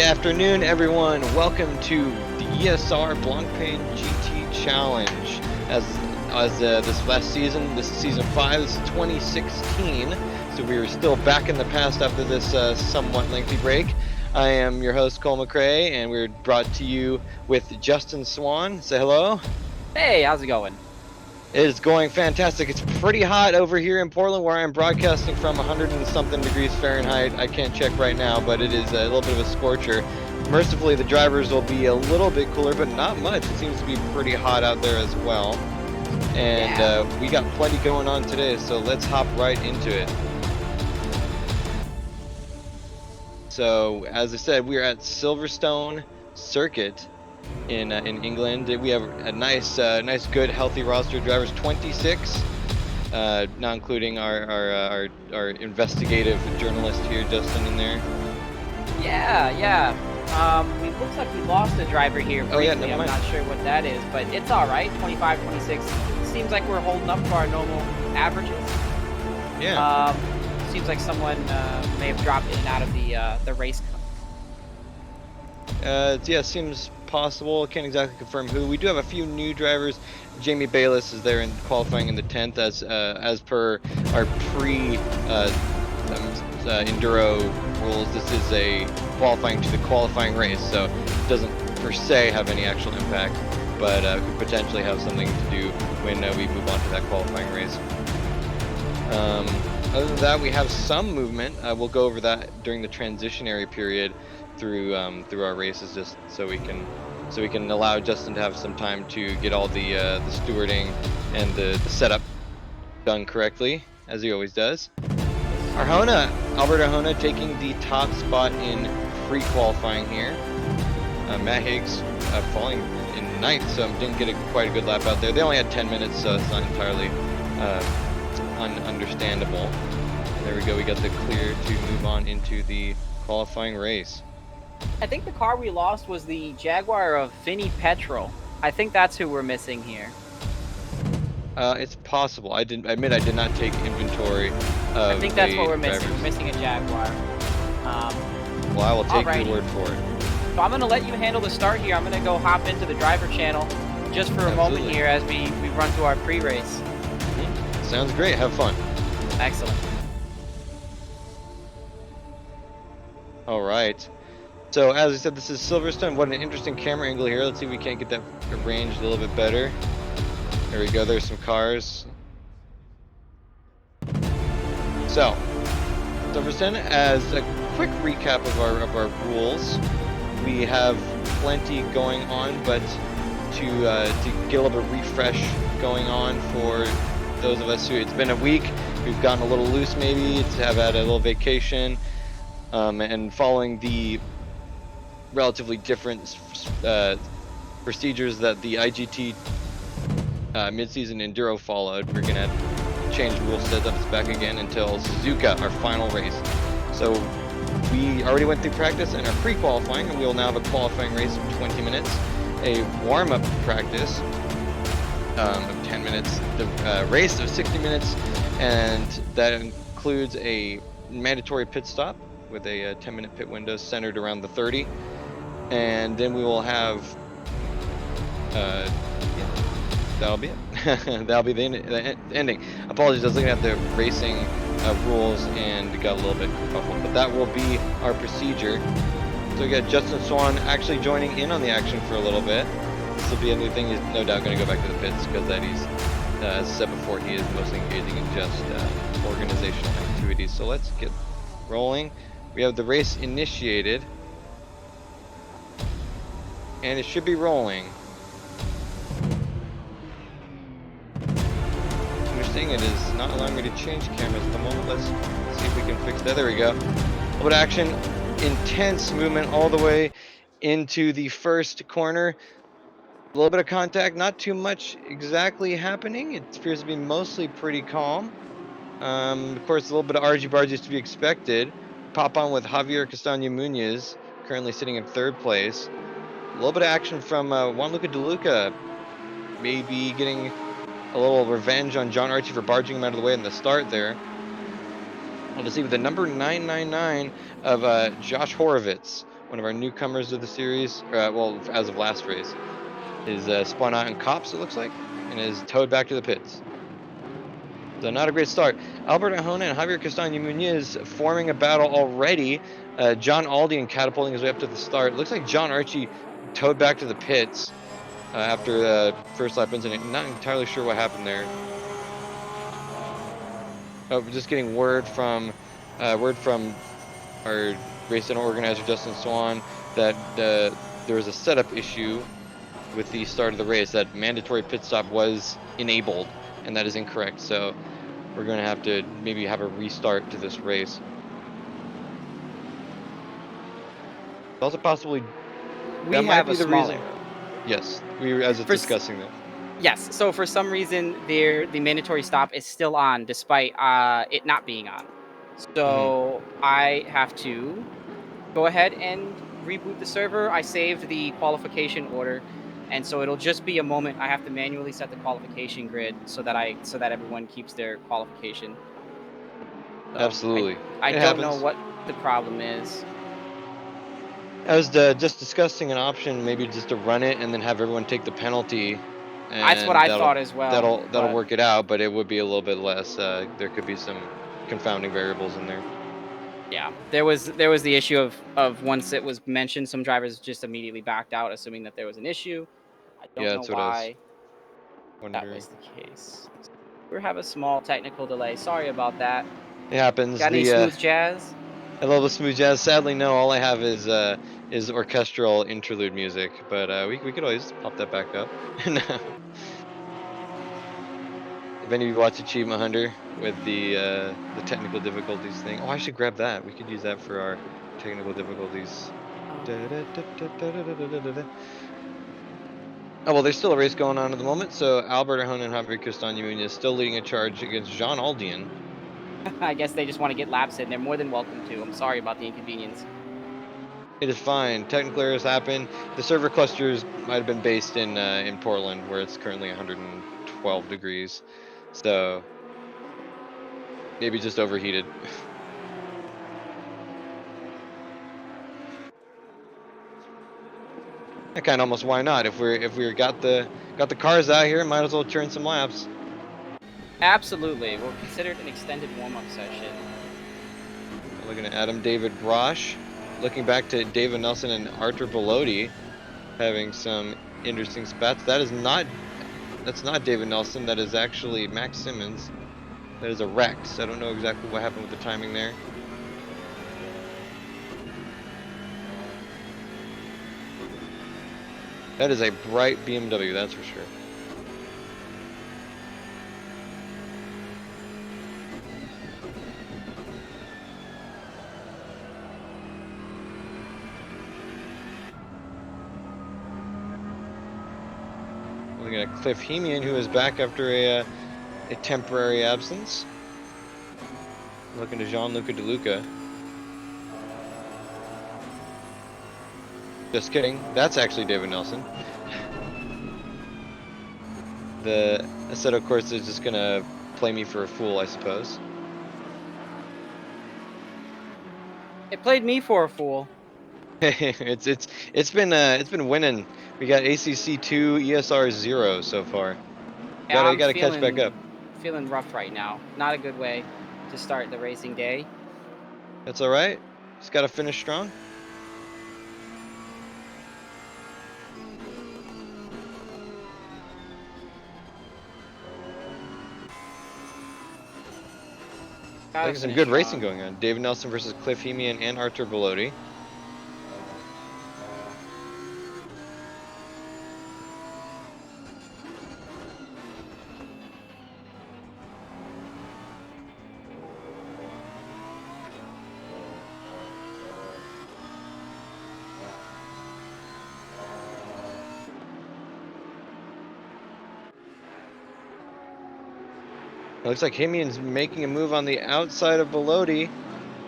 Afternoon, everyone. Welcome to the ESR Blancpain GT Challenge. As this last season, this is season 5. This is 2016. So we are still back in the past after this somewhat lengthy break. I am your host Cole McCray, and we're brought to you with Justin Swan. Say hello. Hey, how's it going? It is going fantastic. It's pretty hot over here in Portland, where I'm broadcasting from 100 and something degrees Fahrenheit. I can't check right now, but it is a little bit of a scorcher. Mercifully, the drivers will be a little bit cooler, but not much. It seems to be pretty hot out there as well. And we got plenty going on today, so let's hop right into it. So, as I said, we are at Silverstone Circuit in England. We have a nice, good, healthy roster of drivers. 26, not including our investigative journalist here, Justin, in there. Yeah. It looks like we lost a driver here briefly. Oh yeah, never mind. I'm not sure what that is, but it's all right. 25, 26. Seems like we're holding up for our normal averages. Yeah. Seems like someone may have dropped in and out of the race. Yeah, seems possible. Can't exactly confirm who. We do have a few new drivers. Jamie Bayliss is there in qualifying in the 10th, as per our pre enduro rules. This is a qualifying to the qualifying race, so it doesn't per se have any actual impact, but could potentially have something to do when we move on to that qualifying race. Other than that, we have some movement. We'll go over that during the transitionary period through our races, just so we can allow Justin to have some time to get all the stewarding and the setup done correctly, as he always does. Arjona, Albert Arjona, taking the top spot in pre-qualifying here. Matt Higgs falling in 9th, so didn't get quite a good lap out there. They only had 10 minutes, so it's not entirely understandable. There we go. We got the clear to move on into the qualifying race. I think the car we lost was the Jaguar of Vinny Petrol. I think that's who we're missing here. It's possible. I admit I did not take inventory of I think that's what we're drivers. missing. We're missing a Jaguar. Well, I will take alrighty. your word for it. So I'm going to let you handle the start here. I'm going to go hop into the driver channel just for a moment here as we run through our pre-race. Sounds great. Have fun. Excellent. All right. So as I said, this is Silverstone. What an interesting camera angle here. Let's see if we can't get that arranged a little bit better. There we go. There's some cars. So, Silverstone, as a quick recap of our rules, we have plenty going on, but to get a little bit of refresh going on for those of us who it's been a week, we've gotten a little loose maybe, to have had a little vacation, and following the relatively different procedures that the IGT mid-season enduro followed. We're gonna change rule setups back again until Suzuka, our final race. So we already went through practice and our pre-qualifying, and we will now have a qualifying race of 20 minutes, a warm-up practice of 10 minutes, the race of 60 minutes, and that includes a mandatory pit stop with a 10-minute pit window centered around the 30, and then we will have that'll be it. That'll be the ending. Apologies, I was looking at the racing rules and got a little bit kerfuffled, but that will be our procedure. So we got Justin Swan actually joining in on the action for a little bit. This will be a new thing. He's no doubt going to go back to the pits because that he's, as I said before, he is mostly engaging in just organizational activities. So let's get rolling. We have the race initiated, and it should be rolling. It is not allowing me to change cameras at the moment. Let's see if we can fix that. There we go. A little bit of action, intense movement all the way into the first corner. A little bit of contact, not too much exactly happening. It appears to be mostly pretty calm. Of course, a little bit of argy-bargy is to be expected. Pop on with Javier Castaño Muñoz, currently sitting in 3rd place. A little bit of action from Juan Luca De Luca, maybe getting a little revenge on John Archie for barging him out of the way in the start there. Well, to see with the number 999 of Josh Horowitz, one of our newcomers of the series, well, as of last race, is spun out in cops, it looks like, and is towed back to the pits. So not a great start. Albert Ahona and Javier Castaño Muñoz forming a battle already. John Aldian catapulting his way up to the start. Looks like John Archie towed back to the pits after the first lap incident. Not entirely sure what happened there. Oh, we're just getting word from our race center organizer Justin Swan that there was a setup issue with the start of the race. That mandatory pit stop was enabled, and that is incorrect. So we're going to have to maybe have a restart to this race. Also, possibly We that might have be a the small reason. error. Yes, we were as it's discussing that. Yes. So for some reason, the mandatory stop is still on despite it not being on. So I have to go ahead and reboot the server. I saved the qualification order, and so it'll just be a moment. I have to manually set the qualification grid so that everyone keeps their qualification. So Absolutely, I it don't know happens. what the problem is. I was just discussing an option, maybe just to run it and then have everyone take the penalty, That's what and I that'll thought as well, that'll but work it out. But it would be a little bit less. There could be some confounding variables in there. yeah, there was the issue of once it was mentioned, some drivers just immediately backed out, assuming that there was an issue. I don't Yeah, know that's what I was why that wondering. was the case. We have a small technical delay. Sorry about that. It happens. Got any smooth jazz? I love the smooth jazz. Sadly, no. All I have is orchestral interlude music, but we could always pop that back up. If any of you watch Achievement Hunter with the technical difficulties thing, oh, I should grab that. We could use that for our technical difficulties. Um, Da-da-da-da-da-da-da-da-da. Oh well, there's still a race going on at the moment. So Albert Ahona and Javier Castaño Muñoz still leading a charge against Jean Aldian. I guess they just want to get laps in. They're more than welcome to. I'm sorry about the inconvenience. It is fine. Technical errors happen. The server clusters might have been based in Portland, where it's currently 112 degrees. So maybe just overheated. I kind of almost why not? If we got the cars out here, might as well turn some laps. Absolutely. We'll consider it an extended warm-up session. Looking at Adam David Brosh, looking back to David Nelson and Arthur Belotti having some interesting spats. That's not David Nelson. That is actually Max Simmons. That is a Rex. I don't know exactly what happened with the timing there. That is a bright BMW, that's for sure. Looking at Cliff Hemian, who is back after a temporary absence. Looking to Jean-Luca De Luca. Just kidding. That's actually David Nelson. The Assetto Corsa is just gonna play me for a fool, I suppose. It played me for a fool. It's been winning. We got ACC 2, ESR 0 so far. Yeah, You I'm gotta catch back up. feeling rough right now. Not a good way to start the racing day. That's all right. Just gotta finish strong. Gotta Like some finish good racing strong. going on. David Nelson versus Cliff Hemian and Arthur Belotti. It looks like Hemian's making a move on the outside of Belotti.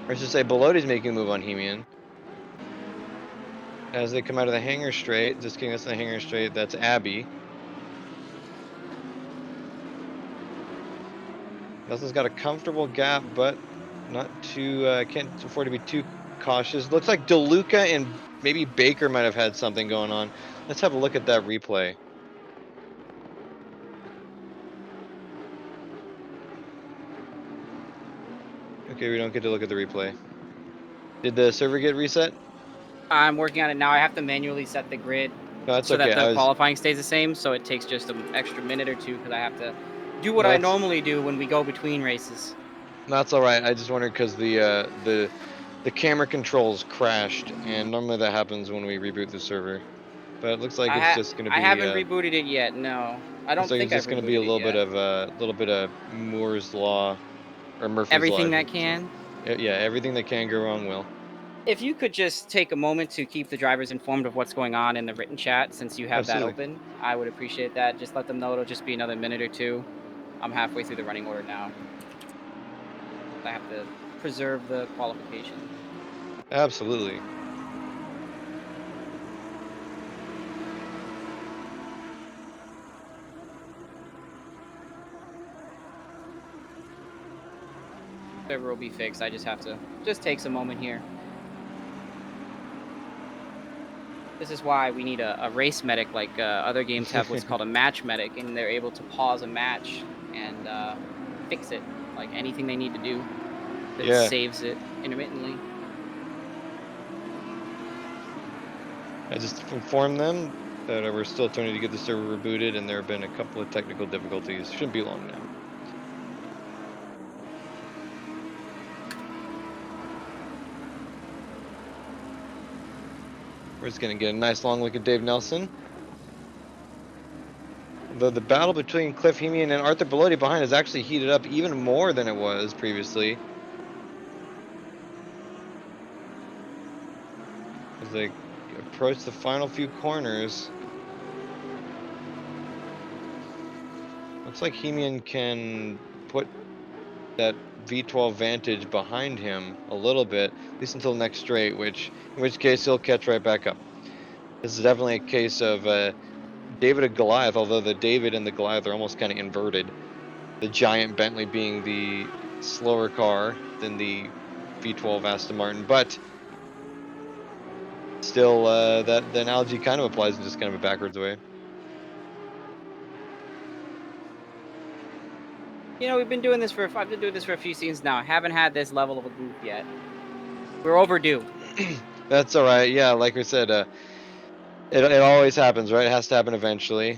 Or I should say Belotti's making a move on Hemian. As they come out of the hangar straight. Just kidding, that's the hangar straight. That's Abby. Nelson's got a comfortable gap, but not too, can't afford to be too cautious. Looks like DeLuca and maybe Baker might have had something going on. Let's have a look at that replay. Okay, we don't get to look at the replay. Did the server get reset? I'm working on it now. I have to manually set the grid No, that's so okay. that the qualifying stays the same. So it takes just an extra minute or two because I have to do what No, I that's normally do when we go between races. that's all right. I just wondered because the camera controls crashed, and normally that happens when we reboot the server. But it looks like it's just gonna I be haven't rebooted it yet. No, I looks don't like it's think I've just gonna be a rebooted it little bit yet. of Moore's law or Murphy's law, I Everything that should say. can. Yeah, everything that can go wrong will. If you could just take a moment to keep the drivers informed of what's going on in the written chat, since you have that Absolutely. open, I would appreciate that. Just let them know it'll just be another minute or two. I'm halfway through the running order now. I have to preserve the qualification. Absolutely. Server will be fixed. I just have to take a moment here. This is why we need a race medic, like other games have what's called a match medic, and they're able to pause a match and fix it, like anything they need to do that Yeah. saves it intermittently. I just informed them that we're still trying to get the server rebooted, and there have been a couple of technical difficulties. Shouldn't be long now. We're just gonna get a nice long look at Dave Nelson. Though the battle between Cliff Hemian and Arthur Belotti behind has actually heated up even more than it was previously. As they approach the final few corners. Looks like Hemian can put that V12 Vantage behind him a little bit, at least until the next straight, in which case he'll catch right back up. This is definitely a case of David and Goliath, although the David and the Goliath are almost kind of inverted. The giant Bentley being the slower car than the V12 Aston Martin, but still, that the analogy kind of applies in just kind of a backwards way. You know, I've been doing this for a few seasons now. I haven't had this level of a goof yet. We're overdue. That's all right. Yeah, like we said, it always happens, right? It has to happen eventually.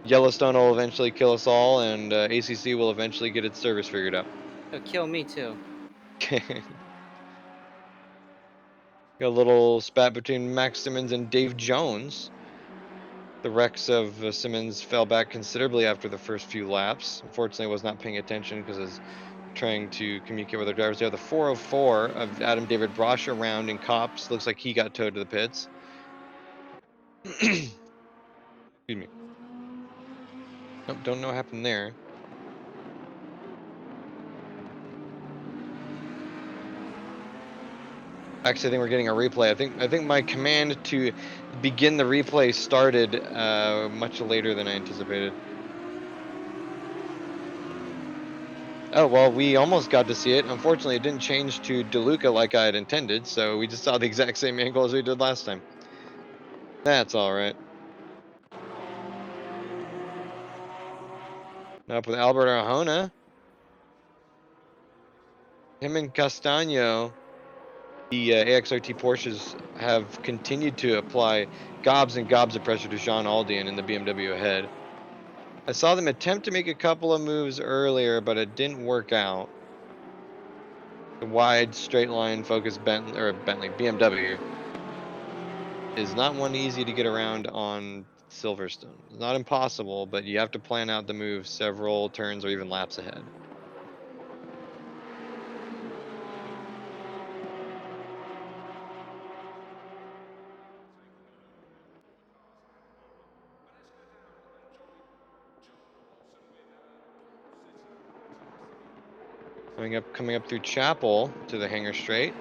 Yellowstone will eventually kill us all, and ACC will eventually get its service figured out. It'll kill me too. Got a little spat between Max Simmons and Dave Jones. The Rex of Simmons fell back considerably after the first few laps. Unfortunately, I was not paying attention because I was trying to communicate with our drivers there. The 404 of Adam David Brosh around in Cops. Looks like he got towed to the pits. Excuse me. Nope, don't know what happened there. Actually, I think we're getting a replay. I think my command to begin the replay started much later than I anticipated. Oh, well, we almost got to see it. Unfortunately, it didn't change to DeLuca like I had intended, so we just saw the exact same angle as we did last time. That's all right. Up with Albert Arjona. Him and Castaño, the AXRT Porsches, have continued to apply gobs and gobs of pressure to Jean Aldian in the BMW ahead. I saw them attempt to make a couple of moves earlier, but it didn't work out. The wide, straight line focused Bentley BMW is not one easy to get around on Silverstone. It's not impossible, but you have to plan out the move several turns or even laps ahead. Coming up through Chapel to the hangar straight.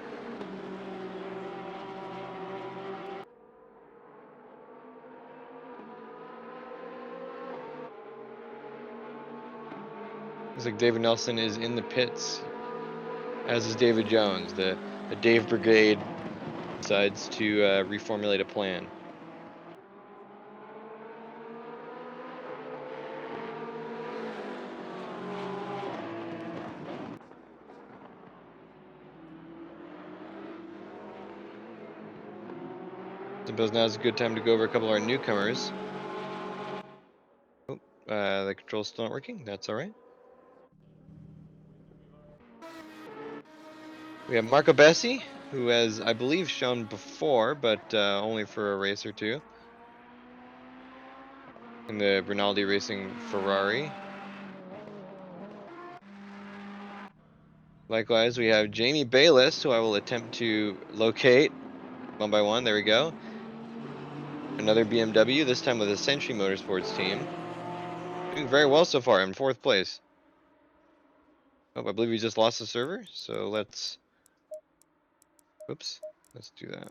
Looks like David Nelson is in the pits, as is David Jones. The a Dave Brigade decides to reformulate a plan. Suppose now's a good time to go over a couple of our newcomers. Oh, the controls still not working. That's all right. We have Marco Bessi, who has, I believe, shown before, but only for a race or two. In the Rinaldi Racing Ferrari. Likewise, we have Jamie Bayliss, who I will attempt to locate one by one. There we go. Another BMW, this time with a Century Motorsports team. Doing very well so far in 4th place. Oh, I believe we just lost the server, so let's... Oops, let's do that.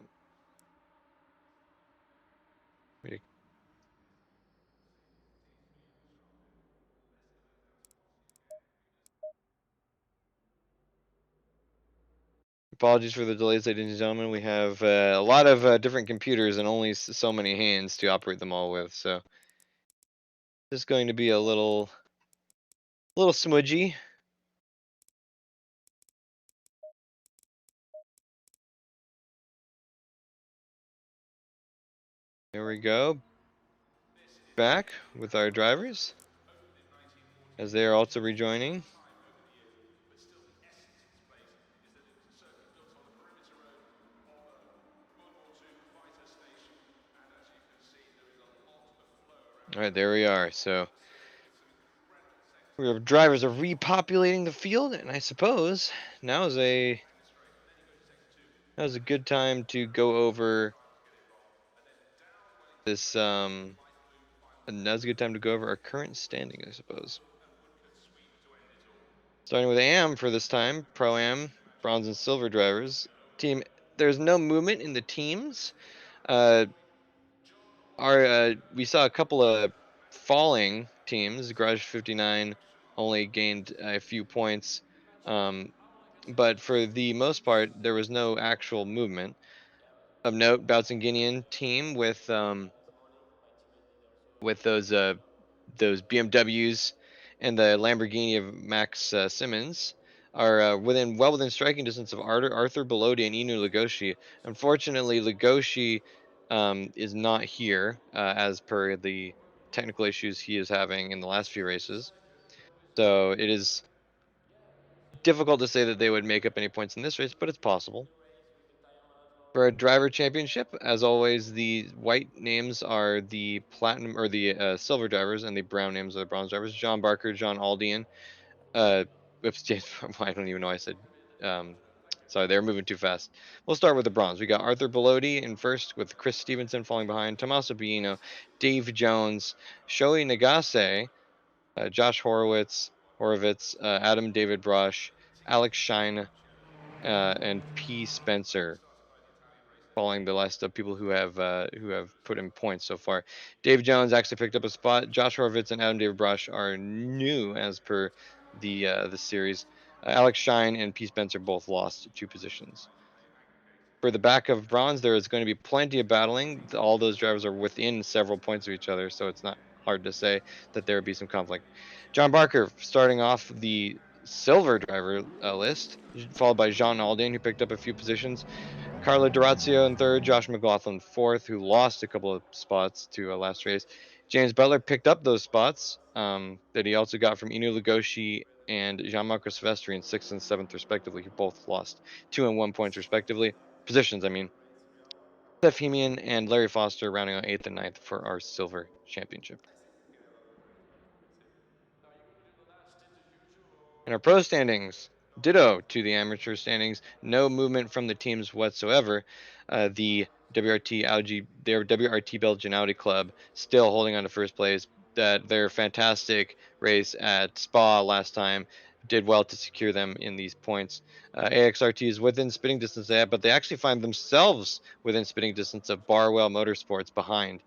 Apologies for the delays, ladies and gentlemen. We have a lot of different computers and only so many hands to operate them all with, so this is going to be a little smudgy. There we go. Back with our drivers as they are also rejoining. All right, there we are. So our drivers are repopulating the field, and I suppose now is a good time to go over this. Now's a good time to go over our current standing, I suppose. Starting with AM for this time, Pro Am, bronze and silver drivers. Team, there's no movement in the teams. We saw a couple of falling teams. Garage 59 only gained a few points, but for the most part, there was no actual movement. Of note, Boutzinginian team with those BMWs and the Lamborghini of Max Simmons are well within striking distance of Arthur Belodi and Inu Lugosi. Unfortunately, Lugosi is not here as per the technical issues he is having in the last few races. So it is difficult to say that they would make up any points in this race, but it's possible. For a driver championship, as always, the white names are the platinum or the silver drivers, and the brown names are the bronze drivers. John Barker, John Aldian. Oops, James. I don't even know. I said. Um, sorry, they're moving too fast. We'll start with the bronze. We got Arthur Belodi in first, with Chris Stevenson falling behind. Tommaso Bino, Dave Jones, Shoei Nagase, Josh Horowitz, Adam David Brush, Alex Shine, and P. Spencer, following the list of people who have put in points so far. Dave Jones actually picked up a spot. Josh Horowitz and Adam David Brush are new as per the series. Alex Shine and P. Spencer both lost 2 positions. For the back of bronze, there is going to be plenty of battling. All those drivers are within several points of each other, so it's not hard to say that there would be some conflict. John Barker starting off the silver driver list, followed by Jean Alden, who picked up a few positions. Carlo Durazio in third, Josh McLaughlin fourth, who lost a couple of spots to last race. James Butler picked up those spots that he also got from Inu Lugosi and Jean-Marc Silvestri in 6th and 7th, respectively, who both lost 2 and 1 points, respectively. Positions, I mean. Seth Hemian and Larry Foster rounding out 8th and ninth for our silver championship. In our pro standings, ditto to the amateur standings, no movement from the teams whatsoever. The their WRT Belgian Audi Club still holding on to first place. That their fantastic race at Spa last time did well to secure them in these points. AXRT is within spitting distance of that, but they actually find themselves within spitting distance of Barwell Motorsports behind.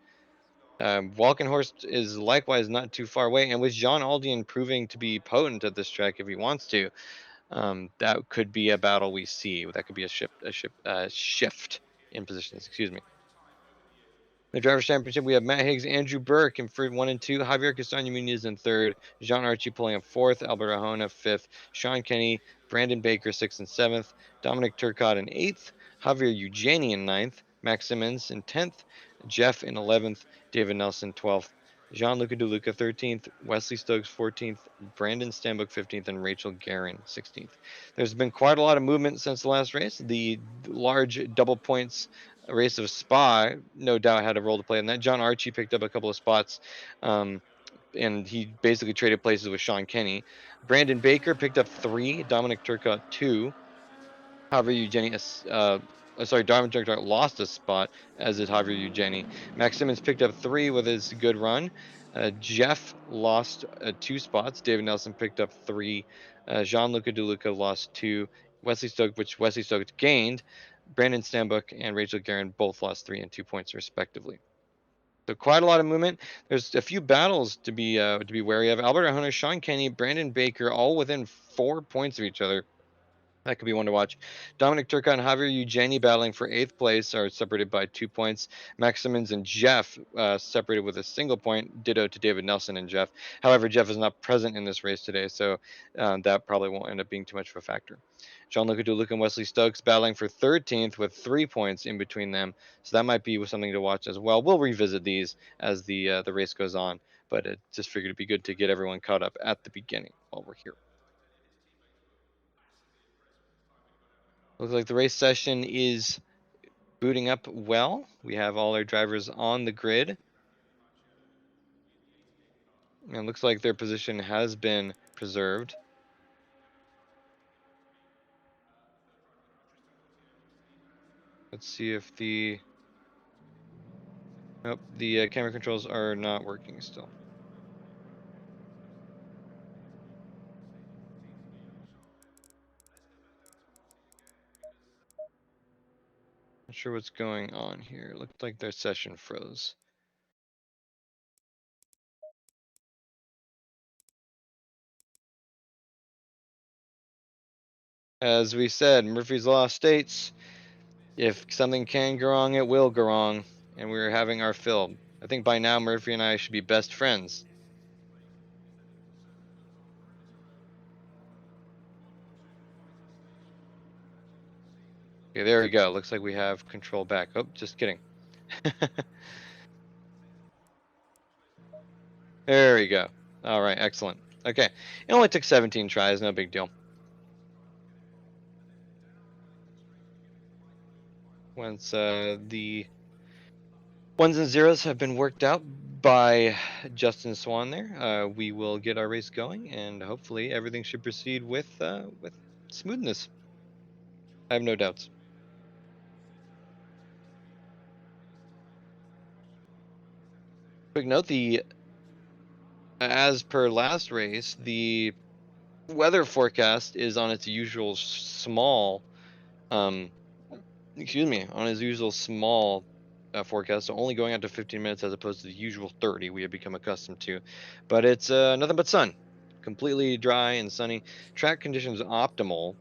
Walkenhorst is likewise not too far away, and with John Aldian proving to be potent at this track if he wants to, that could be a battle we see. That could be a shift in positions. Excuse me. The Drivers' Championship, we have Matt Higgs, Andrew Burke in for 1 and 2, Javier Castaño Muniz in third, Jean Archie pulling up fourth, Albert Arjona fifth, Sean Kenny, Brandon Baker 6th and 7th, Dominic Turcotte in 8th, Javier Eugeni in ninth, Max Simmons in 10th, Jeff in 11th, David Nelson 12th, Jean-Luca DeLuca 13th, Wesley Stokes 14th, Brandon Stanbook 15th, and Rachel Guerin 16th. There's been quite a lot of movement since the last race. The large double points race of Spa, no doubt, had a role to play in that. John Archie picked up a couple of spots, and he basically traded places with Sean Kenny. Brandon Baker picked up 3, Dominic Turcotte 2. Javier Dominic Turcotte lost a spot, as did Javier Eugeni. Max Simmons picked up 3 with his good run. Jeff lost 2 spots. David Nelson picked up 3. Jean-Luca DeLuca lost 2. Wesley Stokes gained. Brandon Stanbook and Rachel Guerin both lost 3 and 2 points respectively. So quite a lot of movement. There's a few battles to be wary of. Albert Arjona, Sean Kenny, Brandon Baker, all within 4 points of each other. That could be one to watch. Dominic Turcotte and Javier Eugeni battling for 8th place are separated by 2 points. Max Simmons and Jeff separated with a single point, ditto to David Nelson and Jeff. However, Jeff is not present in this race today, so that probably won't end up being too much of a factor. Jean-Luc Duluc and Wesley Stokes battling for 13th with 3 points in between them, so that might be something to watch as well. We'll revisit these as the race goes on, but it just figured it'd be good to get everyone caught up at the beginning while we're here. Looks like the race session is booting up well. We have all our drivers on the grid. And it looks like their position has been preserved. Let's see if the... Nope, the camera controls are not working still. Not sure what's going on here. Looks like their session froze. As we said, Murphy's Law states, if something can go wrong, it will go wrong. And we're having our fill. I think by now Murphy and I should be best friends. Okay, there we go. Looks like we have control back. Oh, just kidding. There we go. All right, excellent. Okay, it only took 17 tries, no big deal. Once the ones and zeros have been worked out by Justin Swan there, we will get our race going, and hopefully everything should proceed with smoothness. I have no doubts. Quick note: as per last race, the weather forecast is on its usual small, on his usual small forecast, so only going out to 15 minutes as opposed to the usual 30 we have become accustomed to. But it's nothing but sun, completely dry and sunny. Track conditions optimal.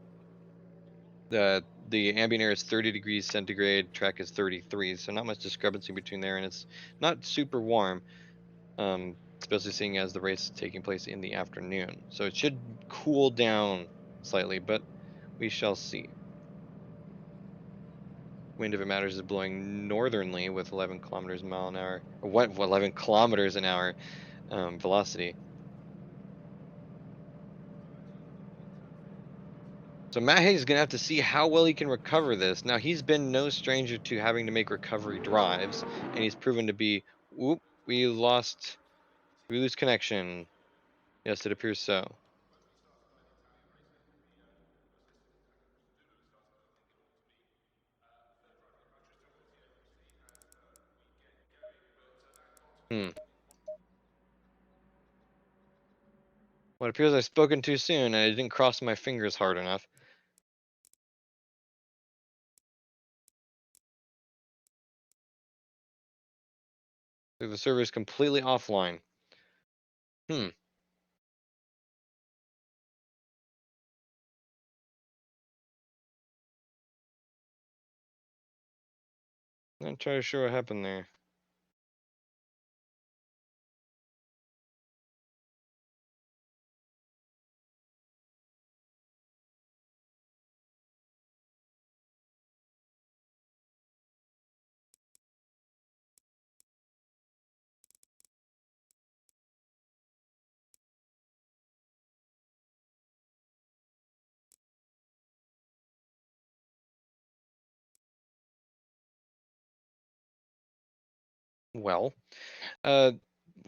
The ambient air is 30 degrees centigrade, track is 33, so not much discrepancy between there, and it's not super warm, especially seeing as the race is taking place in the afternoon. So it should cool down slightly, but we shall see. Wind, if it matters, is blowing northerly with 11 kilometers a mile an hour, or what 11 kilometers an hour velocity. So Matt Hayes is gonna have to see how well he can recover this. Now he's been no stranger to having to make recovery drives, and he's proven to be. Whoop, we lose connection. Yes, it appears so. Hmm. Well, it appears I've spoken too soon, and I didn't cross my fingers hard enough. So the server is completely offline. Hmm. Not entirely sure what happened there. Well, uh,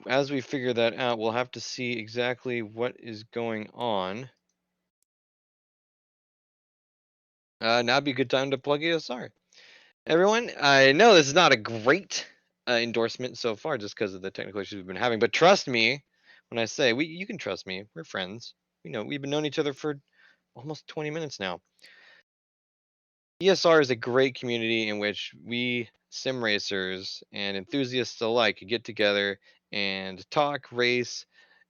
as we figure that out, we'll have to see exactly what is going on. Now'd be a good time to plug ESR. Everyone, I know this is not a great endorsement so far just because of the technical issues we've been having, but trust me when I say you can trust me. We're friends. We've been knowing each other for almost 20 minutes now. ESR is a great community in which we sim racers and enthusiasts alike could get together and talk, race,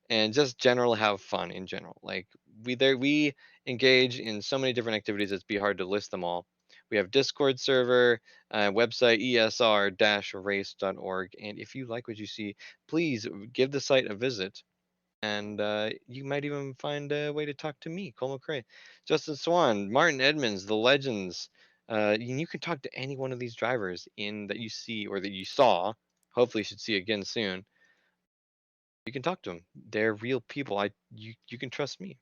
and just general have fun in general. Like we engage in so many different activities it'd be hard to list them all. We have Discord server, website esr-race.org, and if you like what you see, please give the site a visit. And you might even find a way to talk to me, Cole McCray, Justin Swan, Martin Edmonds, the legends. You can talk to any one of these drivers in that you see or that you saw. Hopefully, you should see again soon. You can talk to them. They're real people. You can trust me.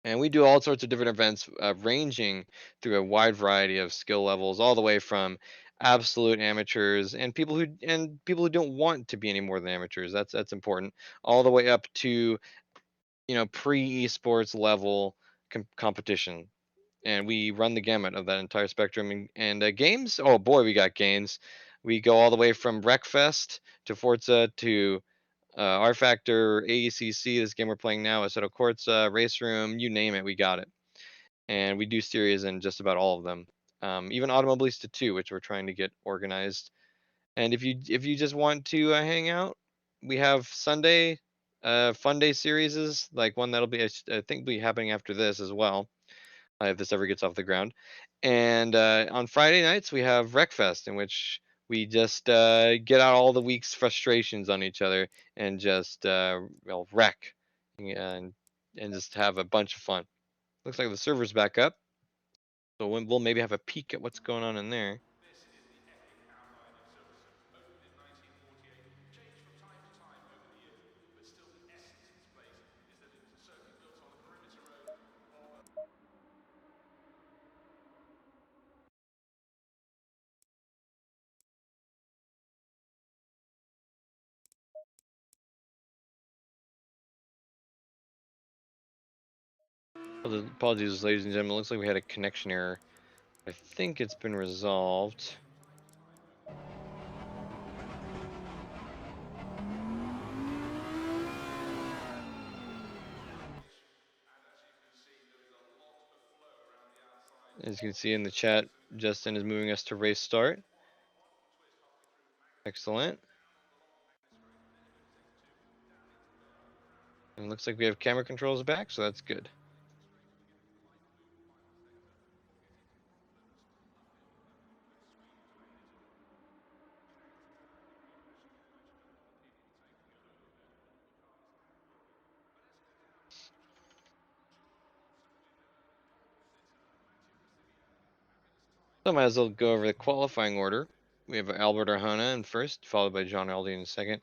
And we do all sorts of different events, ranging through a wide variety of skill levels, all the way from absolute amateurs and people who don't want to be any more than amateurs. That's important. All the way up to pre esports level competition. And we run the gamut of that entire spectrum. And games. Oh boy, we got games. We go all the way from Wreckfest to Forza to R Factor, AECC, this game we're playing now, Assetto Corsa, Race Room, you name it, we got it. And we do series in just about all of them. Even Automobilista 2, which we're trying to get organized. And if you just want to hang out, we have Sunday fun day series, is like one that'll be I think be happening after this as well, if this ever gets off the ground. And on Friday nights, we have Wreckfest, in which we just get out all the week's frustrations on each other and just wreck and just have a bunch of fun. Looks like the server's back up, so we'll maybe have a peek at what's going on in there. This is the epic outline of Silverstone. Opened in 1948, changed from time to time over the years, but still the essence of this place is that it was a circuit built on the perimeter road of Apologies, ladies and gentlemen. Looks like we had a connection error. I think it's been resolved. As you can see in the chat, Justin is moving us to race start. Excellent. And it looks like we have camera controls back, so that's good. So I might as well go over the qualifying order. We have Albert Arjona in first, followed by John Aldi in second.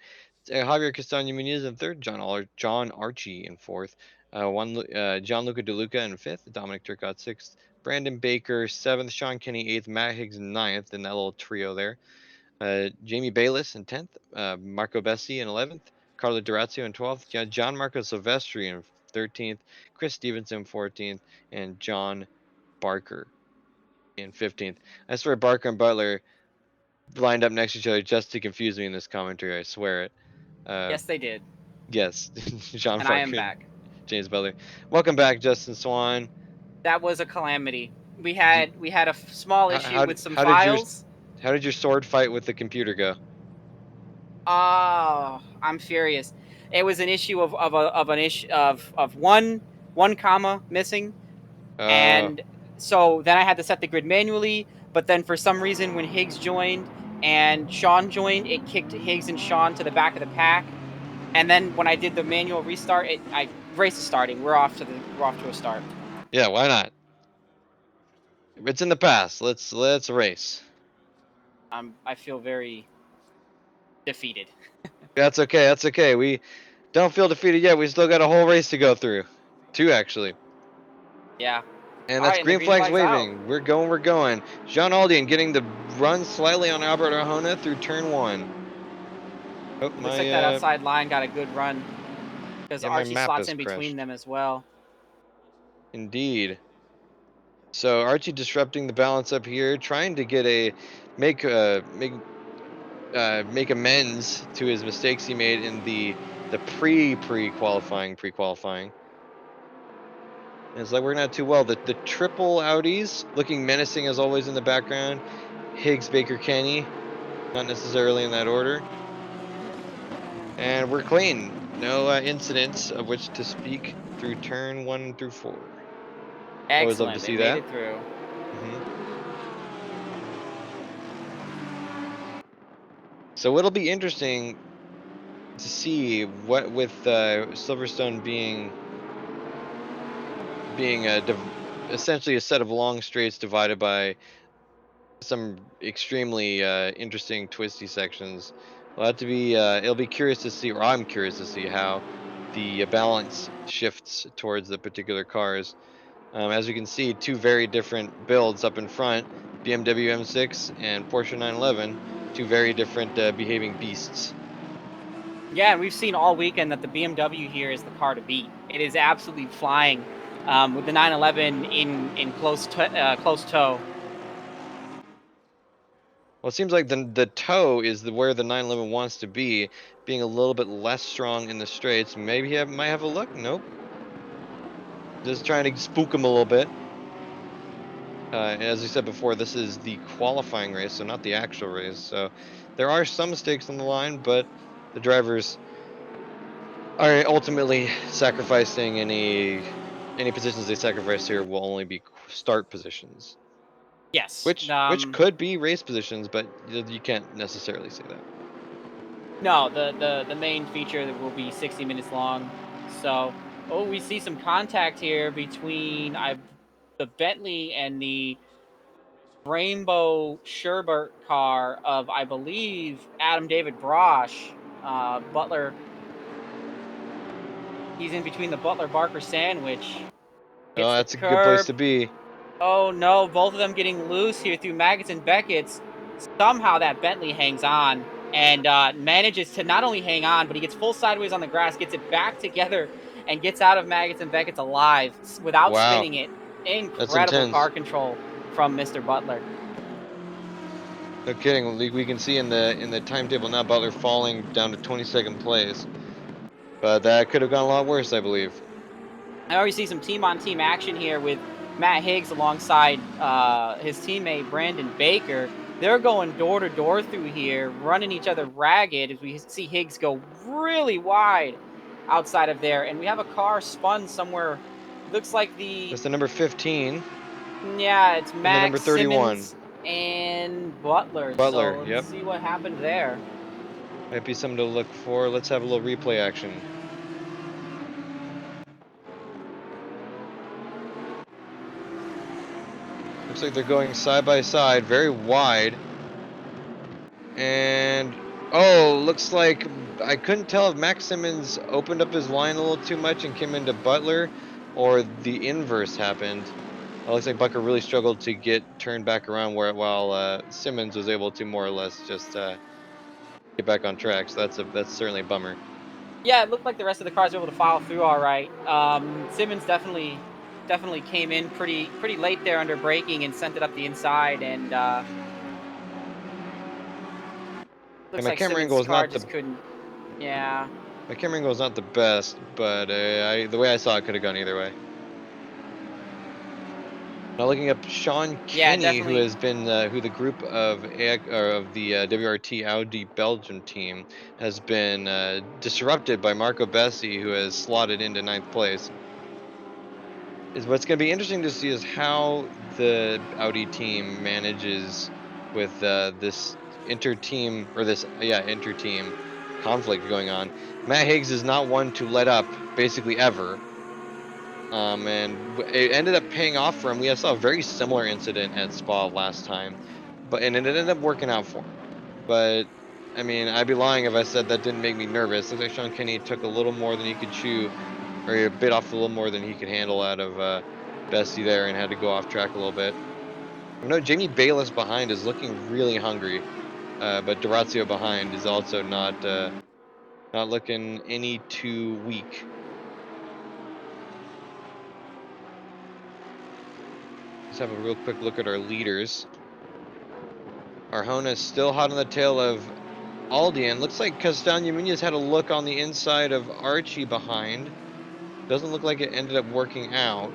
Javier Castaño Muniz in third, John Archie in fourth, Gianluca De Luca in fifth, Dominic Turcotte sixth, Brandon Baker seventh, Sean Kenny eighth, Matt Higgs ninth in that little trio there. Jamie Bayless in 10th, Marco Bessi in 11th, Carlo Durazio in 12th, John Marco Silvestri in 13th, Chris Stevenson 14th, and John Barker in 15th. I swear Barker and Butler lined up next to each other just to confuse me in this commentary. I swear it. Uh, Yes, they did. yes, John And I am Barker and back. James Butler. Welcome back, Justin Swan. That was a calamity. We Did, had we had a small how, issue how with some how did your files. how did your sword fight with the computer go? Oh, I'm furious. It was an issue of an issue of one comma missing, Uh, and so then I had to set the grid manually. but then for some reason when Higgs joined and Sean joined, it kicked Higgs and Sean to the back of the pack. And then when I did the manual restart, race is starting. We're off to a start. Yeah, why not? It's in the past. Let's race. I feel very defeated. That's okay. That's okay. We don't feel defeated yet. We still got a whole race to go through. 2 actually. Yeah. And All that's right, and the green green flags flag's out. waving. We're going. We're going. Jean Aldian getting the run slightly on Albert Arjona through turn 1. Oh Looks my like that outside line got a good run because yeah, my Archie map slots has in between crashed. them as well. Indeed. So Archie disrupting the balance up here, trying to get a make make amends to his mistakes he made in the pre-qualifying. And it's like working out too well. The triple Audis looking menacing as always in the background. Higgs, Baker, Kenny, not necessarily in that order. And we're clean. No incidents of which to speak through turn 1 through 4. Always love to Excellent. They see made that. it through. So it'll be interesting to see what with Silverstone being essentially a set of long straights divided by some extremely interesting twisty sections. We'll have to be it'll be curious to see, or I'm curious to see how the balance shifts towards the particular cars. As you can see, 2 very different builds up in front: BMW M6 and Porsche 911. 2 very different behaving beasts. Yeah, and we've seen all weekend that the BMW here is the car to beat. It is absolutely flying with the 911 in close tow. Well, it seems like the toe is where the 911 wants to be, being a little bit less strong in the straights. Maybe he might have a look. Nope. Just trying to spook him a little bit. As we said before, this is the qualifying race, so not the actual race. So there are some mistakes on the line, but the drivers are ultimately sacrificing any positions they sacrifice here will only be start positions, Yes. which could be race positions, but you can't necessarily say that. No, the main feature will be 60 minutes long. So, oh, we see some contact here between the Bentley and the Rainbow Sherbert car of, I believe, Adam David Brosh. Butler, he's in between the Butler Barker sandwich. Oh, Hits the that's a good place curb. to be. Oh no, both of them getting loose here through Maggots and Beckett's. Somehow that Bentley hangs on and manages to not only hang on, but he gets full sideways on the grass, gets it back together, and gets out of Maggots and Beckett's alive without Wow, spinning it. that's Incredible car intense. control from Mr. Butler. No kidding. We can see in the timetable now Butler falling down to 22nd place, but that could have gone a lot worse, I believe. I already see some team-on-team action here with Matt Higgs alongside his teammate Brandon Baker. They're going door to door through here, running each other ragged as we see Higgs go really wide outside of there. And we have a car spun somewhere. Looks like That's the number 15 yeah, it's and the number Max 31. Simmons and Butler. So Butler. let's Yep, see what happened there. might be something to look for. Let's have a little replay action. Looks like they're going side by side, very wide. And oh, looks like I couldn't tell if Max Simmons opened up his line a little too much and came into Butler, or the inverse happened. It looks like Butler really struggled to get turned back around while Simmons was able to more or less just get back on track. So that's certainly a bummer. Yeah, it looked like the rest of the cars were able to follow through all right. Simmons definitely came in pretty late there under braking and sent it up the inside, and And looks my like camera angle Simmons' was car not just couldn't. Yeah, the best, but the way I saw it could have gone either way. Now looking up Sean yeah, Kenny, who definitely. has been who the group of or of the WRT Audi Belgium team has been disrupted by Marco Bessi, who has slotted into 9th place. is what's going to be interesting to see is how the Audi team manages with this inter-team or this inter-team conflict going on. Matt Higgs is not one to let up basically ever. And it ended up paying off for him. We saw a very similar incident at Spa last time, and it ended up working out for him. But I mean, I'd be lying if I said that didn't make me nervous. Looks like Sean Kenny took a little more than he could chew, or he bit off a little more than he could handle out of Bessie there, and had to go off track a little bit. I know Jamie Bayless behind is looking really hungry, but Durazio behind is also not looking any too weak. Let's have a real quick look at our leaders. Arjona is still hot on the tail of Aldian. Looks like Castaño Munoz had a look on the inside of Archie behind. Doesn't look like it ended up working out.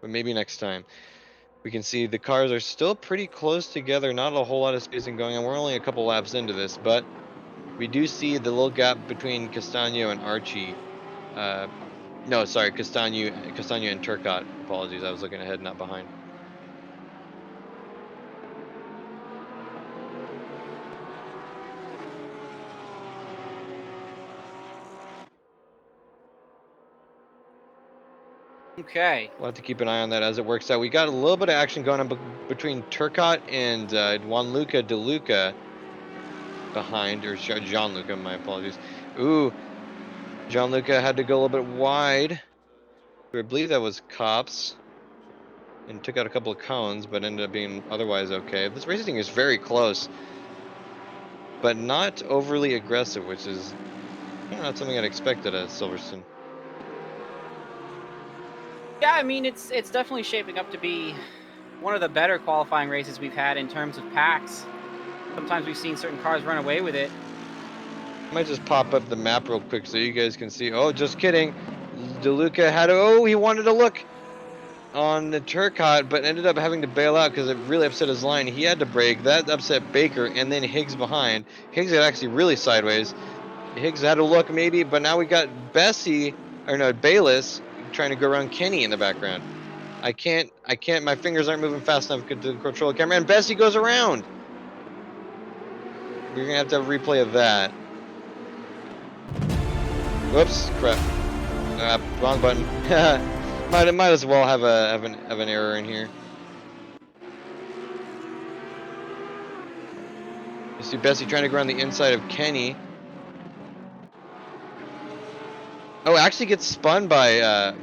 But maybe next time. We can see the cars are still pretty close together. Not a whole lot of spacing going on. We're only a couple laps into this, but we do see the little gap between Castaño and Archie. No, sorry, Castaño and Turcotte. Apologies, I was looking ahead, not behind. Okay. We'll have to keep an eye on that as it works out. We got a little bit of action going on between Turcotte and Gianluca De Luca behind, or Gianluca, my apologies. Ooh, Gianluca had to go a little bit wide. I believe that was Cops, and took out a couple of cones, but ended up being otherwise okay. This racing is very close, but not overly aggressive, which is not something I'd expected at Silverstone. Yeah, I mean it's definitely shaping up to be one of the better qualifying races we've had in terms of packs. Sometimes we've seen certain cars run away with it. I might just pop up the map real quick so you guys can see. Oh, just kidding. DeLuca had he wanted to look on the Turcotte, but ended up having to bail out because it really upset his line. He had to brake. That upset Baker, and then Higgs behind. Higgs got actually really sideways. Higgs had to look maybe, but now we got Bayless trying to go around Kenny in the background. I can't, my fingers aren't moving fast enough to control the camera, and Bessie goes around. We're going to have a replay of that. Whoops, crap. Wrong button. might as well have an error in here. You see Bessie trying to go around the inside of Kenny. Oh, actually gets spun by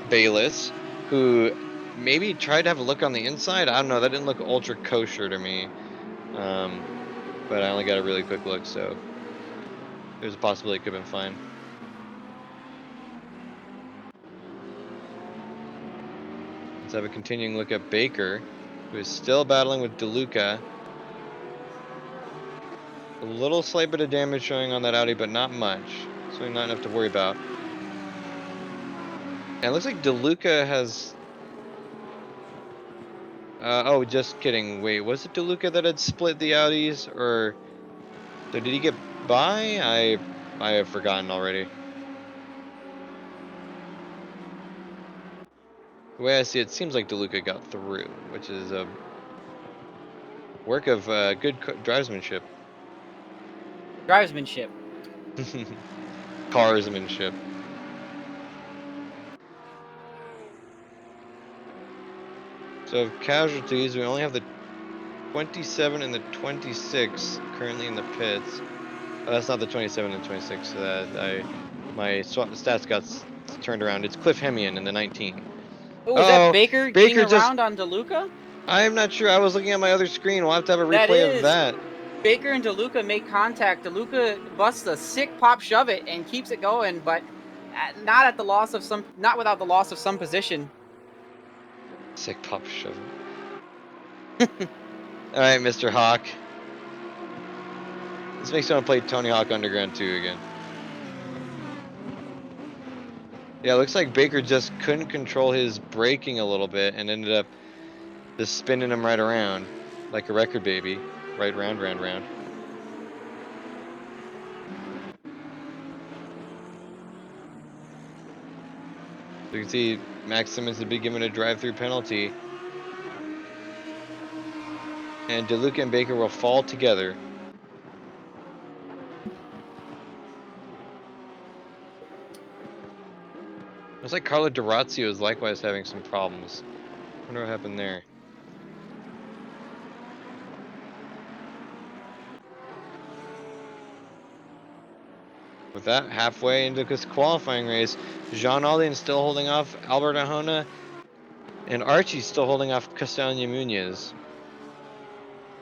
Bayless, who maybe tried to have a look on the inside. I don't know. That didn't look ultra kosher to me. But I only got a really quick look, so there's a possibility it could have been fine. Let's have a continuing look at Baker, who is still battling with DeLuca. A little slight bit of damage showing on that Audi, but not much. So not enough to worry about. And it looks like DeLuca has... oh, just kidding. Wait, was it DeLuca that had split the Audis? Or... So did he get by? I have forgotten already. The way I see it, it seems like DeLuca got through, which is a work of good drivesmanship. Drivesmanship. Carsmanship. So of casualties, we only have the 27 and the 26 currently in the pits. Oh, that's not the 27 and 26. My stats got turned around. It's Cliff Hemian in the 19. Oh, was that Baker getting Baker just... around on DeLuca? I'm not sure. I was looking at my other screen. We'll have to have a That replay of is. that. Baker and DeLuca make contact. DeLuca busts a sick pop shove it and keeps it going, but not without the loss of some position. Sick pop shove. All right, Mr. Hawk. This makes me want to play Tony Hawk Underground 2 again. Yeah, it looks like Baker just couldn't control his braking a little bit and ended up just spinning him right around like a record baby. Right round, round, round. You can see Max Simmons has been given a drive-through penalty. And DeLuca and Baker will fall together. Looks like Carlo Durazio is likewise having some problems. Wonder what happened there. With that, halfway into this qualifying race, Jean Aldin still holding off Albert Ahona, and Archie still holding off Castagna Munoz.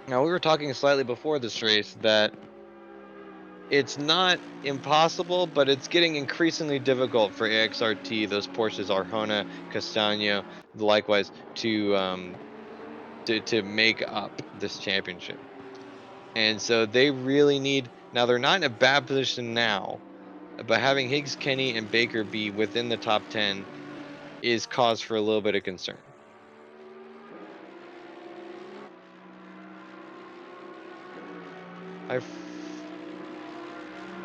Now, we were talking slightly before this race that it's not impossible, but it's getting increasingly difficult for AXRT, those Porsches, Arjona, Castagno, likewise, to make up this championship. And so they really need, now they're not in a bad position now, but having Higgs, Kenny, and Baker be within the top 10 is cause for a little bit of concern. I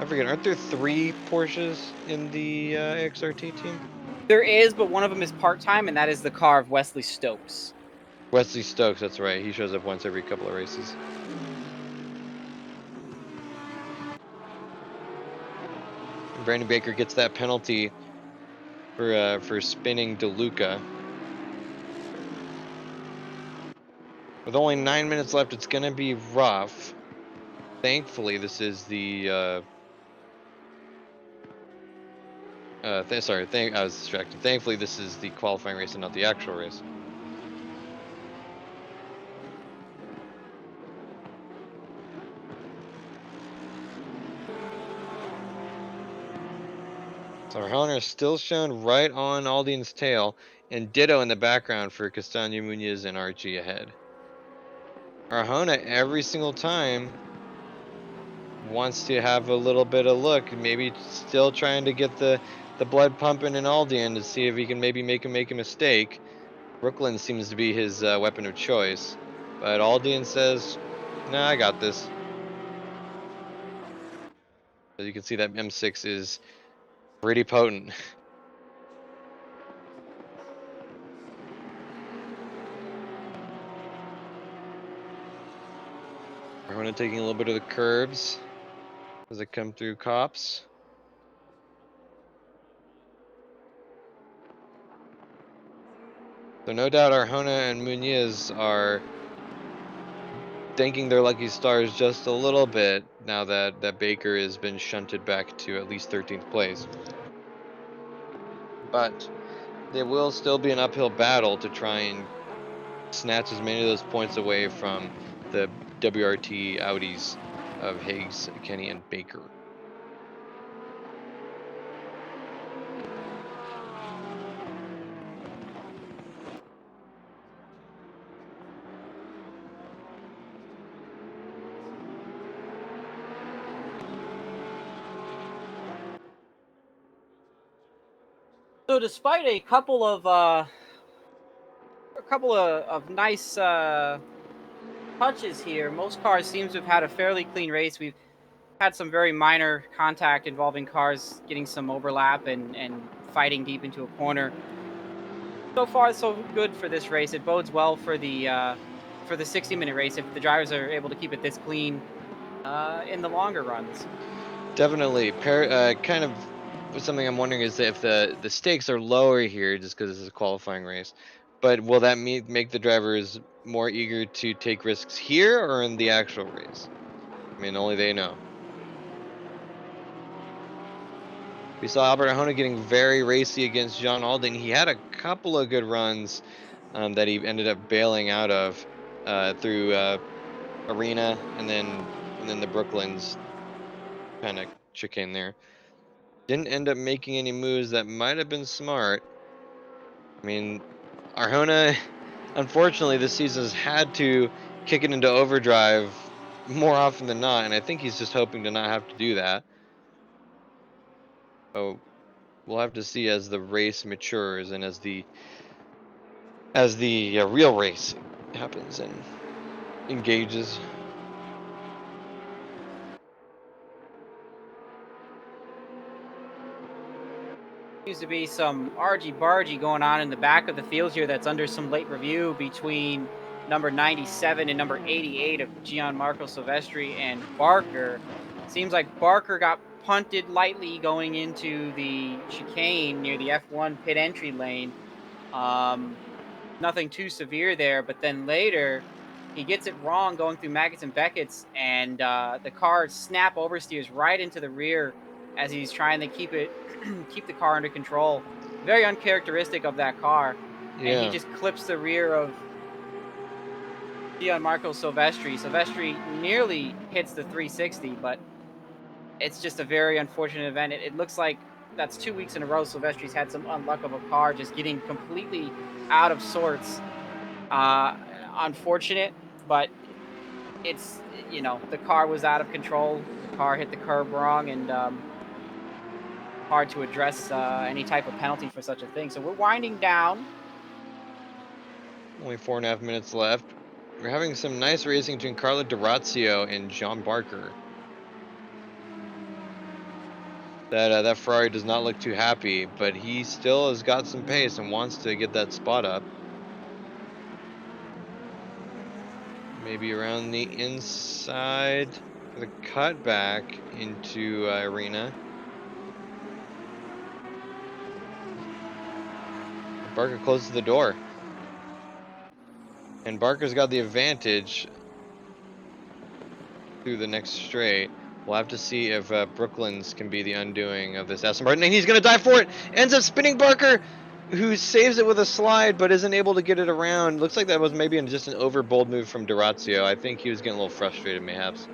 forget, aren't there 3 Porsches in the AXRT team? There is, but one of them is part-time, and that is the car of Wesley Stokes. Wesley Stokes, that's right. He shows up once every couple of races. Brandon Baker gets that penalty for spinning DeLuca. With only 9 minutes left, it's going to be rough. Thankfully, this is the sorry, I was distracted. Thankfully, this is the qualifying race and not the actual race. So Arjona is still shown right on Aldin's tail, and ditto in the background for Castagna Munoz and Archie ahead. Arjona every single time wants to have a little bit of look, maybe still trying to get the blood pumping in Aldin to see if he can maybe make a mistake. Brooklyn seems to be his weapon of choice, but Aldin says, "Nah, I got this." So you can see that M6 is pretty potent. Arjona taking a little bit of the curbs as they come through cops. So no doubt Arjona and Munoz are thanking their lucky stars just a little bit now that Baker has been shunted back to at least 13th place. But there will still be an uphill battle to try and snatch as many of those points away from the WRT Audis of Higgs, Kenny, and Baker. So despite a couple of nice touches here, most cars seem to have had a fairly clean race. We've had some very minor contact involving cars getting some overlap and fighting deep into a corner. So far, so good for this race. It bodes well for the 60-minute race if the drivers are able to keep it this clean in the longer runs. Definitely. Kind of something I'm wondering is if the stakes are lower here just because this is a qualifying race. But will that make the drivers more eager to take risks here or in the actual race? I mean, only they know. We saw Albert Ahona getting very racy against John Alding. He had a couple of good runs that he ended up bailing out of through Arena and then the Brooklands kind of chicane there. Didn't end up making any moves that might have been smart. I mean, Arjona, unfortunately, this season has had to kick it into overdrive more often than not, and I think he's just hoping to not have to do that. So we'll have to see as the race matures and as the real racing happens and engages. Seems to be some argy-bargy going on in the back of the field here that's under some late review between number 97 and number 88 of Gianmarco Silvestri and Barker. Seems like Barker got punted lightly going into the chicane near the F1 pit entry lane. Nothing too severe there, but then later he gets it wrong going through Maggots and Beckett's, and the car snap oversteers right into the rear as he's trying to keep the car under control. Very uncharacteristic of that car, and he Yeah. just clips the rear of Gianmarco Silvestri. Silvestri nearly hits the 360, but it's just a very unfortunate event. It looks like that's 2 weeks in a row Silvestri's had some unluck of a car just getting completely out of sorts. Uh, Unfortunate, but it's, the car was out of control. The car hit the curb wrong, and hard to address any type of penalty for such a thing. So we're winding down. Only 4.5 minutes left. We're having some nice racing between Carlo D'Orazio and John Barker. That Ferrari does not look too happy, but he still has got some pace and wants to get that spot up. Maybe around the inside for the cutback into arena. Barker closes the door. And Barker's got the advantage through the next straight. We'll have to see if Brooklyn's can be the undoing of this Aston Martin. And he's going to dive for it. Ends up spinning Barker, who saves it with a slide but isn't able to get it around. Looks like that was maybe just an overbold move from D'Orazio. I think he was getting a little frustrated, mayhaps.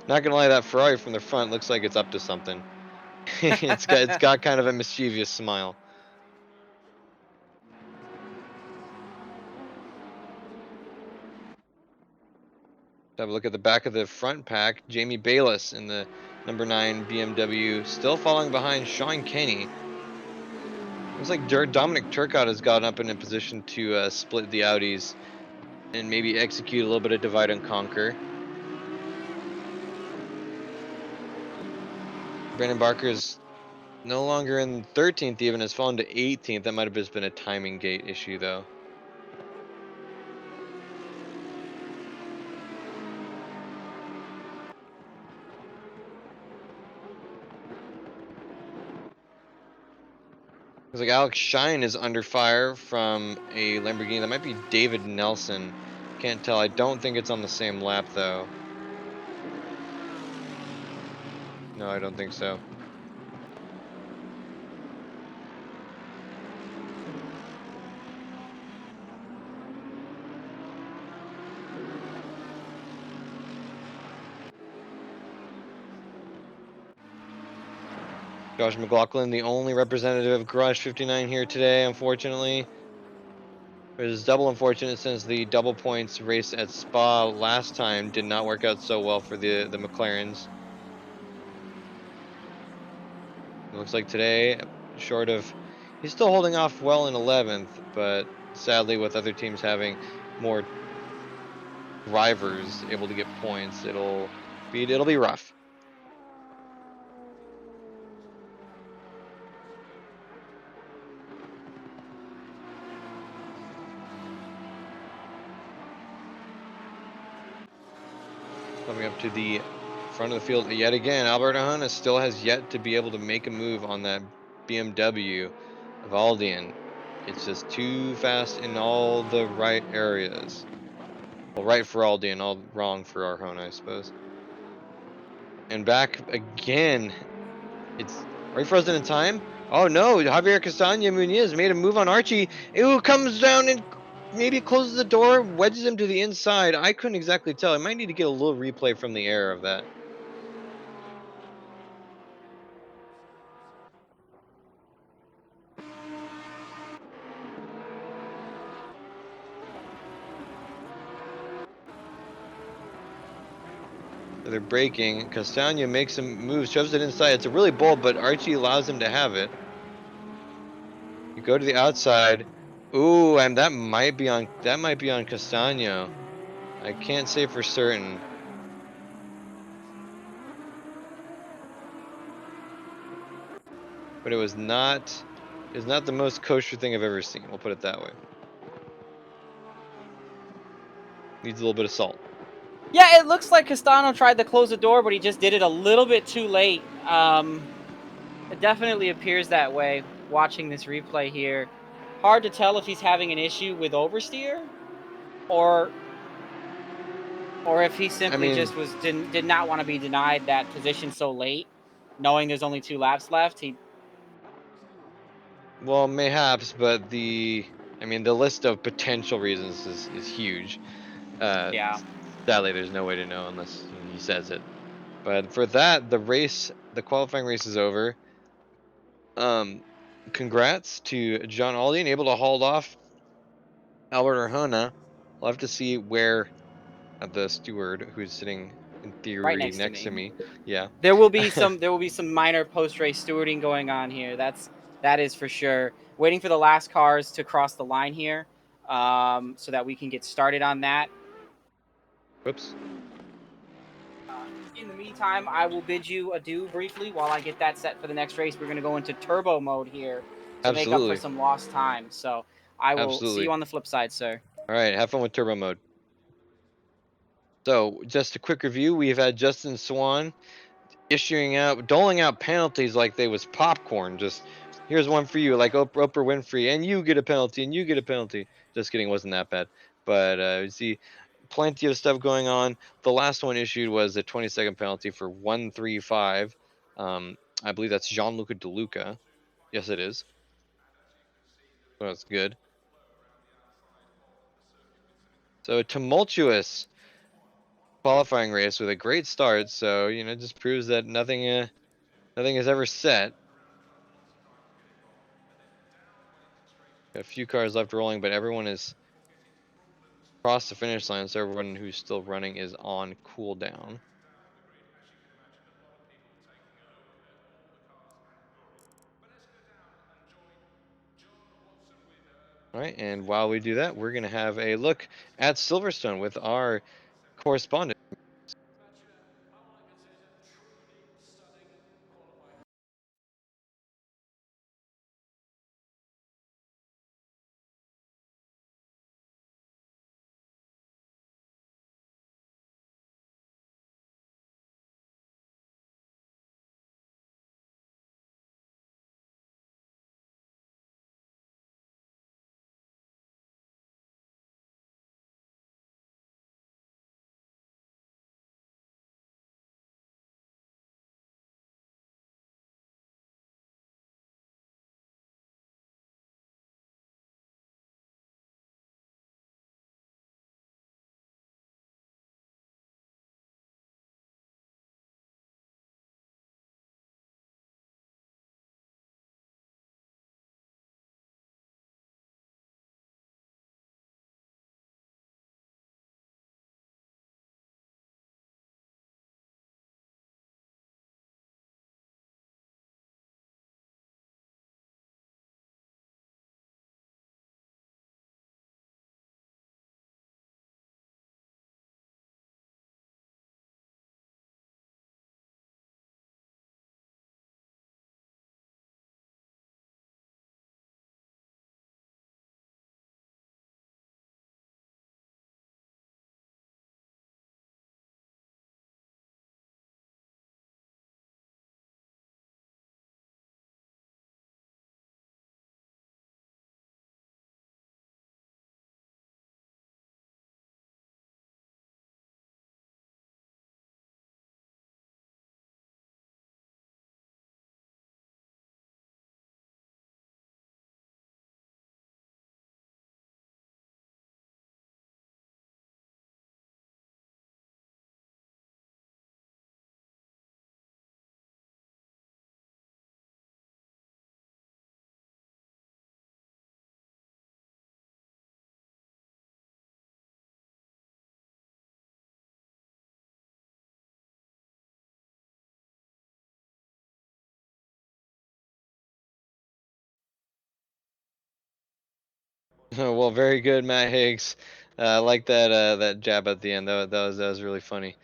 Not gonna lie, that Ferrari from the front looks like it's up to something. It's got kind of a mischievous smile. Have a look at the back of the front pack. Jamie Bayless in the number 9 BMW, still falling behind Sean Kenny. Looks like Dominic Turcotte has gotten up in a position to split the Audis and maybe execute a little bit of divide and conquer. Brandon Barker's no longer in 13th, even has fallen to 18th. That might have just been a timing gate issue, though. Looks like Alex Shine is under fire from a Lamborghini. That might be David Nelson. Can't tell. I don't think it's on the same lap, though. No, I don't think so. Josh McLaughlin, the only representative of Garage 59 here today, unfortunately. It was double unfortunate since the double points race at Spa last time did not work out so well for the McLarens. It looks like today, short of, he's still holding off well in 11th, but sadly with other teams having more drivers able to get points, it'll be rough. Coming up to the front of the field yet again, Alberto Hanna still has yet to be able to make a move on that BMW of Aldian. It's just too fast in all the right areas. Well, right for Aldian, all wrong for Arjona, I suppose. And back again. Are we frozen in time? Oh no, Javier Castagna Muniz made a move on Archie. Who comes down and maybe closes the door, wedges him to the inside. I couldn't exactly tell. I might need to get a little replay from the air of that. So they're braking. Castagna makes some moves, shoves it inside. It's a really bold, but Archie allows him to have it. He go to the outside. Ooh, and that might be on Castano. I can't say for certain. But it was not the most kosher thing I've ever seen. We'll put it that way. Needs a little bit of salt. Yeah, it looks like Castano tried to close the door, but he just did it a little bit too late. It definitely appears that way watching this replay here. Hard to tell if he's having an issue with oversteer or if he I simply mean, just did not want to be denied that position so late, knowing there's only 2 laps left. well, mayhaps, but the list of potential reasons is huge. Yeah. Sadly, there's no way to know unless he says it. But for that, the qualifying race is over. Congrats to John Aldian, able to hold off Albert Arjona. We'll have to see where the steward, who's sitting in Right theory next to next to me. me, yeah, There will be some minor post-race stewarding going on here. That is for sure. Waiting for the last cars to cross the line here, so that we can get started on that. whoops. In the meantime, I will bid you adieu briefly while I get that set for the next race. We're going to go into turbo mode here to make up for Absolutely, some lost time. So I will see you absolutely. on the flip side, sir. All right, have fun with turbo mode. So, just a quick review: we've had Justin Swan doling out penalties like they was popcorn. Just here's one for you, like Oprah Winfrey, and you get a penalty, and you get a penalty. Just kidding, wasn't that bad. But you see, plenty of stuff going on. The last one issued was a 20-second penalty for 135. I believe that's Gianluca De Luca. Yes, it is. So that's good. So tumultuous qualifying race with a great start. So just proves that nothing is ever set. Got a few cars left rolling, but everyone is crossed the finish line, so everyone who's still running is on cooldown. All right, and while we do that, we're going to have a look at Silverstone with our correspondent. Well, very good, Matt Higgs. I like that that jab at the end. That was really funny.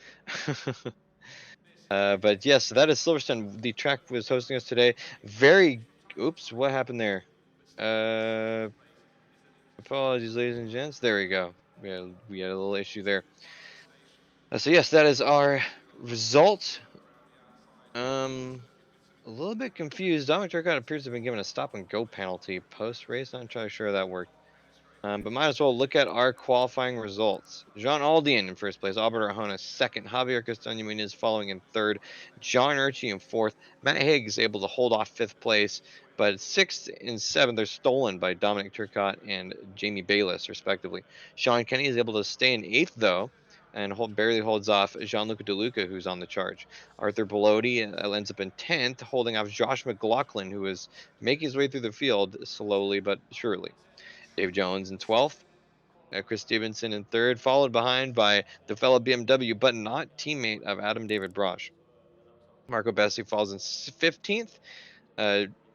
But yes, that is Silverstone. The track was hosting us today. Very. Oops, what happened there? Apologies, ladies and gents. There we go. We had a little issue there. So yes, that is our result. A little bit confused. Dominic Turcotte appears to have been given a stop and go penalty post race. Not entirely sure how that worked. But might as well look at our qualifying results. Jean Aldian in first place, Albert Arjona second, Javier Castaño Muniz following in third, John Urchie in fourth, Matt Higgs able to hold off fifth place, but sixth and seventh are stolen by Dominic Turcotte and Jamie Bayliss, respectively. Sean Kenny is able to stay in eighth, though, and barely holds off Gianluca De Luca, who's on the charge. Arthur Bellotti ends up in 10th, holding off Josh McLaughlin, who is making his way through the field slowly but surely. Dave Jones in 12th, Chris Stevenson in third, followed behind by the fellow BMW, but not teammate of Adam David Brosh. Marco Bessi falls in 15th.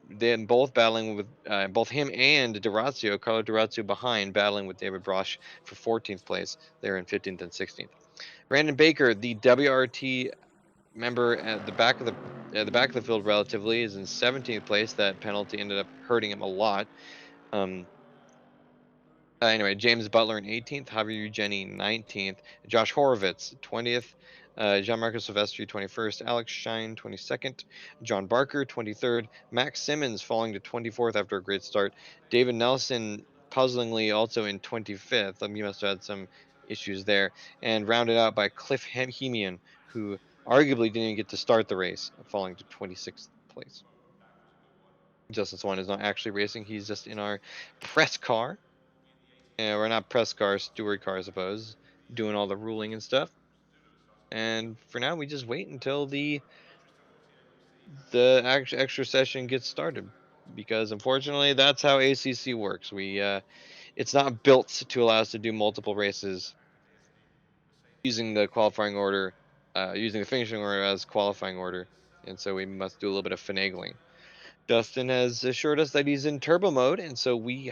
Then both battling with both him and Durazio, Carlo Durazio behind, battling with David Brosh for 14th place. They're in 15th and 16th. Brandon Baker, the WRT member at the back of the field relatively, is in 17th place. That penalty ended up hurting him a lot. Anyway, James Butler in 18th, Javier Eugeni 19th, Josh Horowitz 20th, Gianmarco Silvestri 21st, Alex Shine 22nd, John Barker 23rd, Max Simmons falling to 24th after a great start, David Nelson puzzlingly also in 25th. He must have had some issues there, and rounded out by Cliff Hemian, who arguably didn't even get to start the race, falling to 26th place. Justin Swan is not actually racing; he's just in our press car. Yeah, we're not press car, steward car, I suppose, doing all the ruling and stuff. And for now, we just wait until the extra session gets started, because unfortunately, that's how ACC works. It's not built to allow us to do multiple races using the qualifying order, using the finishing order as qualifying order, and so we must do a little bit of finagling. Justin has assured us that he's in turbo mode, and so we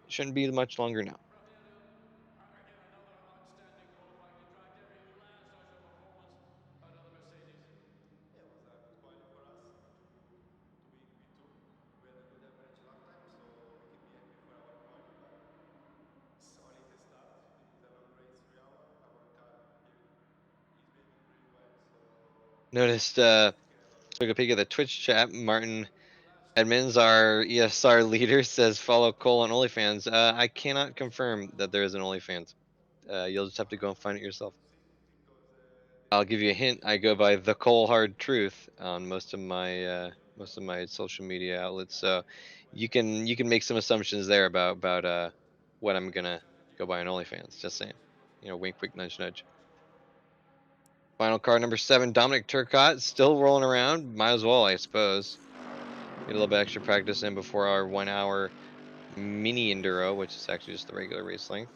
shouldn't be much longer now. Again, another outstanding qualifying in track day. Last Assetto performance, another Mercedes. Yeah, it was a good quality for us to be in P2. We had a good average lap time, so we can be happy for our quality. But it's only the start. It's a long race, 3 hours. Our car is behaving pretty well, so Noticed, took a peek at the Twitch chat. Martin last Edmonds, our ESR leader, says follow Cole on OnlyFans. I cannot confirm that there is an OnlyFans. You'll just have to go and find it yourself. because I'll give you a hint. I go by the Cole Hard Truth on most of my social media outlets. So you can make some assumptions there about what I'm gonna go by on OnlyFans. Just saying. Wink, wink, nudge, nudge. Final car number 7, Dominic Turcotte, still rolling around. Might as well, I suppose. Get a little bit extra practice in before our 1 hour mini enduro, which is actually just the regular race length.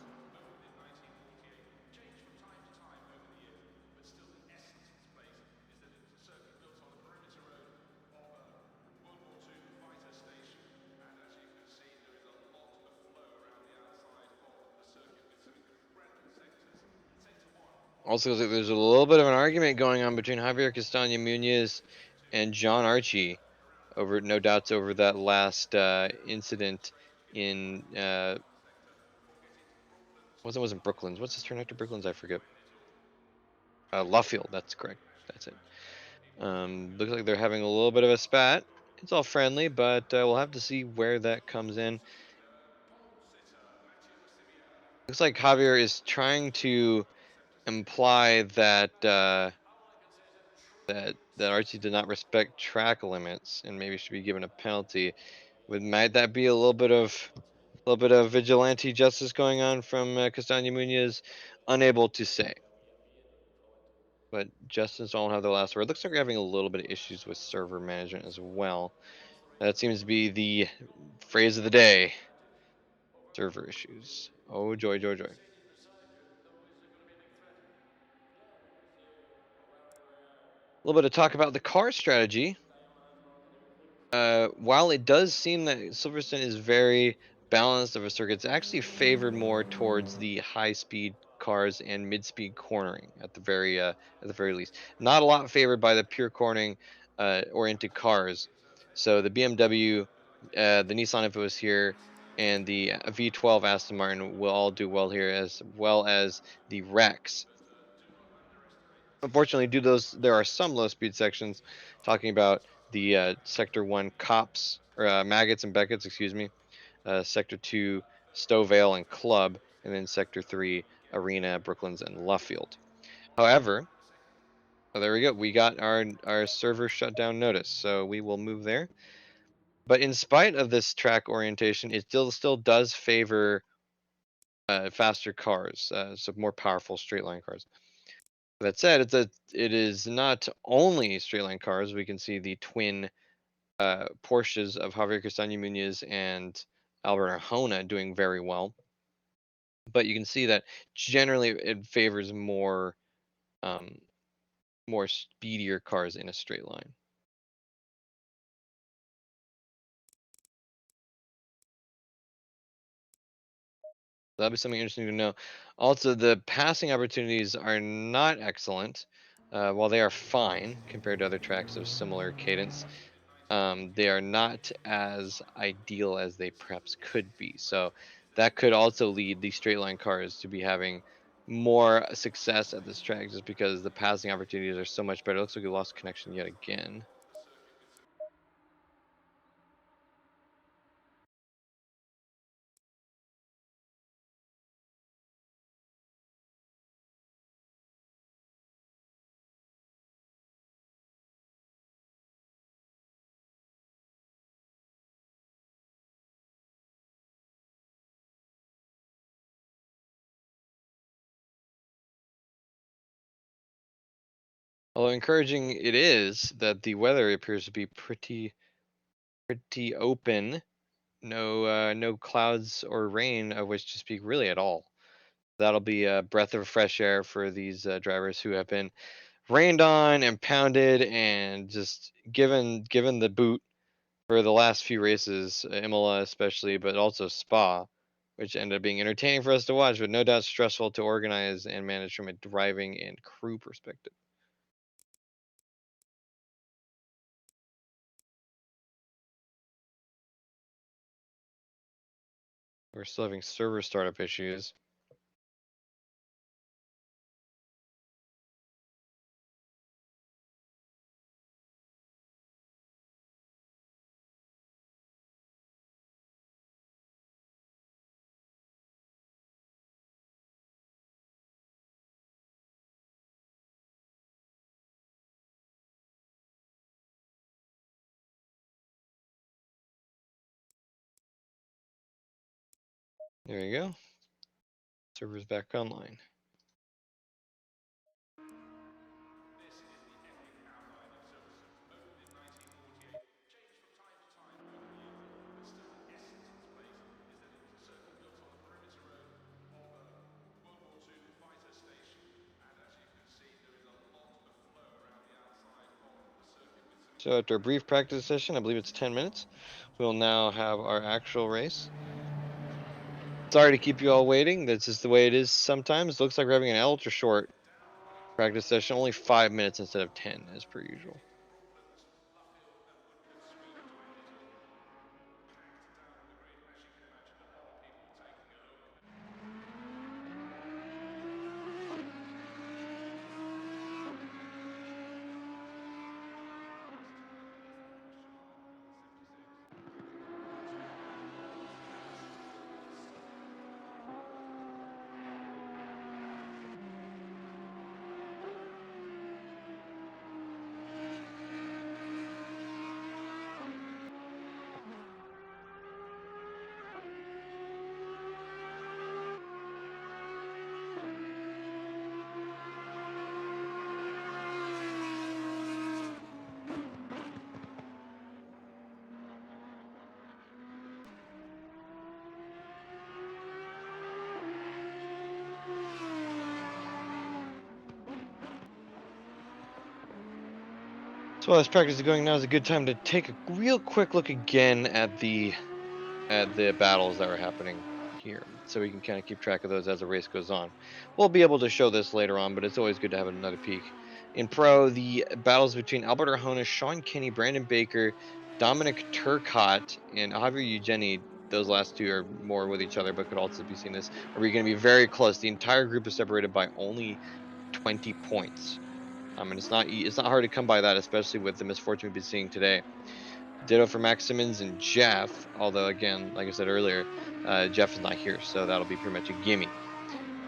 opened in 1948, changed from time to time over the year, but still the essence of this place is that it was a circuit built on the perimeter road of a World War II fighter station. And as you can see, there is a lot of flow around the outside of the circuit with some incredible sectors. Sector 1. Also, there's a little bit of an argument going on between Javier Castaño Muniz and John Archie over, no doubts, over that last incident in wasn't Brooklands. What's his turn after Brooklands? I forget. Luffield. That's correct. That's it. Looks like they're having a little bit of a spat. It's all friendly, but we'll have to see where that comes in. Looks like Javier is trying to imply that that Archie did not respect track limits and maybe should be given a penalty. Might that be a little bit of vigilante justice going on from Castaño Munoz? Unable to say. But Justin's don't have the last word. Looks like we're having a little bit of issues with server management as well. That seems to be the phrase of the day. Server issues. Oh, joy, joy, joy. A little bit of talk about the car strategy. While it does seem that Silverstone is very balanced of a circuit. It's actually favored more towards the high-speed cars and mid-speed cornering at the very least. Not a lot favored by the pure cornering oriented cars. So the BMW, the Nissan if it was here, and the V12 Aston Martin will all do well here, as well as the Rex. Unfortunately, there are some low-speed sections, talking about the Sector 1 Cops, or Maggots and Beckett's, excuse me, Sector 2 Stowvale and Club, and then Sector 3 Arena, Brooklands, and Luffield. However, there we go. We got our server shutdown notice, so we will move there. But in spite of this track orientation, it still does favor faster cars, so more powerful straight line cars. That said, it is not only straight line cars. We can see the twin Porsches of Javier Castaño Muñoz and Albert Arjona doing very well. But you can see that generally it favors um, more speedier cars in a straight line. That'll be something interesting to know. Also, the passing opportunities are not excellent. While they are fine compared to other tracks of similar cadence, they are not as ideal as they perhaps could be. So that could also lead the straight line cars to be having more success at this track, just because the passing opportunities are so much better. It looks like we lost connection yet again. Although encouraging it is that the weather appears to be pretty open. No clouds or rain of which to speak really at all. That'll be a breath of fresh air for these drivers who have been rained on and pounded and just given the boot for the last few races, Imola especially, but also Spa, which ended up being entertaining for us to watch, but no doubt stressful to organize and manage from a driving and crew perspective. We're still having server startup issues. There you go. Server's back online. This is the epic outline of Silverstone, opened in 1948, changed from time to time over the years, but still the essence of this place is that it was a circuit built on the perimeter road of World War II fighter station, and as you can see, there is a lot of flow around the outside of the circuit with some. So after a brief practice session, I believe it's 10 minutes, we'll now have our actual race. Sorry to keep you all waiting. That's just the way it is sometimes. Looks like we're having an ultra short practice session, only 5 minutes instead of 10 as per usual. So while this practice is going, now is a good time to take a real quick look again at the at the battles that were happening here, so we can kind of keep track of those as the race goes on. We'll be able to show this later on, but it's always good to have another peek. In Pro, the battles between Albert Arjona, Sean Kinney, Brandon Baker, Dominic Turcotte, and Javier Eugeni, those last two are more with each other, but could also be seen as, are we going to be very close. The entire group is separated by only 20 points. And it's not hard to come by that, especially with the misfortune we've been seeing today. Ditto for Max Simmons and Jeff, although again, like I said earlier, Jeff is not here, so that'll be pretty much a gimme.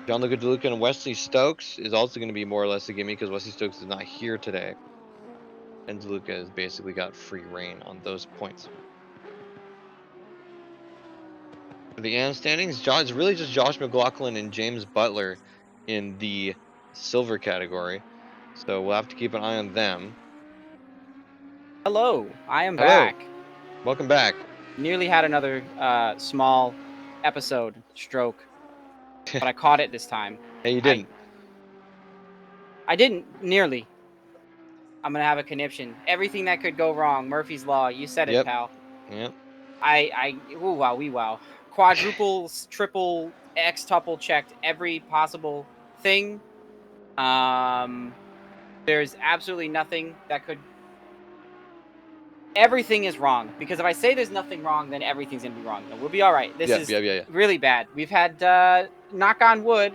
Gianluca DeLuca and Wesley Stokes is also going to be more or less a gimme because Wesley Stokes is not here today, and DeLuca has basically got free reign on those points. For the AM standings, it's really just Josh McLaughlin and James Butler in the silver category, so we'll have to keep an eye on them. Hello, I am Hello. back. Welcome back. Nearly had another small episode stroke, but I caught it this time. Hey, you didn't. I didn't nearly. I'm gonna have a conniption. Everything that could go wrong. Murphy's Law. You said it, Yep. pal. Yep. Ooh, wow, wee wow. Quadruples, triple, X-tuple checked every possible thing. There's absolutely nothing that could. Everything is wrong, because if I say there's nothing wrong, then everything's gonna be wrong. No, we'll be all right. This is Yeah. really bad. We've had knock on wood.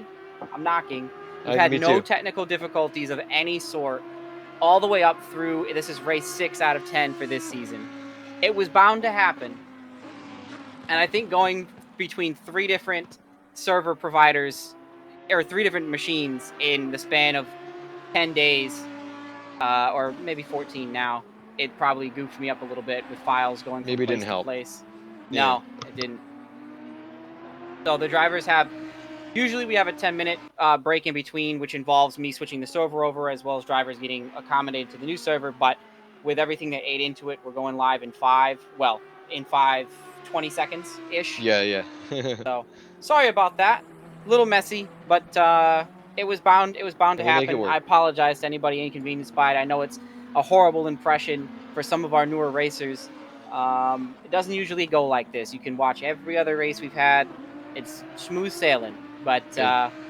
I'm knocking. We've had Me no too. technical difficulties of any sort all the way up through. This is race 6 out of 10 for this season. It was bound to happen, and I think going between 3 different server providers or 3 different machines in the span of 10 days, or maybe 14 now, it probably goofed me up a little bit with files going from Maybe it place didn't to help. place. Yeah. No, it didn't. So the drivers have, usually we have a 10-minute break in between, which involves me switching the server over as well as drivers getting accommodated to the new server. But with everything that ate into it, we're going live in 20 seconds ish. Yeah. So sorry about that. A little messy, but it was bound to We'll make it happen. work. I apologize to anybody inconvenienced by it. I know it's a horrible impression for some of our newer racers. It doesn't usually go like this. You can watch every other race we've had. It's smooth sailing, but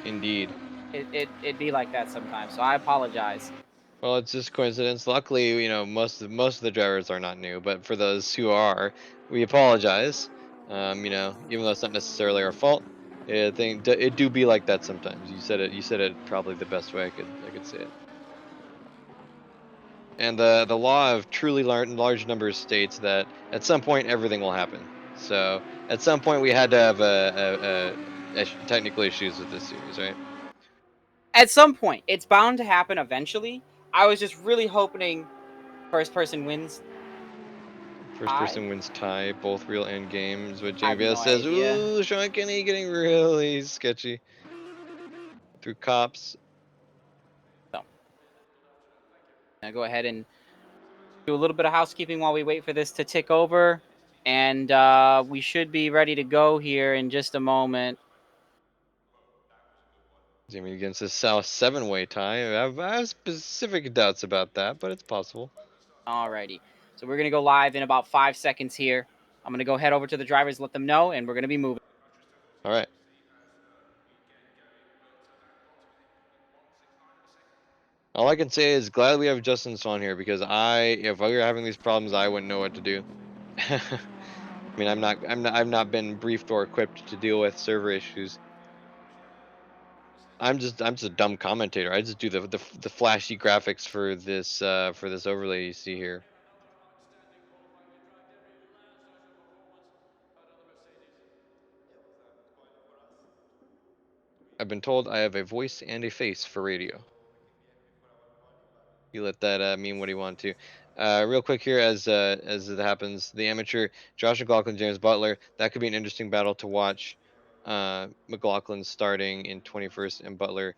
Indeed. it'd be like that sometimes. So I apologize. Well, it's just coincidence. Luckily, most of the drivers are not new, but for those who are, we apologize. Even though it's not necessarily our fault, it do be like that sometimes. You said it. You said it probably the best way I could say it. And the law of truly large numbers states that at some point everything will happen. So at some point we had to have technical issues with this series, right? At some point, it's bound to happen eventually. I was just really hoping first person wins. First person wins tie, both real end games. What I have JBS no says, idea. ooh, Sean Kenny getting really sketchy through cops. So, I'll go ahead and do a little bit of housekeeping while we wait for this to tick over. And we should be ready to go here in just a moment. Jimmy against the South 7-way tie. I have specific doubts about that, but it's possible. Alrighty. So we're going to go live in about 5 seconds here. I'm going to go head over to the drivers, let them know, and we're going to be moving. All right. All I can say is glad we have Justin Swan here because if I were having these problems, I wouldn't know what to do. I mean, I've not been briefed or equipped to deal with server issues. I'm just a dumb commentator. I just do the flashy graphics for this overlay you see here. I've been told I have a voice and a face for radio. You let that mean what he wanted to. Real quick here, as it happens, the amateur Josh McLaughlin, James Butler. That could be an interesting battle to watch. McLaughlin starting in 21st and Butler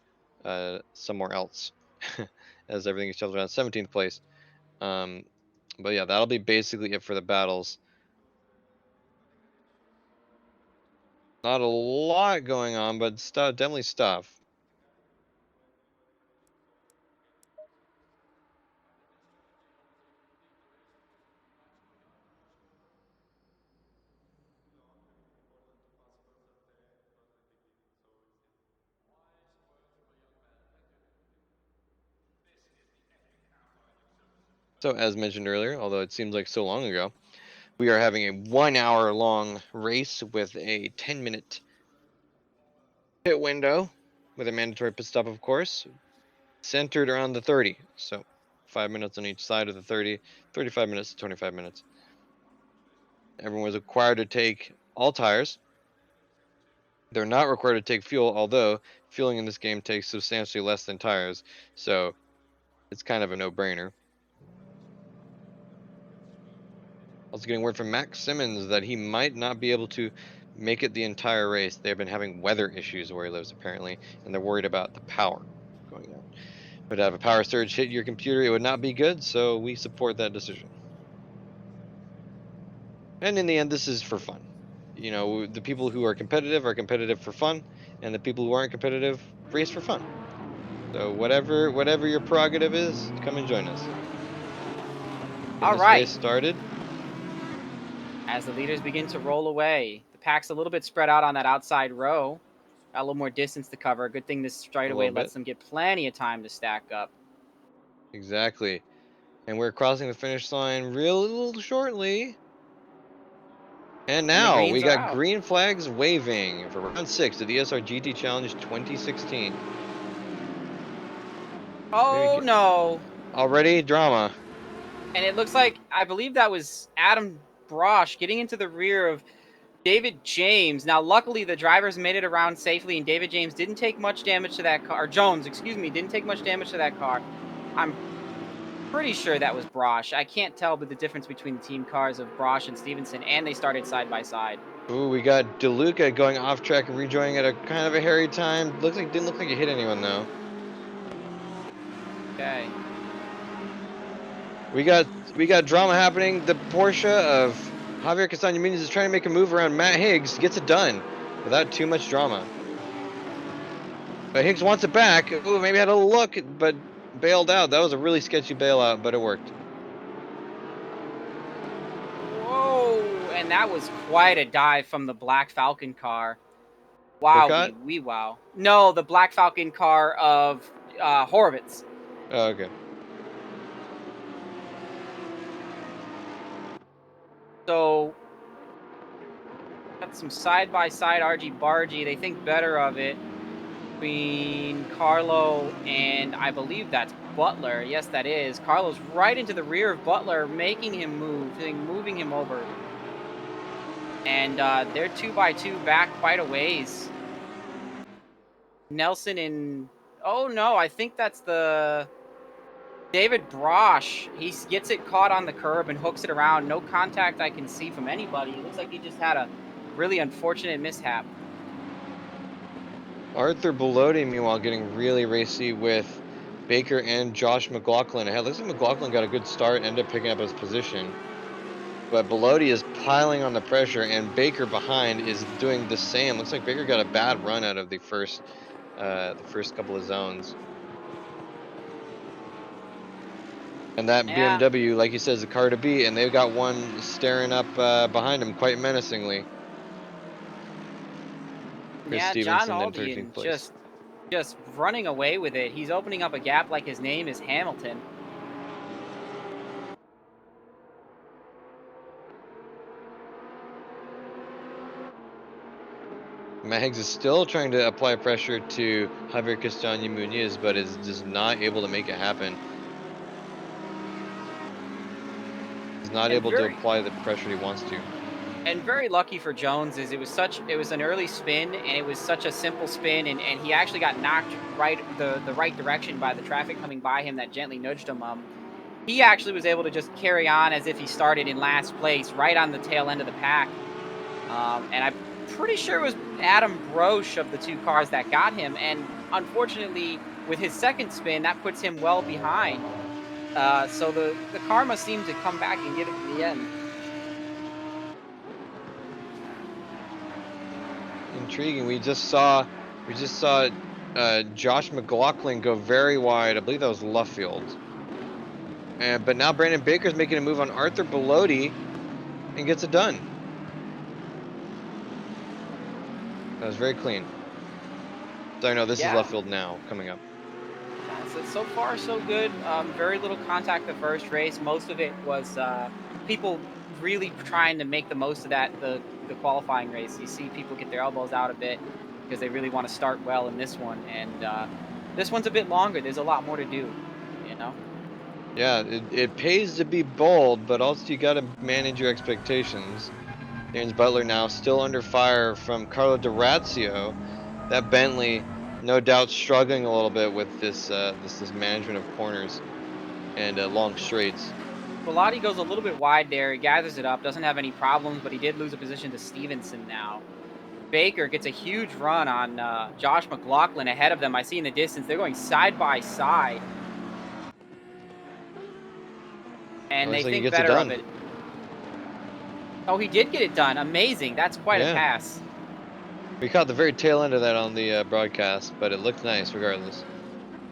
somewhere else, as everything is shuffled around 17th place. But yeah, that'll be basically it for the battles. Not a lot going on, but definitely stuff. So, as mentioned earlier, although it seems like so long ago, we are having a 1 hour long race with a 10-minute pit window with a mandatory pit stop, of course, centered around the 30. So 5 minutes on each side of the 30, 35 minutes to 25 minutes. Everyone was required to take all tires. They're not required to take fuel, although fueling in this game takes substantially less than tires. So it's kind of a no-brainer. Also getting word from Max Simmons that he might not be able to make it the entire race. They've been having weather issues where he lives, apparently, and they're worried about the power going out. But to have a power surge hit your computer, it would not be good, so we support that decision. And in the end, this is for fun. You know, the people who are competitive for fun, and the people who aren't competitive race for fun. So whatever your prerogative is, come and join us. Get All this right. race started. As the leaders begin to roll away, the pack's a little bit spread out on that outside row. Got a little more distance to cover. Good thing this straightaway little lets bit. them get plenty of time to stack up. Exactly. And we're crossing the finish line real shortly. And And the now we greens are got out. green flags waving for round 6 of the ESR GT Challenge 2016. Oh no. Already drama. And it looks like, I believe that was Adam Brosh getting into the rear of David James. Now, luckily, the drivers made it around safely, and David James didn't take much damage to that car. Or Jones, excuse me, didn't take much damage to that car. I'm pretty sure that was Brosh. I can't tell the difference between the team cars of Brosh and Stevenson, and they started side by side. Ooh, we got DeLuca going off track and rejoining at a kind of a hairy time. Didn't look like he hit anyone though. Okay. We got drama happening. The Porsche of Javier Castaño Muniz is trying to make a move around Matt Higgs, gets it done without too much drama. But Higgs wants it back. Ooh, maybe had a look, but bailed out. That was a really sketchy bailout, but it worked. Whoa! And that was quite a dive from the Black Falcon car. Wow, Caught? wow. No, the Black Falcon car of Horowitz. Oh, okay. So, got some side-by-side argy-bargy. They think better of it between Carlo and I believe that's Butler. Yes, that is. Carlo's right into the rear of Butler, making him move, moving him over. And they're 2x2 back quite a ways. Nelson and... Oh, no, I think that's the... David Brosh. He gets it caught on the curb and hooks it around. No contact I can see from anybody. It looks like he just had a really unfortunate mishap. Arthur Bellotti, meanwhile, getting really racy with Baker and Josh McLaughlin ahead. Looks like McLaughlin got a good start, ended up picking up his position. But Bellotti is piling on the pressure, and Baker behind is doing the same. Looks like Baker got a bad run out of the first couple of zones. And that Yeah. BMW, like you said, is a car to beat, and they've got one staring up behind him quite menacingly. Chris Yeah, John Stevenson in 13th Aldian place. just running away with it. He's opening up a gap like his name is Hamilton. Matt Higgs is still trying to apply pressure to Javier Castaño Muniz, but is just not able to make it happen. He's not able to apply the pressure he wants to. And very lucky for Jones is it was an early spin, and it was such a simple spin, and he actually got knocked the right direction by the traffic coming by him that gently nudged him. He actually was able to just carry on as if he started in last place, right on the tail end of the pack. And I'm pretty sure it was Adam Brosh of the two cars that got him. And unfortunately, with his second spin, that puts him well behind. So the karma seemed to come back and get him in the end. Intriguing. We just saw Josh McLaughlin go very wide. I believe that was Luffield. But now Brandon Baker's making a move on Arthur Bellotti and gets it done. That was very clean. Sorry, no, this is Luffield now coming up. So far so good. Very little contact the first race. Most of it was people really trying to make the most of the qualifying race. You see people get their elbows out a bit because they really want to start well in this one, and this one's a bit longer. There's a lot more to do, you know. Yeah, it pays to be bold, but also you got to manage your expectations. James Butler now still under fire from Carlo D'Orazio. That Bentley, no doubt, struggling a little bit with this this management of corners and long straights. Bellotti goes a little bit wide there. He gathers it up, doesn't have any problems, but he did lose a position to Stevenson now. Baker gets a huge run on Josh McLaughlin ahead of them. I see in the distance they're going side by side, and Looks they like he think gets it better of done. it. Oh, he did get it done. Amazing. That's quite a Yeah. pass. We caught the very tail end of that on the broadcast, but it looked nice regardless.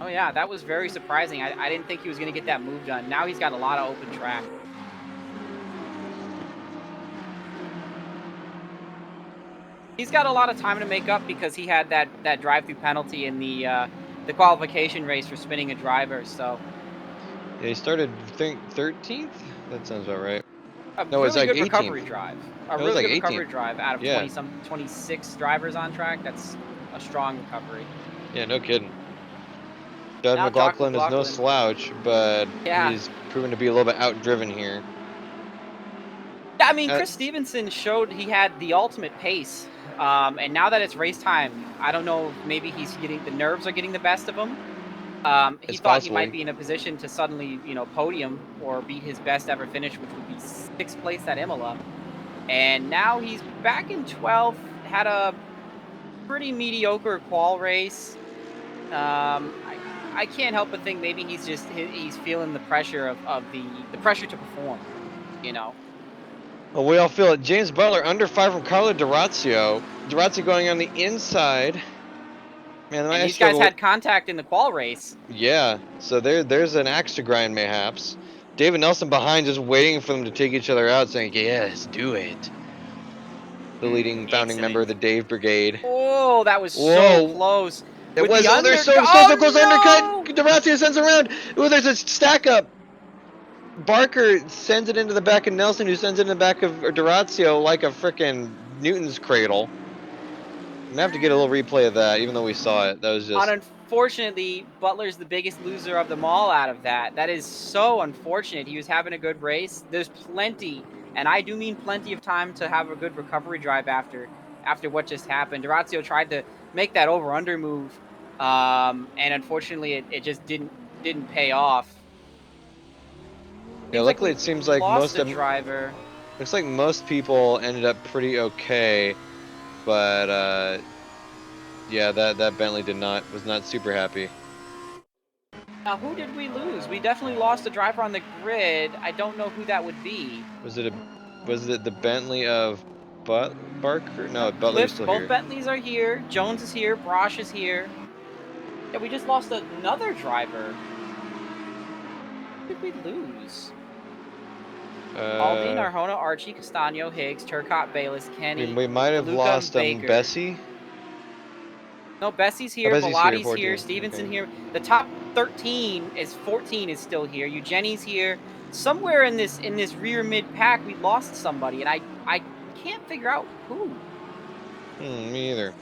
Oh yeah, that was very surprising. I didn't think he was going to get that move done. Now he's got a lot of open track. He's got a lot of time to make up because he had that drive-through penalty in the qualification race for spinning a driver. So Yeah, he started, I think, 13th. That sounds about right. a No, it's really like good 18th. recovery drive. A It was really like good recovery 18th. drive out of Yeah. 26 drivers on track. That's a strong recovery. Yeah, no kidding. Doug Now Jock McLaughlin is no McLaughlin. slouch, but Yeah. he's proven to be a little bit outdriven here. Yeah, I mean, Chris Stevenson showed he had the ultimate pace. And now that it's race time, I don't know if maybe the nerves are getting the best of him. He It's thought he possible. might be in a position to suddenly, podium or beat his best ever finish, which would be 6th place at Imola. And now he's back in 12th, had a pretty mediocre qual race. I can't help but think maybe he's feeling the pressure of the pressure to perform, you know. Well, we all feel it. James Butler under fire from Carlo D'Orazio. D'Orazio going on the inside. Man, they And might these guys struggle. had contact in the qual race. Yeah, so there's an axe to grind, mayhaps. David Nelson behind, just waiting for them to take each other out, saying, "Yes, do it." The leading founding member of Excellent. the Dave Brigade. Oh, that was so Whoa! close. It With was. the Oh, they're under. so close. Undercut. Oh no! D'Orazio sends around. Oh, there's a stack up. Barker sends it into the back of Nelson, who sends it in the back of D'Orazio like a frickin' Newton's cradle. I'm gonna have to get a little replay of that, even though we saw it. That was just. Unfortunately, Butler's the biggest loser of them all out of that. That is so unfortunate. He was having a good race. There's plenty, and I do mean plenty of time to have a good recovery drive after what just happened. D'Orazio tried to make that over-under move, and unfortunately, it just didn't pay off. Yeah, Seems like luckily we it seems like lost most a of. driver. Looks like most people ended up pretty okay, but yeah, that Bentley was not super happy. Now, who did we lose? We definitely lost a driver on the grid. I don't know who that would be. Was it the Bentley of Barker? No, Butler's Cliff, still both here. Bentleys are here. Jones is here. Brosh is here. Yeah, we just lost another driver. Who did we lose? Aldine, Arjona, Archie, Castano, Higgs, Turcotte, Bayless, Kenny, we might have DeLuca, lost Baker. Bessie. No, Bessie's here. Bessie's here, Bellotti's 14. here. Stevenson Okay. here. The top 14 is still here. Eugeni's here. Somewhere in this rear mid pack, we lost somebody, and I can't figure out who. Me either.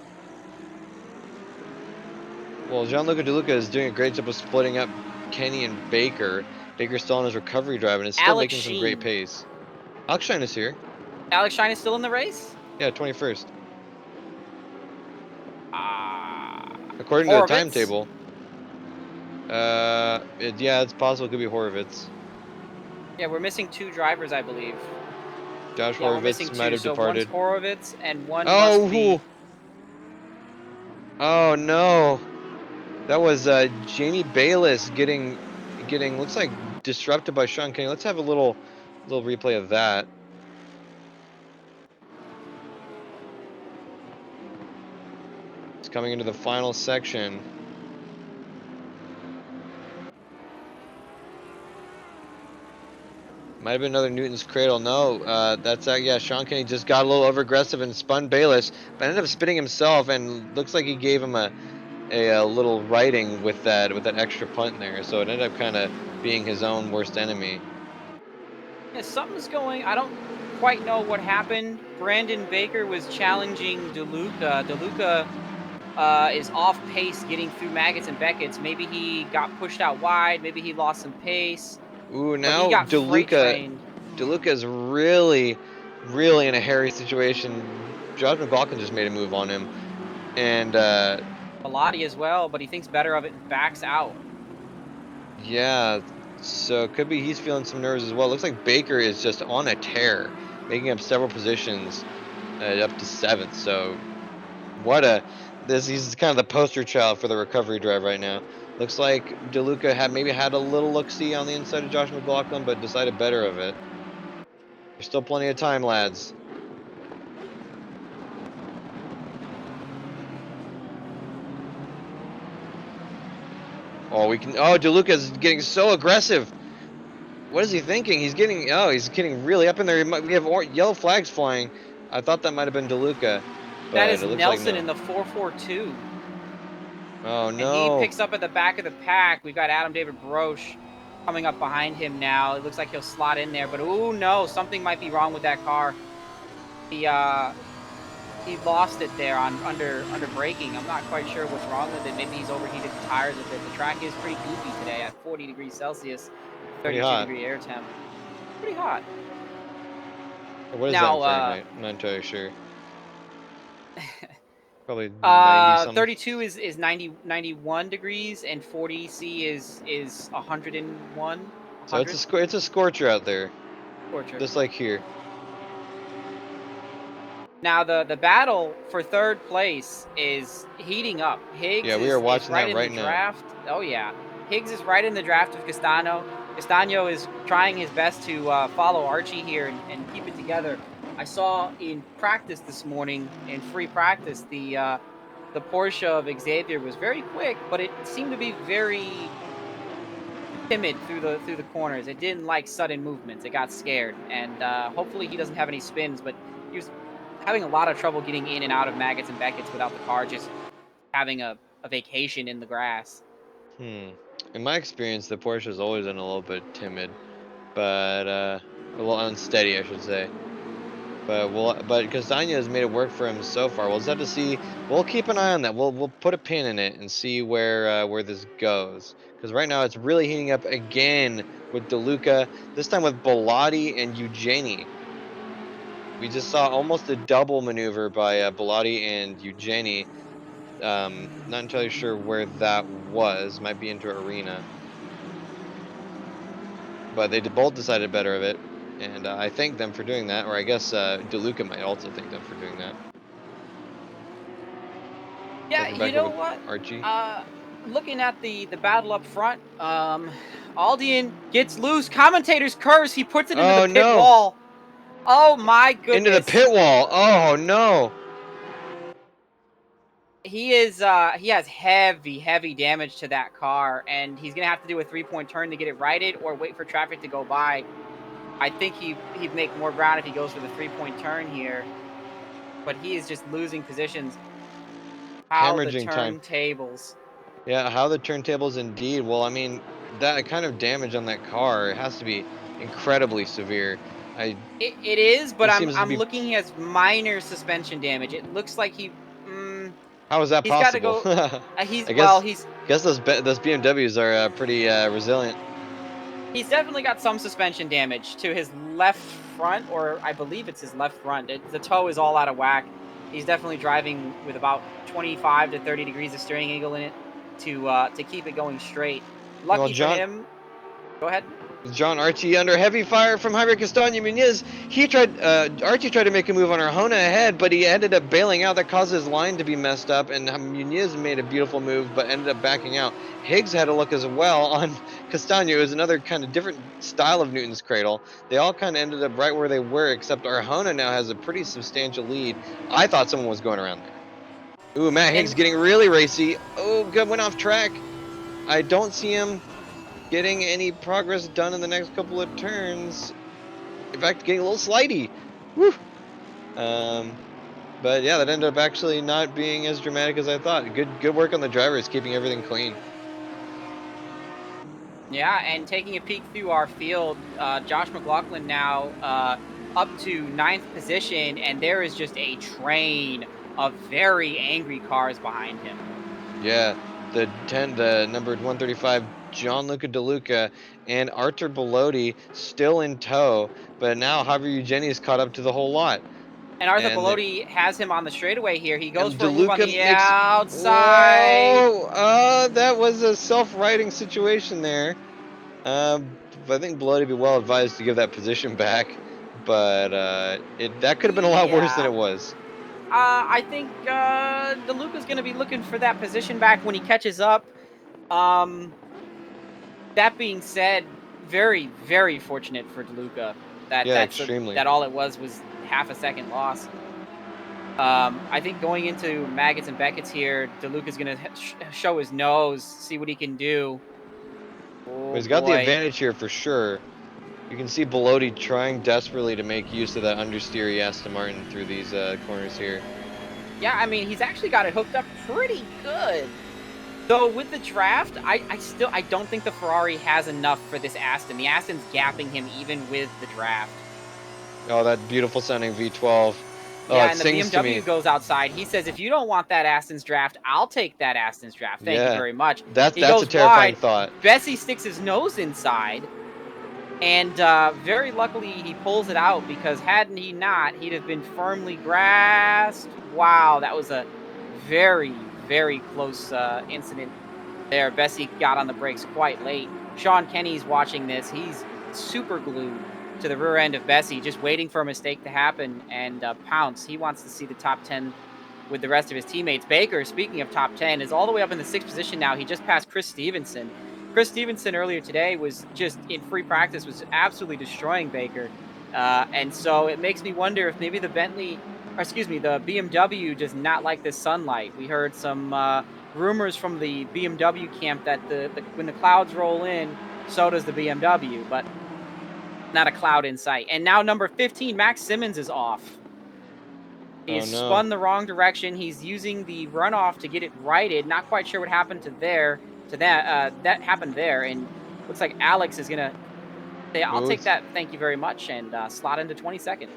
Well, Gianluca DeLuca is doing a great job of splitting up Kenny and Baker. Baker's still on his recovery drive and is still Alex making some Sheen. great pace. Alex Shine is here. Alex Shine is still in the race? Yeah, 21st. According Horowitz? to the timetable. Yeah, it's possible it could be Horowitz. Yeah, we're missing 2 drivers, I believe. Josh Yeah, we're missing Horowitz might 2. have So departed. one's Horowitz and one must be. Oh no, that was Jamie Bayless getting looks like disrupted by Sean Kenny. Let's have a little replay of that. It's coming into the final section. Might have been another Newton's Cradle. No, that's yeah. Sean Kenny just got a little over aggressive and spun Bayless, but ended up spinning himself, and looks like he gave him an a little writing with that extra punt there, so it ended up kind of being his own worst enemy. Yeah, something's going. I don't quite know what happened. Brandon Baker was challenging DeLuca. DeLuca is off pace getting through Maggots and Beckett's. Maybe he got pushed out wide. Maybe he lost some pace. Ooh, But he now got freight trained. DeLuca's really in a hairy situation. Josh McLaughlin just made a move on him, and Bilotti as well, but he thinks better of it and backs out. yeah, so it could be he's feeling some nerves as well. Looks like Baker is just on a tear, making up several positions up to 7th. So he's kind of the poster child for the recovery drive right now. Looks like DeLuca maybe had a little look-see on the inside of Josh McLaughlin, but decided better of it. There's still plenty of time, lads. Oh, DeLuca's getting so aggressive. What is he thinking? He's getting really up in there. We have yellow flags flying. I thought that might have been DeLuca, That but is it looks like Nelson no. in the 442. Oh And he no. picks up at the back of the pack. We've got Adam David Broche coming up behind him now. It looks like he'll slot in there, but oh no, something might be wrong with that car. He lost it there on under braking. I'm not quite sure what's wrong with it. Maybe he's overheated the tires a bit. The track is pretty goopy today at 40 degrees Celsius, Pretty 32 hot. degree air temp. Pretty hot. What is that in Now, Fahrenheit? I'm not entirely sure. Probably 90 something. 32 is 91 degrees, and 40 C is 101. So it's a scorcher out there, Torture. just like here. Now the battle for third place is heating up. Higgs Yeah, we is are watching right that in right the now. draft. Oh yeah, Higgs is right in the draft of Castano. Castano is trying his best to follow Archie here and keep it together. I saw in practice this morning, in free practice, the Porsche of Xavier was very quick, but it seemed to be very timid through the corners. It didn't like sudden movements. It got scared, and hopefully he doesn't have any spins. But he was having a lot of trouble getting in and out of Maggots and Beckett's without the car just having a vacation in the grass. In my experience, the Porsche has always been a little bit timid, but a little unsteady, I should say. But Castagna has made it work for him so far. We'll just have to see. We'll keep an eye on that. We'll put a pin in it and see where this goes. Because right now it's really heating up again with DeLuca. This time with Bilotti and Eugeni. We just saw almost a double maneuver by Bilotti and Eugeni. Not entirely sure where that was. Might be into arena, but they both decided better of it, and I thank them for doing that. Or I guess DeLuca might also thank them for doing that. Yeah, Checking you back over know with what? Archie. Looking at the battle up front, Aldian gets loose. Commentator's curse. He puts it into the Oh pit no! wall. Oh my Into the goodness. pit wall. Oh no! He has heavy damage to that car, and he's gonna have to do a 3-point turn to get it righted or wait for traffic to go by. I think he'd make more ground if he goes for the 3-point turn here, but he is just losing positions. How the Hemorrhaging time. turntables. Yeah, how the turntables indeed. Well, I mean, that kind of damage on that car, it has to be incredibly severe. It is, but He seems to I'm be. looking. He has minor suspension damage. It looks like How is that he's got to possible? go. He's I well, guess those BMWs are pretty resilient. he's definitely got some suspension damage to his left front, or I believe it's his left front. The toe is all out of whack. He's definitely driving with about 25 to 30 degrees of steering angle in it to keep it going straight. Well, Lucky for him. Go ahead. John Archie under heavy fire from Javier Castaño Muñoz. Archie tried to make a move on Arjona ahead, but he ended up bailing out. That caused his line to be messed up, and Muñoz made a beautiful move, but ended up backing out. Higgs had a look as well on Castaño. It was another kind of different style of Newton's cradle. They all kind of ended up right where they were, except Arjona now has a pretty substantial lead. I thought someone was going around there. Ooh, Matt Higgs And getting really racy. Oh, good, went off track. I don't see him getting any progress done in the next couple of turns. In fact, getting a little slidey. Woo. But yeah, that ended up actually not being as dramatic as I thought. Good work on the drivers, keeping everything clean. Yeah, and taking a peek through our field, Josh McLaughlin now up to 9th position, and there is just a train of very angry cars behind him. Yeah, the numbered 135 Gianluca De Luca and Artur Belotti still in tow, but now Javier Eugeni is caught up to the whole lot. And Arthur And Belotti has him on the straightaway here. He goes and for a move on DeLuca the makes outside. whoa! That was a self-righting situation there. I think Belotti would be well advised to give that position back, but that could have been a lot worse than Yeah. it was. I think DeLuca's going to be looking for that position back when he catches up. That being said, very, very fortunate for DeLuca that Yeah, extremely. that all it was half a second loss. I think going into Maggots and Beckett's here, DeLuca's going to show his nose, see what he can do. But Oh, he's got the boy. advantage here for sure. You can see Belotti trying desperately to make use of that understeery Aston Martin through these corners here. Yeah, I mean, he's actually got it hooked up pretty good. Though with the draft, I don't think the Ferrari has enough for this Aston. The Aston's gapping him even with the draft. Oh, that beautiful sounding V12. Oh, Yeah, it and the sings to me. BMW goes outside. He says, if you don't want that Aston's draft, I'll take that Aston's draft. Thank you Yeah, very much. that's He a goes terrifying wide. thought. Bessie sticks his nose inside. And very luckily, he pulls it out because hadn't he not, he'd have been firmly grasped. Wow, that was a very, very close incident there. Bessie got on the brakes quite late. Sean Kenny's watching this. He's super glued to the rear end of Bessie, just waiting for a mistake to happen and pounce. He wants to see the top 10 with the rest of his teammates. Baker, speaking of top 10, is all the way up in the 6th position now. He just passed Chris Stevenson. Chris Stevenson earlier today was just in free practice, was absolutely destroying Baker. And so it makes me wonder if maybe the BMW does not like this sunlight. We heard some rumors from the BMW camp that when the clouds roll in, so does the BMW, but not a cloud in sight. And now number 15, Max Simmons is off. He's spun the wrong direction. He's using the runoff to get it righted. Not quite sure what happened that happened there. And looks like Alex is gonna say, "I'll take that. Thank you very much," and slot into 22nd.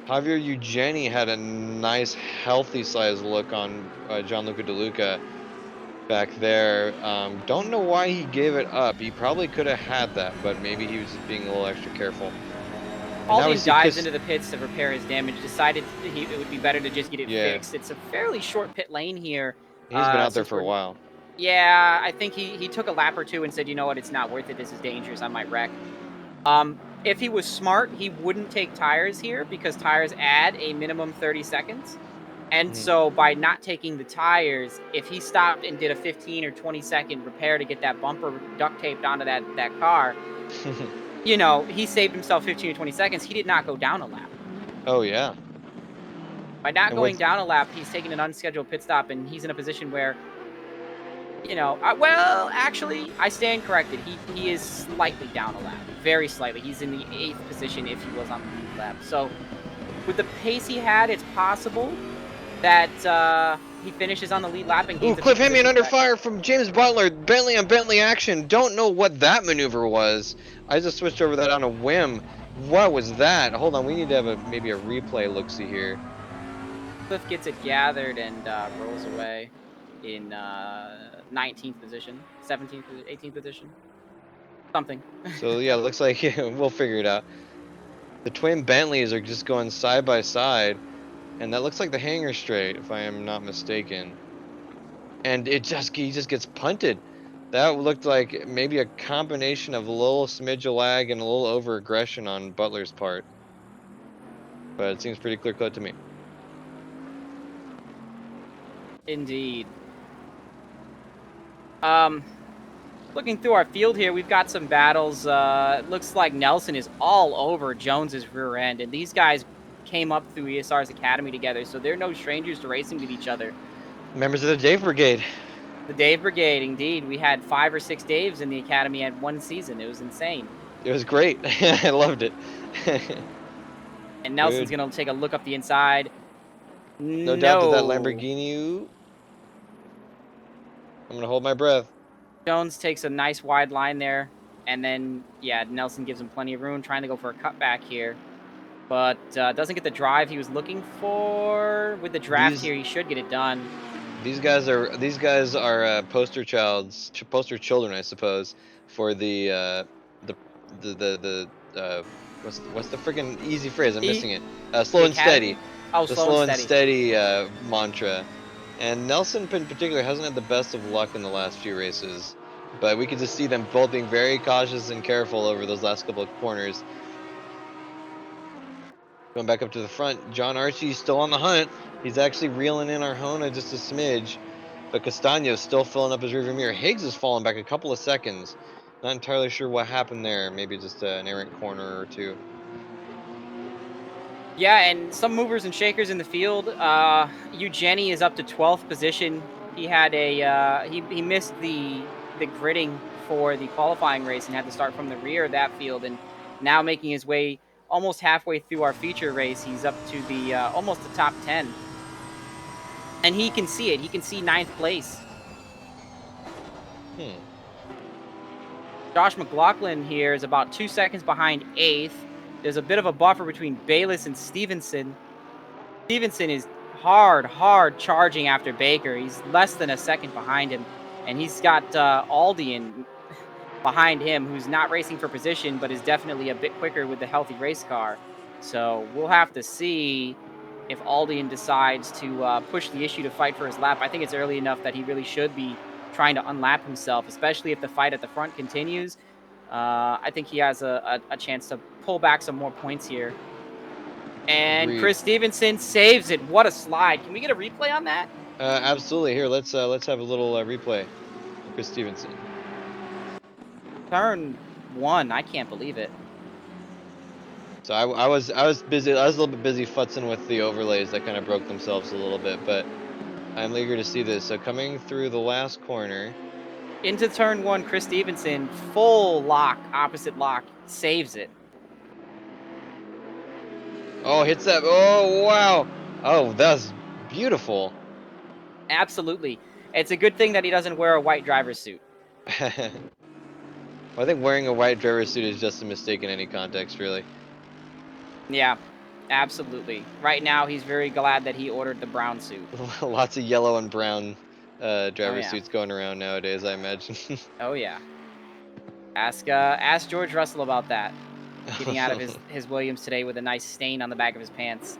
Javier Eugeni had a nice, healthy size look on Gianluca De Luca back there. Don't know why he gave it up. He probably could have had that, but maybe he was just being a little extra careful. Aldine dives into the pits to repair his damage. Decided it would be better to just get it fixed. It's a fairly short pit lane here. He's been out there for a while. Yeah, I think he took a lap or two and said, you know what, it's not worth it. This is dangerous. I might wreck. If he was smart, he wouldn't take tires here because tires add a minimum 30 seconds. And so by not taking the tires, if he stopped and did a 15 or 20 second repair to get that bumper duct taped onto that car, you know, he saved himself 15 or 20 seconds. He did not go down a lap. Oh, yeah. By not going down a lap, he's taking an unscheduled pit stop, and he's in a position where, you know, well, actually, I stand corrected. He is slightly down a lap. Very slightly. He's in the 8th position if he was on the lead lap. So with the pace he had, it's possible that he finishes on the lead lap and gains Cliff Hemian under fire from James Butler. Bentley on Bentley action. Don't know what that maneuver was. I just switched over that on a whim. What was that? Hold on, we need to have maybe a replay look-see here. Cliff gets it gathered and rolls away in 19th position, 17th, 18th position. Something. So yeah, it looks like we'll figure it out. The twin Bentleys are just going side by side. And that looks like the hanger straight, if I am not mistaken. And he just gets punted. That looked like maybe a combination of a little smidge of lag and a little over aggression on Butler's part. But it seems pretty clear cut to me. Indeed. Looking through our field here, we've got some battles. It looks like Nelson is all over Jones's rear end, and these guys came up through ESR's academy together, so they're no strangers to racing with each other. Members of the Dave Brigade. The Dave Brigade, indeed. We had 5 or 6 Daves in the academy at one season. It was insane. It was great. I loved it. And Nelson's going to take a look up the inside. No doubt that Lamborghini. I'm gonna hold my breath. Jones takes a nice wide line there, and then yeah, Nelson gives him plenty of room, trying to go for a cutback here, but doesn't get the drive he was looking for. With the draft here, he should get it done. These guys are poster children, I suppose, for the what's the freaking easy phrase? I'm missing it. Slow The and steady. Academy? Oh, The slow and steady. mantra. And Nelson in particular hasn't had the best of luck in the last few races, but we could just see them both being very cautious and careful over those last couple of corners. Going back up to the front, John Archie's still on the hunt. He's actually reeling in Arjona just a smidge, but Castaño's still filling up his rearview mirror. Higgs has fallen back a couple of seconds. Not entirely sure what happened there. Maybe just an errant corner or two. Yeah, and some movers and shakers in the field. Eugeni is up to 12th position. He had a he missed the gridding for the qualifying race and had to start from the rear of that field, and now making his way almost halfway through our feature race, he's up to the almost the top 10. And he can see it. He can see 9th place. Josh McLaughlin here is about 2 seconds behind 8th. There's a bit of a buffer between Bayless and Stevenson. Stevenson is hard charging after Baker. He's less than a second behind him. And he's got Aldian behind him, who's not racing for position, but is definitely a bit quicker with the healthy race car. So we'll have to see if Aldian decides to push the issue to fight for his lap. I think it's early enough that he really should be trying to unlap himself, especially if the fight at the front continues. I think he has a chance to pull back some more points here. And Agreed. Chris Stevenson saves it. What a slide. Can we get a replay on that? Absolutely. Here, let's have a little replay of Chris Stevenson. Turn 1. I can't believe it. So I was busy. I was a little bit busy futzing with the overlays that kind of broke themselves a little bit, but I'm eager to see this. So coming through the last corner. Into turn 1, Chris Stevenson, full lock, opposite lock, saves it. Oh, hits that. Oh, wow. Oh, that's beautiful. Absolutely. It's a good thing that he doesn't wear a white driver's suit. Well, I think wearing a white driver's suit is just a mistake in any context, really. Yeah, absolutely. Right now, he's very glad that he ordered the brown suit. Lots of yellow and brown driver's suits going around nowadays, I imagine. Oh, yeah. Ask George Russell about that. Getting out of his Williams today with a nice stain on the back of his pants.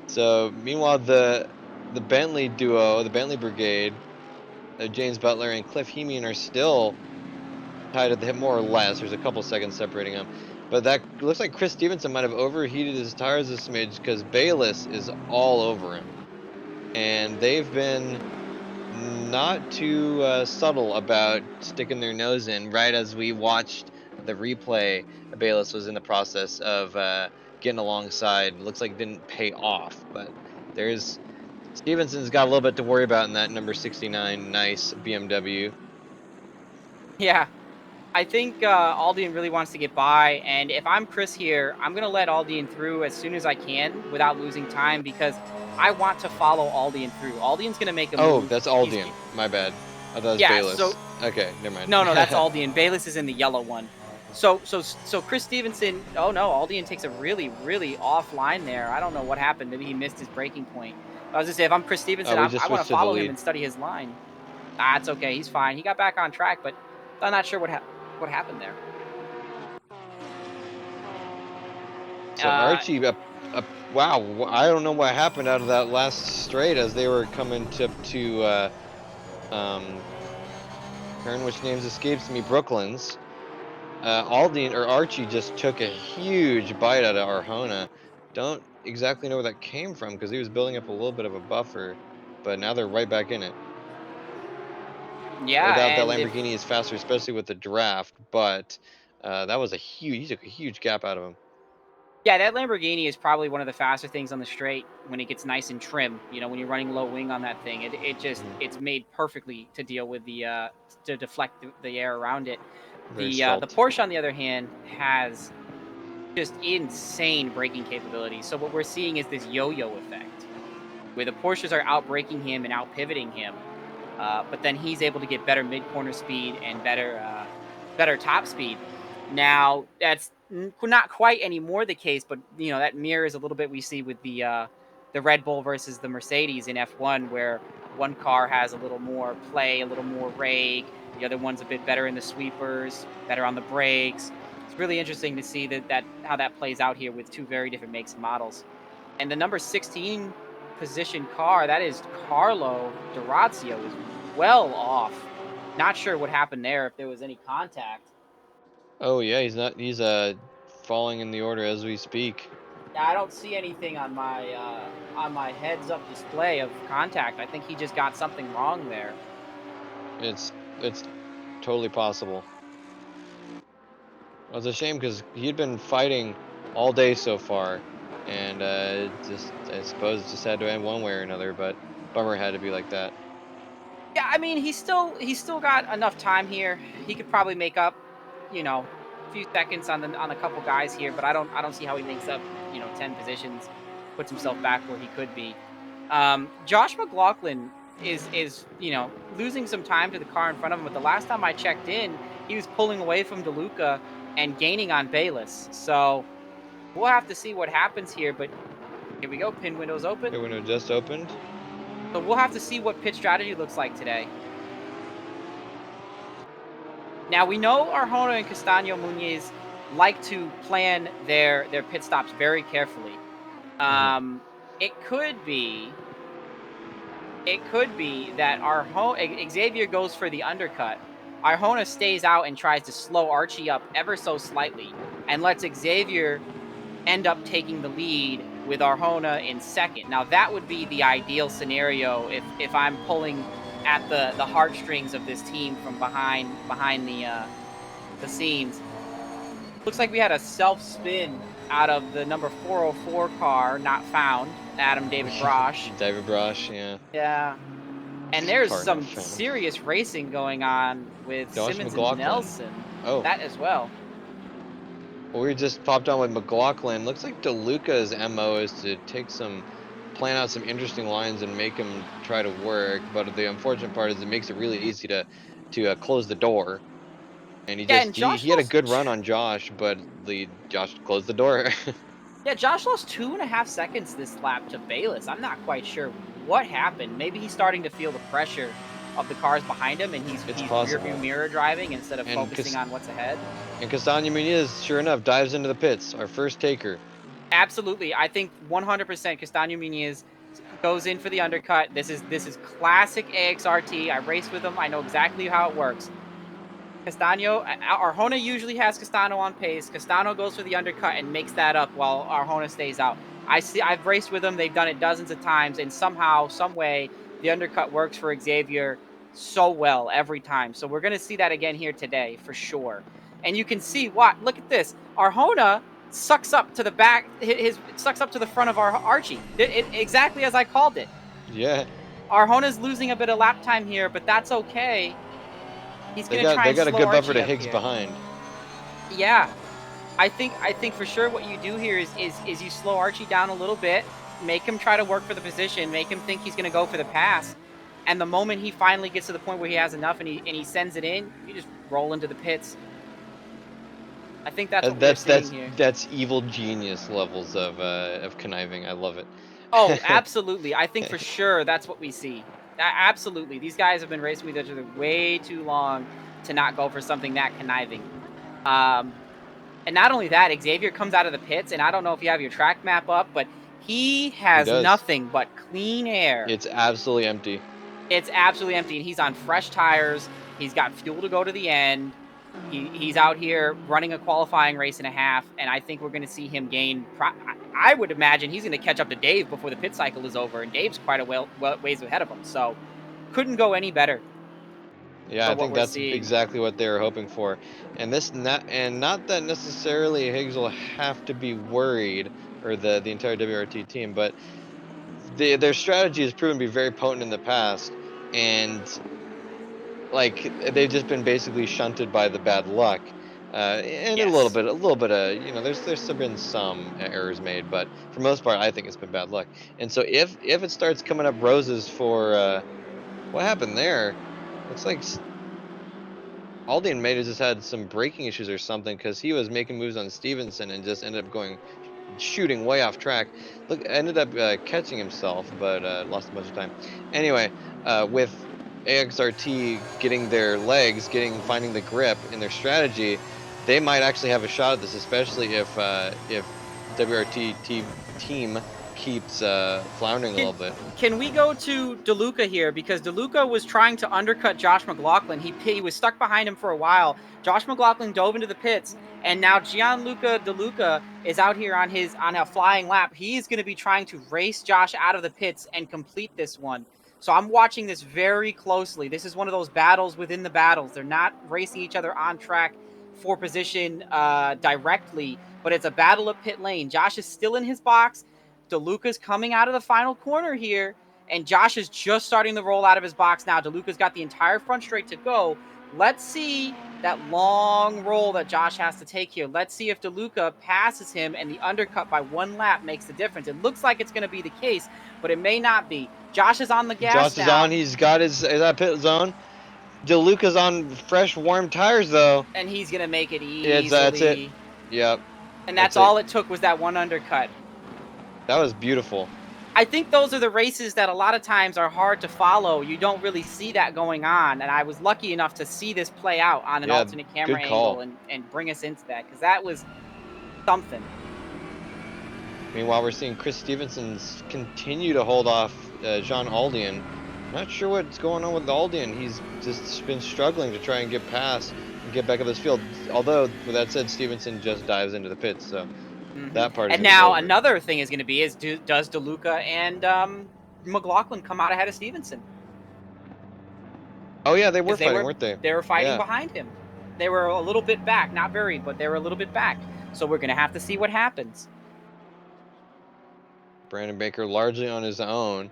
So, meanwhile, the Bentley duo, the Bentley brigade, James Butler and Cliff Hemian are still tied at the hip, more or less. There's a couple seconds separating them. But that looks like Chris Stevenson might have overheated his tires a smidge because Bayless is all over him. And they've been not too subtle about sticking their nose in. Right as we watched the replay, Bayless was in the process of getting alongside. Looks like it didn't pay off, but Stevenson's got a little bit to worry about in that number 69 nice BMW. Yeah, I think Aldian really wants to get by, and if I'm Chris here, I'm going to let Aldian through as soon as I can without losing time because I want to follow Aldian through. Aldian's going to make a move. Oh, that's Aldian. My bad. I thought it was Bayless. So, okay, never mind. No, that's Aldian. Bayless is in the yellow one. So Chris Stevenson, oh no, Aldian takes a really off line there. I don't know what happened. Maybe he missed his breaking point. I was just say, if I'm Chris Stevenson, I want to follow him and study his line. It's okay. He's fine. He got back on track, but I'm not sure what happened there. So Archie, wow, I don't know what happened out of that last straight as they were coming to turn, which names escapes me, Brooklands. Aldian or Archie just took a huge bite out of Arjona. Don't exactly know where that came from because he was building up a little bit of a buffer, but now they're right back in it. Yeah, no doubt that Lamborghini is faster, especially with the draft, but that was he took a huge gap out of him. Yeah, that Lamborghini is probably one of the faster things on the straight when it gets nice and trim. You know, when you're running low wing on that thing, it's made perfectly to deal with the to deflect the air around it. The Porsche, on the other hand, has just insane braking capability. So what we're seeing is this yo-yo effect, where the Porsches are out braking him and out pivoting him, but then he's able to get better mid corner speed and better top speed. Now that's not quite anymore the case, but that mirrors a little bit we see with the Red Bull versus the Mercedes in F1, where one car has a little more play, a little more rake. The other one's a bit better in the sweepers, better on the brakes. It's really interesting to see that how that plays out here with two very different makes and models. And the number 16 position car, that is Carlo Durazio, is well off. Not sure what happened there, if there was any contact. Oh yeah, he's falling in the order as we speak. Yeah, I don't see anything on my heads-up display of contact. I think he just got something wrong there. It's totally possible. Well, it's a shame because he'd been fighting all day so far, and just I suppose just had to end one way or another. But bummer it had to be like that. Yeah, I mean, he's still got enough time here. He could probably make up, a few seconds on a couple guys here, but I don't see how he makes up, 10 positions, puts himself back where he could be. Josh McLaughlin is losing some time to the car in front of him, but the last time I checked in, he was pulling away from DeLuca and gaining on Bayless. So we'll have to see what happens here. But here we go, pin windows open. The window just opened. So we'll have to see what pit strategy looks like today. Now, we know Arjona and Castaño Muñiz like to plan their pit stops very carefully. It could be that Xavier goes for the undercut. Arjona stays out and tries to slow Archie up ever so slightly and lets Xavier end up taking the lead with Arjona in second. Now, that would be the ideal scenario if I'm pulling at the heartstrings of this team from behind the scenes. Looks like we had a self-spin out of the number 404 car, not found, Adam David Brosh. David Brosh, yeah. Yeah. And there's Car some not found. serious racing going on with Josh Simmons McLaughlin. and Nelson. Oh. That as well. Well, we just popped on with McLaughlin. Looks like DeLuca's MO is to plan out some interesting lines and make them try to work. But the unfortunate part is it makes it really easy to close the door. And he had a good run on Josh, but Josh closed the door. Yeah, Josh lost 2.5 seconds this lap to Bayless. I'm not quite sure what happened. Maybe he's starting to feel the pressure of the cars behind him, and he's rear view mirror driving instead of focusing on what's ahead. And Castaño Muñiz, sure enough, dives into the pits, our first taker. Absolutely, I think 100% Castaño Muñiz goes in for the undercut. This is classic AXRT. I raced with him. I know exactly how it works. Arjona usually has Castano on pace. Castano goes for the undercut and makes that up while Arjona stays out. I've raced with them. They've done it dozens of times, and somehow, some way, the undercut works for Xavier so well every time. So we're going to see that again here today for sure. And you can see look at this. Arjona sucks up to the back. It sucks up to the front of our Archie. Exactly as I called it. Yeah. Arjona's losing a bit of lap time here, but that's okay. He's going to try and slow They got a good buffer Archie to Higgs here. behind. Yeah. I think for sure what you do here is you slow Archie down a little bit, make him try to work for the position, make him think he's going to go for the pass. And the moment he finally gets to the point where he has enough and he sends it in, you just roll into the pits. I think that's what we're seeing here. That's evil genius levels of conniving. I love it. Oh, absolutely. I think for sure that's what we see. Absolutely. These guys have been racing with each other way too long to not go for something that conniving. And not only that, Xavier comes out of the pits, and I don't know if you have your track map up, but he has nothing but clean air. It's absolutely empty. It's absolutely empty, and he's on fresh tires. He's got fuel to go to the end. He's out here running a qualifying race and a half, and I think we're going to see him gain. I would imagine he's going to catch up to Dave before the pit cycle is over, and Dave's quite a ways ahead of him. So, couldn't go any better. Yeah, I think that's exactly what they were hoping for, and not that necessarily Higgs will have to be worried, or the entire WRT team, but their strategy has proven to be very potent in the past, and like they've just been basically shunted by the bad luck. And Yes. a little bit of, you know, there's been some errors made, but for most part, I think it's been bad luck. And so if it starts coming up roses for what happened there, looks like Aldian may have just had some braking issues or something because he was making moves on Stevenson and just ended up shooting way off track. Look, ended up catching himself, but lost a bunch of time. Anyway, with AXRT getting their legs, finding the grip in their strategy, they might actually have a shot at this, especially if WRT team keeps floundering a little bit. Can we go to DeLuca here? Because DeLuca was trying to undercut Josh McLaughlin. He was stuck behind him for a while. Josh McLaughlin dove into the pits, and now Gianluca DeLuca is out here on a flying lap. He's going to be trying to race Josh out of the pits and complete this one. So I'm watching this very closely. This is one of those battles within the battles. They're not racing each other on track for position directly, but it's a battle of pit lane. Josh is still in his box. DeLuca's coming out of the final corner here, and Josh is just starting to roll out of his box now. DeLuca's got the entire front straight to go. Let's see that long roll that Josh has to take here. Let's see if DeLuca passes him and the undercut by 1 lap makes the difference. It looks like it's going to be the case, but it may not be. Josh is on the gas Josh is now. on. He's got his that pit zone. DeLuca's on fresh, warm tires though. And he's going to make it easily. That's it. Yep. And that's all it took was that 1 undercut. That was beautiful. I think those are the races that a lot of times are hard to follow. You don't really see that going on. And I was lucky enough to see this play out on an alternate camera angle and bring us into that, because that was something. Meanwhile, we're seeing Chris Stevenson's continue to hold off Jean Aldian. Not sure what's going on with Aldian. He's just been struggling to try and get past and get back up this field. Although, with that said, Stevenson just dives into the pits, so that part is And now another thing is going to be does DeLuca and McLaughlin come out ahead of Stevenson? Oh yeah, they were fighting, weren't they? They were fighting behind him. They were a little bit back, not very, but they were a little bit back. So we're going to have to see what happens. Brandon Baker largely on his own.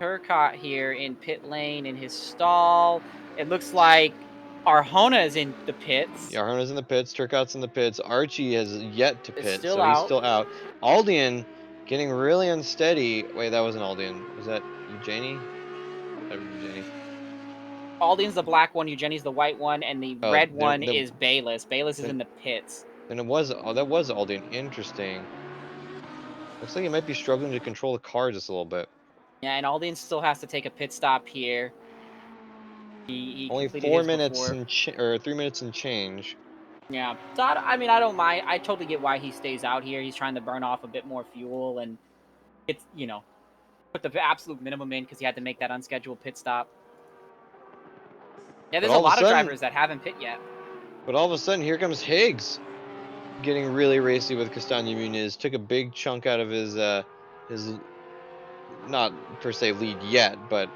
Turcotte here in pit lane in his stall. It looks like Arjona is in the pits. Yeah, Arjona's in the pits. Turcotte's in the pits. Archie has yet to pit, He's still out. Aldian getting really unsteady. Wait, that wasn't Aldian. Was that Eugenie? Eugenie. Aldian's the black one, Eugenie's the white one, and the red one is Bayless. Bayless is in the pits. Then that was Aldian. Interesting. Looks like he might be struggling to control the car just a little bit. Yeah, and Aldian still has to take a pit stop here. He only 4 minutes or 3 minutes and change. Yeah, so I mean, I don't mind. I totally get why he stays out here. He's trying to burn off a bit more fuel and it's, you know, put the absolute minimum in because he had to make that unscheduled pit stop. Yeah, there's a lot of drivers that haven't pit yet. But all of a sudden, here comes Higgs, getting really racy with Castaño Muniz. Took a big chunk out of his not per se lead yet, but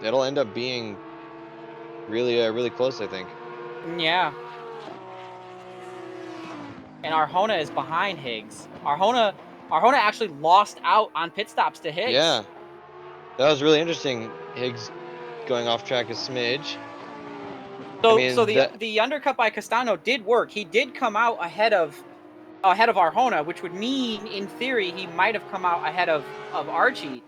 it'll end up being really close, I think. Yeah. And Arjona is behind Higgs. Arjona actually lost out on pit stops to Higgs. Yeah. That was really interesting. Higgs going off track a smidge. So the undercut by Castaño did work. He did come out ahead of Arjona, which would mean, in theory, he might have come out ahead of Archie.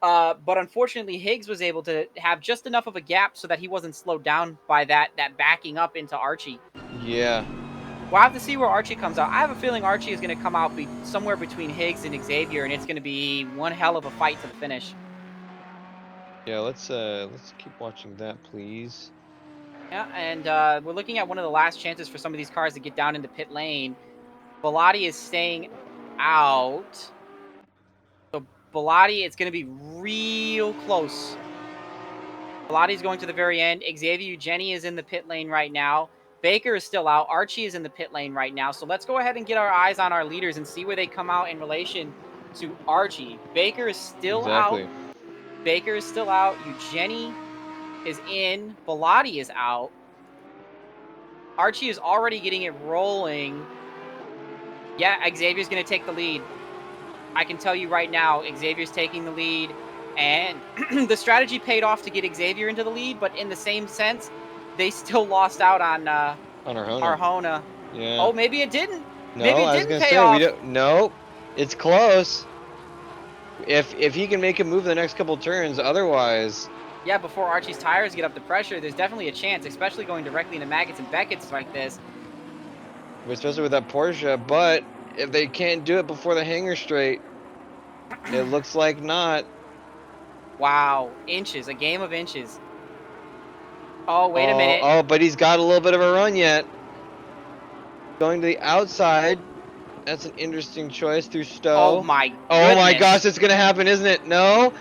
But unfortunately, Higgs was able to have just enough of a gap so that he wasn't slowed down by that backing up into Archie. Yeah. We'll have to see where Archie comes out. I have a feeling Archie is going to come out somewhere between Higgs and Xavier, and it's going to be one hell of a fight to the finish. Yeah, let's keep watching that, please. Yeah, and we're looking at one of the last chances for some of these cars to get down into pit lane. Bellotti is staying out. So Bellotti, it's going to be real close. Bellotti's going to the very end. Xavier Eugenie is in the pit lane right now. Baker is still out. Archie is in the pit lane right now. So let's go ahead and get our eyes on our leaders and see where they come out in relation to Archie. Baker is still out. Baker is still out. Eugenie is in. Bellotti is out. Archie is already getting it rolling. Yeah, Xavier's going to take the lead. I can tell you right now, Xavier's taking the lead. And the strategy paid off to get Xavier into the lead, but in the same sense, they still lost out on Arjona. Yeah. Oh, maybe it didn't. No, Maybe it I was didn't gonna pay say off. we don't. No, it's close. If he can make a move the next couple turns, otherwise, Yeah, before Archie's tires get up to pressure, there's definitely a chance, especially going directly into Maggots and Beckett's like this. especially with that Porsche. But if they can't do it before the hanger straight, it looks like not. Wow, inches, a game of inches. Oh, wait a minute. Oh, but he's got a little bit of a run yet. Going to the outside. That's an interesting choice through Oh Stowe. my Oh my goodness. gosh, it's gonna happen, isn't it? No.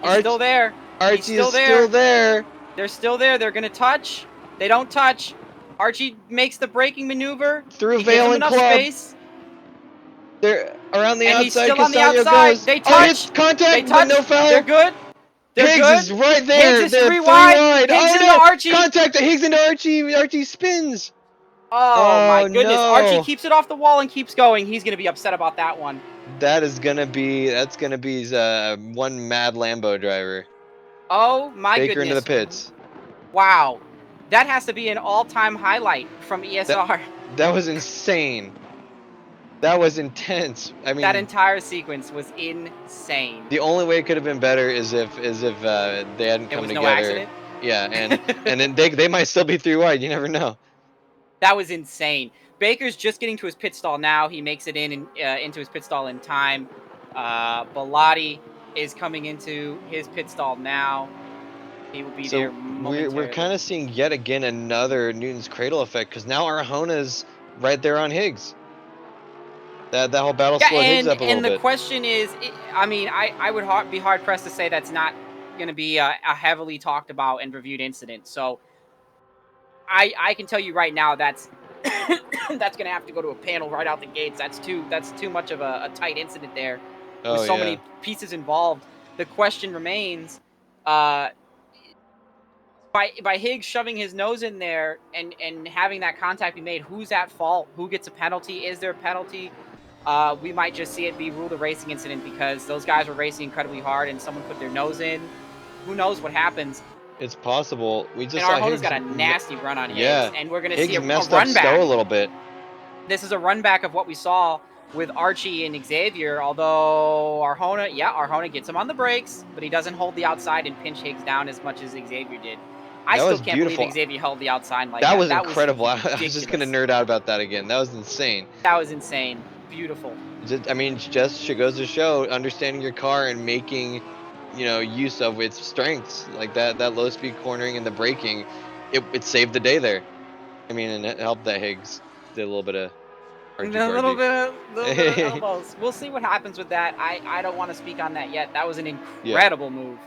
He's still there. Archie He's still is there. still there. They're still there. They're gonna touch. They don't touch. Archie makes the braking maneuver. Through He gives Vale him and enough Club. space. They're around the And he's outside. still on the Castagno outside. goes. They Oh, he hits touch. contact, They but touch. no foul. They're good. They're Higgs good. is right there. Higgs is They're 3 wide. Higgs Oh into no! Archie. Contact. Higgs into Archie. Archie spins. Oh my goodness. No. Archie keeps it off the wall and keeps going. He's gonna be upset about that one. That's gonna be one mad Lambo driver. Oh my Baker goodness. into the pits. Wow. That has to be an all-time highlight from ESR. That was insane. That was intense. I mean, That entire sequence was insane. the only way it could have been better is if they hadn't There come was together. no accident. Yeah, and then they might still be 3 wide. You never know. That was insane. Baker's just getting to his pit stall now. He makes it into his pit stall in time. Bilotti is coming into his pit stall now. He will be there momentarily. we're kind of seeing yet again another Newton's cradle effect because now Arjona's right there on Higgs. That whole battle slowed Higgs up a little and the bit. question is, I mean, I would be hard pressed to say that's not going to be a heavily talked about and reviewed incident. So I can tell you right now that's that's going to have to go to a panel right out the gates. That's too much of a tight incident there with so many pieces involved. The question remains, by Higgs shoving his nose in there and having that contact be made, who's at fault? Who gets a penalty? Is there a penalty? We might just see it be ruled a racing incident because those guys were racing incredibly hard and someone put their nose in. Who knows what happens? It's possible. We just and saw Arjona's Higgs. got a nasty run on Higgs, Yeah. and we're going to Higgs see a messed run up back. Stowe a little bit. This is a run back of what we saw with Archie and Xavier, although Arjona gets him on the brakes, but he doesn't hold the outside and pinch Higgs down as much as Xavier did. I still can't believe Xavier held the outside like that. That was incredible. I was just going to nerd out about that again. That was insane. That was insane. Beautiful. Just goes to show understanding your car and making, use of its strengths like that low speed cornering and the braking. It saved the day there. I mean, and it helped that Higgs did a little bit of A little bit of elbows. We'll see what happens with that. I don't want to speak on that yet. That was an incredible move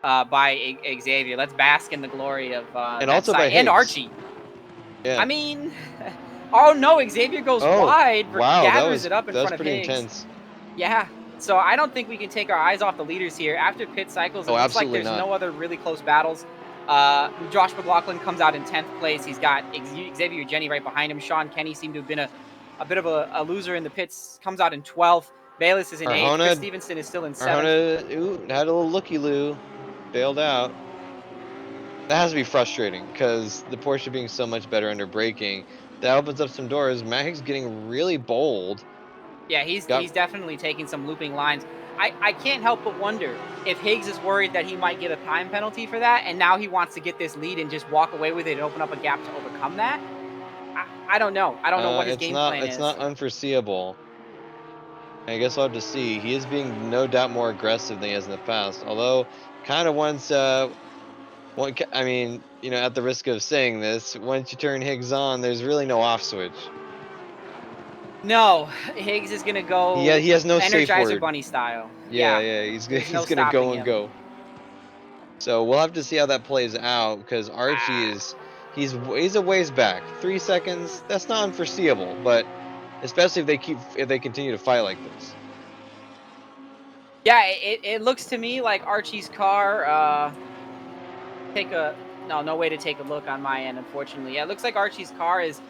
by Xavier. Let's bask in the glory of and also by Higgs. And Archie. Yeah. I mean, oh no, Xavier goes wide. Wow, gathers it up in front of pretty Higgs. intense. Yeah. So I don't think we can take our eyes off the leaders here. After pit cycles, it looks like there's no other really close battles. Josh McLaughlin comes out in 10th place. He's got Xavier Jenny right behind him. Sean Kenny seemed to have been a bit of a loser in the pits. Comes out in 12th. Bayless is in 8th. Chris Stevenson is still in 7th. Arjona, had a little looky-loo. Bailed out. That has to be frustrating because the Porsche being so much better under braking, that opens up some doors. Matt Higgs getting really bold. Yeah, he's definitely taking some looping lines. I can't help but wonder if Higgs is worried that he might get a time penalty for that, and now he wants to get this lead and just walk away with it and open up a gap to overcome that. I don't know. I don't know what his game plan is. It's not unforeseeable. I guess we'll have to see. He is being no doubt more aggressive than he has in the past. Although, kind of once, at the risk of saying this, once you turn Higgs on, there's really no off switch. No, Higgs is gonna go. Yeah, he has no safe word. Energizer Bunny style. Yeah, he's gonna go and go. So we'll have to see how that plays out because Archie he's a ways back. 3 seconds, that's not unforeseeable, but especially if they continue to fight like this. Yeah, it looks to me like Archie's car. No way to take a look on my end, unfortunately. Yeah, it looks like Archie's car is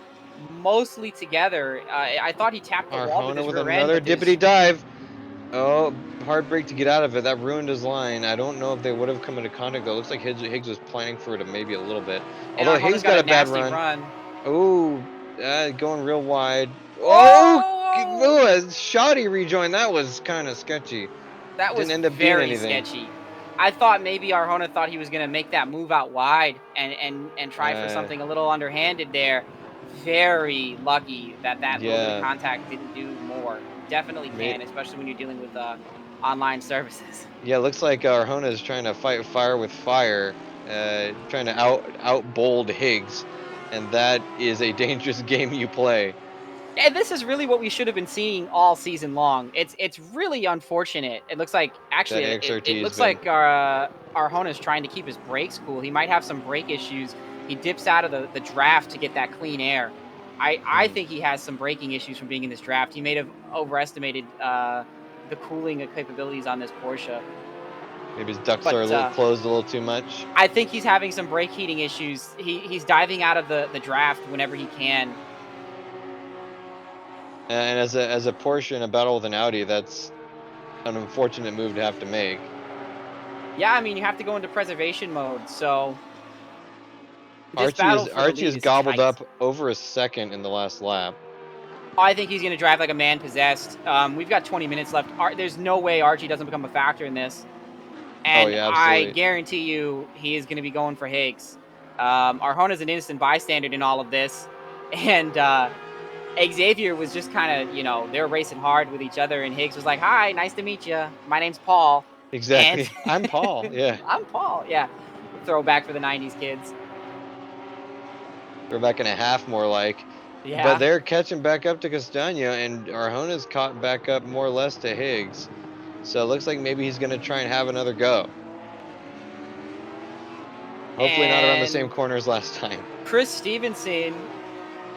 mostly together. I thought he tapped the wall with his rear end. Another dippity dive. Oh, hard brake to get out of it. That ruined his line. I don't know if they would have come into contact though. Looks like Higgs was planning for it maybe a little bit. Although Higgs got a bad run. Oh, going real wide. Oh, Oh! a shoddy rejoin. That was kind of sketchy. That was Didn't end up being very anything. sketchy. I thought maybe Arjona thought he was going to make that move out wide and try for something a little underhanded there. Very lucky that that little bit of Yeah, contact didn't do more. Definitely can, especially when you're dealing with online services. yeah. Looks like Arjona is trying to fight fire with fire, trying to out bold Higgs, and that is a dangerous game you play. And this is really what we should have been seeing all season long. It's really unfortunate. It looks like That actually it XRT has looks been. like Arjona's trying to keep his brakes cool. He might have some brake issues. He dips out of the draft to get that clean air. I think he has some braking issues from being in this draft. He may have overestimated the cooling capabilities on this Porsche. Maybe his ducts are a But little closed a little too much. I think he's having some brake heating issues. He's diving out of the draft whenever he can. And as a Porsche in a battle with an Audi, that's an unfortunate move to have to make. Yeah, I mean, you have to go into preservation mode, so this battle for the Archie lead is is gobbled tight. up over a second in the last lap. I think he's going to drive like a man possessed. We've got 20 minutes left. There's no way Archie doesn't become a factor in this. Oh And yeah, I absolutely. guarantee you he is going to be going for Higgs. Arjona's an innocent bystander in all of this. And Xavier was just kind of, they were racing hard with each other. And Higgs was like, hi, nice to meet you. My name's Paul. And Exactly. I'm Paul. Yeah. I'm Paul. Yeah. Throwback for the 90s kids. We're back in a half more like. But Yeah. they're catching back up to Castagna, and Arjona's caught back up more or less to Higgs. So it looks like maybe he's going to try and have another go. Hopefully not around the same And corner as last time. Chris Stevenson,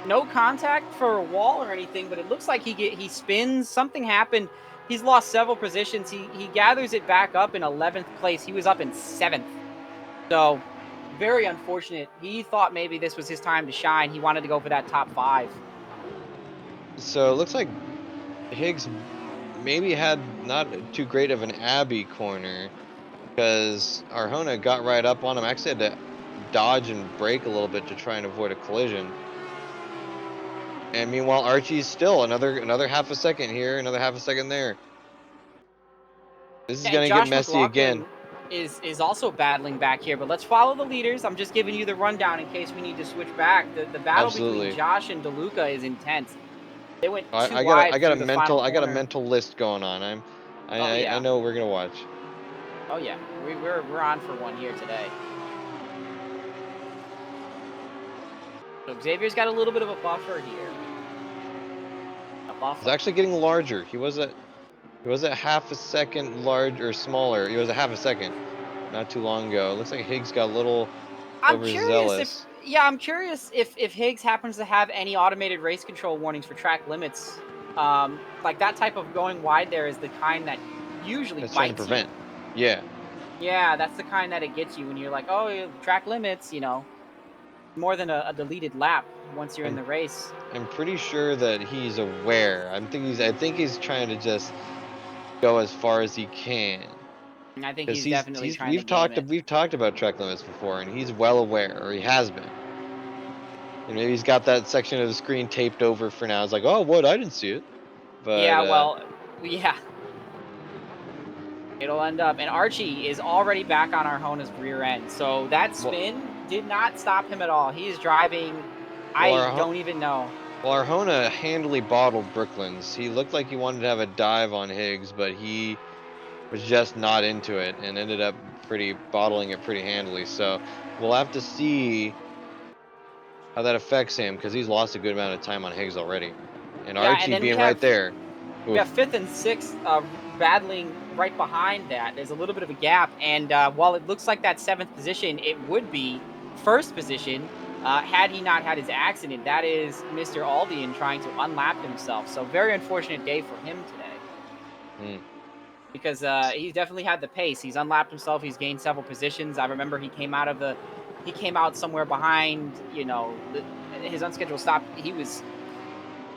no contact for a wall or anything, but it looks like he spins. Something happened. He's lost several positions. He gathers it back up in 11th place. He was up in 7th. So very unfortunate. He thought maybe this was his time to shine. He wanted to go for that top 5. So it looks like Higgs maybe had not too great of an Abbey corner, because Arjona got right up on him. Actually had to dodge and brake a little bit to try and avoid a collision. And meanwhile, Archie's still another half a second here, another half a second there. This is And gonna get Josh messy again. McLaughlin is also battling back here, but let's follow the leaders. I'm just giving you the rundown in case we need to switch back. The battle Absolutely. between Josh and DeLuca is intense. They went too I wide got a through the final mental corner. mental list going on. Oh yeah. I know what we're gonna watch. Oh yeah, we're on for one here today. So Xavier's got a little bit of a buffer here. A buffer. He's actually getting larger. He was at half a second large or smaller. He was a half a second not too long ago. It looks like Higgs got a little I'm curious overzealous. if Higgs happens to have any automated race control warnings for track limits. Like that type of going wide there is the kind that usually That's trying to bites prevent. you. Yeah. Yeah, that's the kind that it gets you when you're like, oh, track limits, more than a deleted lap once you're in the race. I'm pretty sure that he's aware. I think he's trying to just go as far as he can. And I think Because he's definitely trying to game it. we've talked about track limits before, and he's well aware, or he has been. And maybe he's got that section of the screen taped over for now. It's like, oh, what? I didn't see it. But Yeah, well, yeah. It'll end up, and Archie is already back on Arjona's rear end. So that spin did not stop him at all. He is driving. I don't even know. Well, Arjona handily bottled Brooklands. He looked like he wanted to have a dive on Higgs, but he was just not into it and ended up bottling it pretty handily. So we'll have to see how that affects him, because he's lost a good amount of time on Higgs already. And Yeah, Archie and then being right there. We have 5th and 6th battling right behind that. There's a little bit of a gap, and while it looks like that 7th position, it would be 1st position had he not had his accident. That is Mr. Aldian trying to unlap himself. So very unfortunate day for him today. Because he's definitely had the pace. He's unlapped himself. He's gained several positions. I remember he came out somewhere behind, his unscheduled stop. He was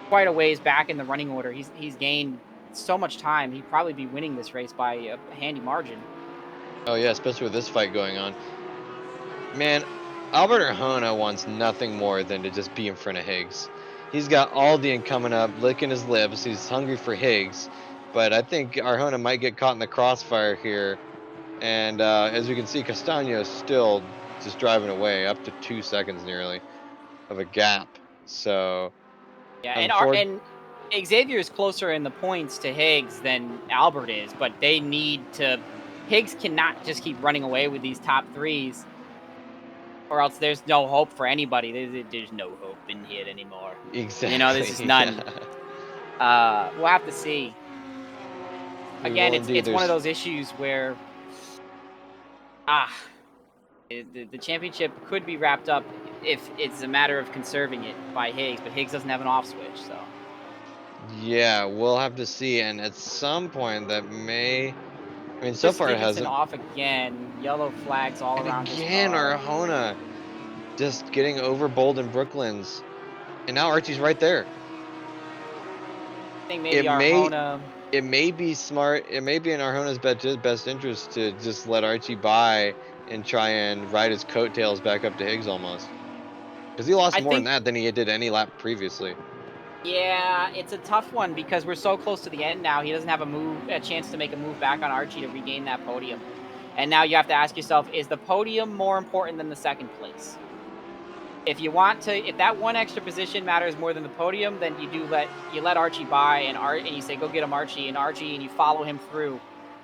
quite a ways back in the running order. He's gained so much time. He'd probably be winning this race by a handy margin. Oh yeah, especially with this fight going on. Man, Albert Arjona wants nothing more than to just be in front of Higgs. He's got Aldian coming up, licking his lips. He's hungry for Higgs, but I think Arjona might get caught in the crossfire here. And as you can see, Castagno is still just driving away, up to 2 seconds nearly of a gap. So, Yeah, unfortunately, and Xavier is closer in the points to Higgs than Albert is, but they need to. Higgs cannot just keep running away with these top threes, or else there's no hope for anybody. There's no hope in here anymore. You know, exactly. this is none. We'll have to see. We Again, will indeed. it's one of There's those issues where the championship could be wrapped up if it's a matter of conserving it by Higgs, but Higgs doesn't have an off switch, so. yeah, we'll have to see. And at some point, that may. I mean, so Chris far it Stevenson hasn't. off again. Yellow flags all And around his again, car. Arjona just getting overbowled in Brooklands, and now Archie's right there. I think maybe It may Arjona. it may be smart. It may be in Arjona's best interest to just let Archie by and try and ride his coattails back up to Higgs almost, because he lost I more than think, that than he did any lap previously. yeah, it's a tough one because we're so close to the end now. He doesn't have a chance to make a move back on Archie to regain that podium. And now you have to ask yourself, is the podium more important than the second place? If you want to, if that one extra position matters more than the podium, then you let Archie by and you say, go get him Archie, and you follow him through.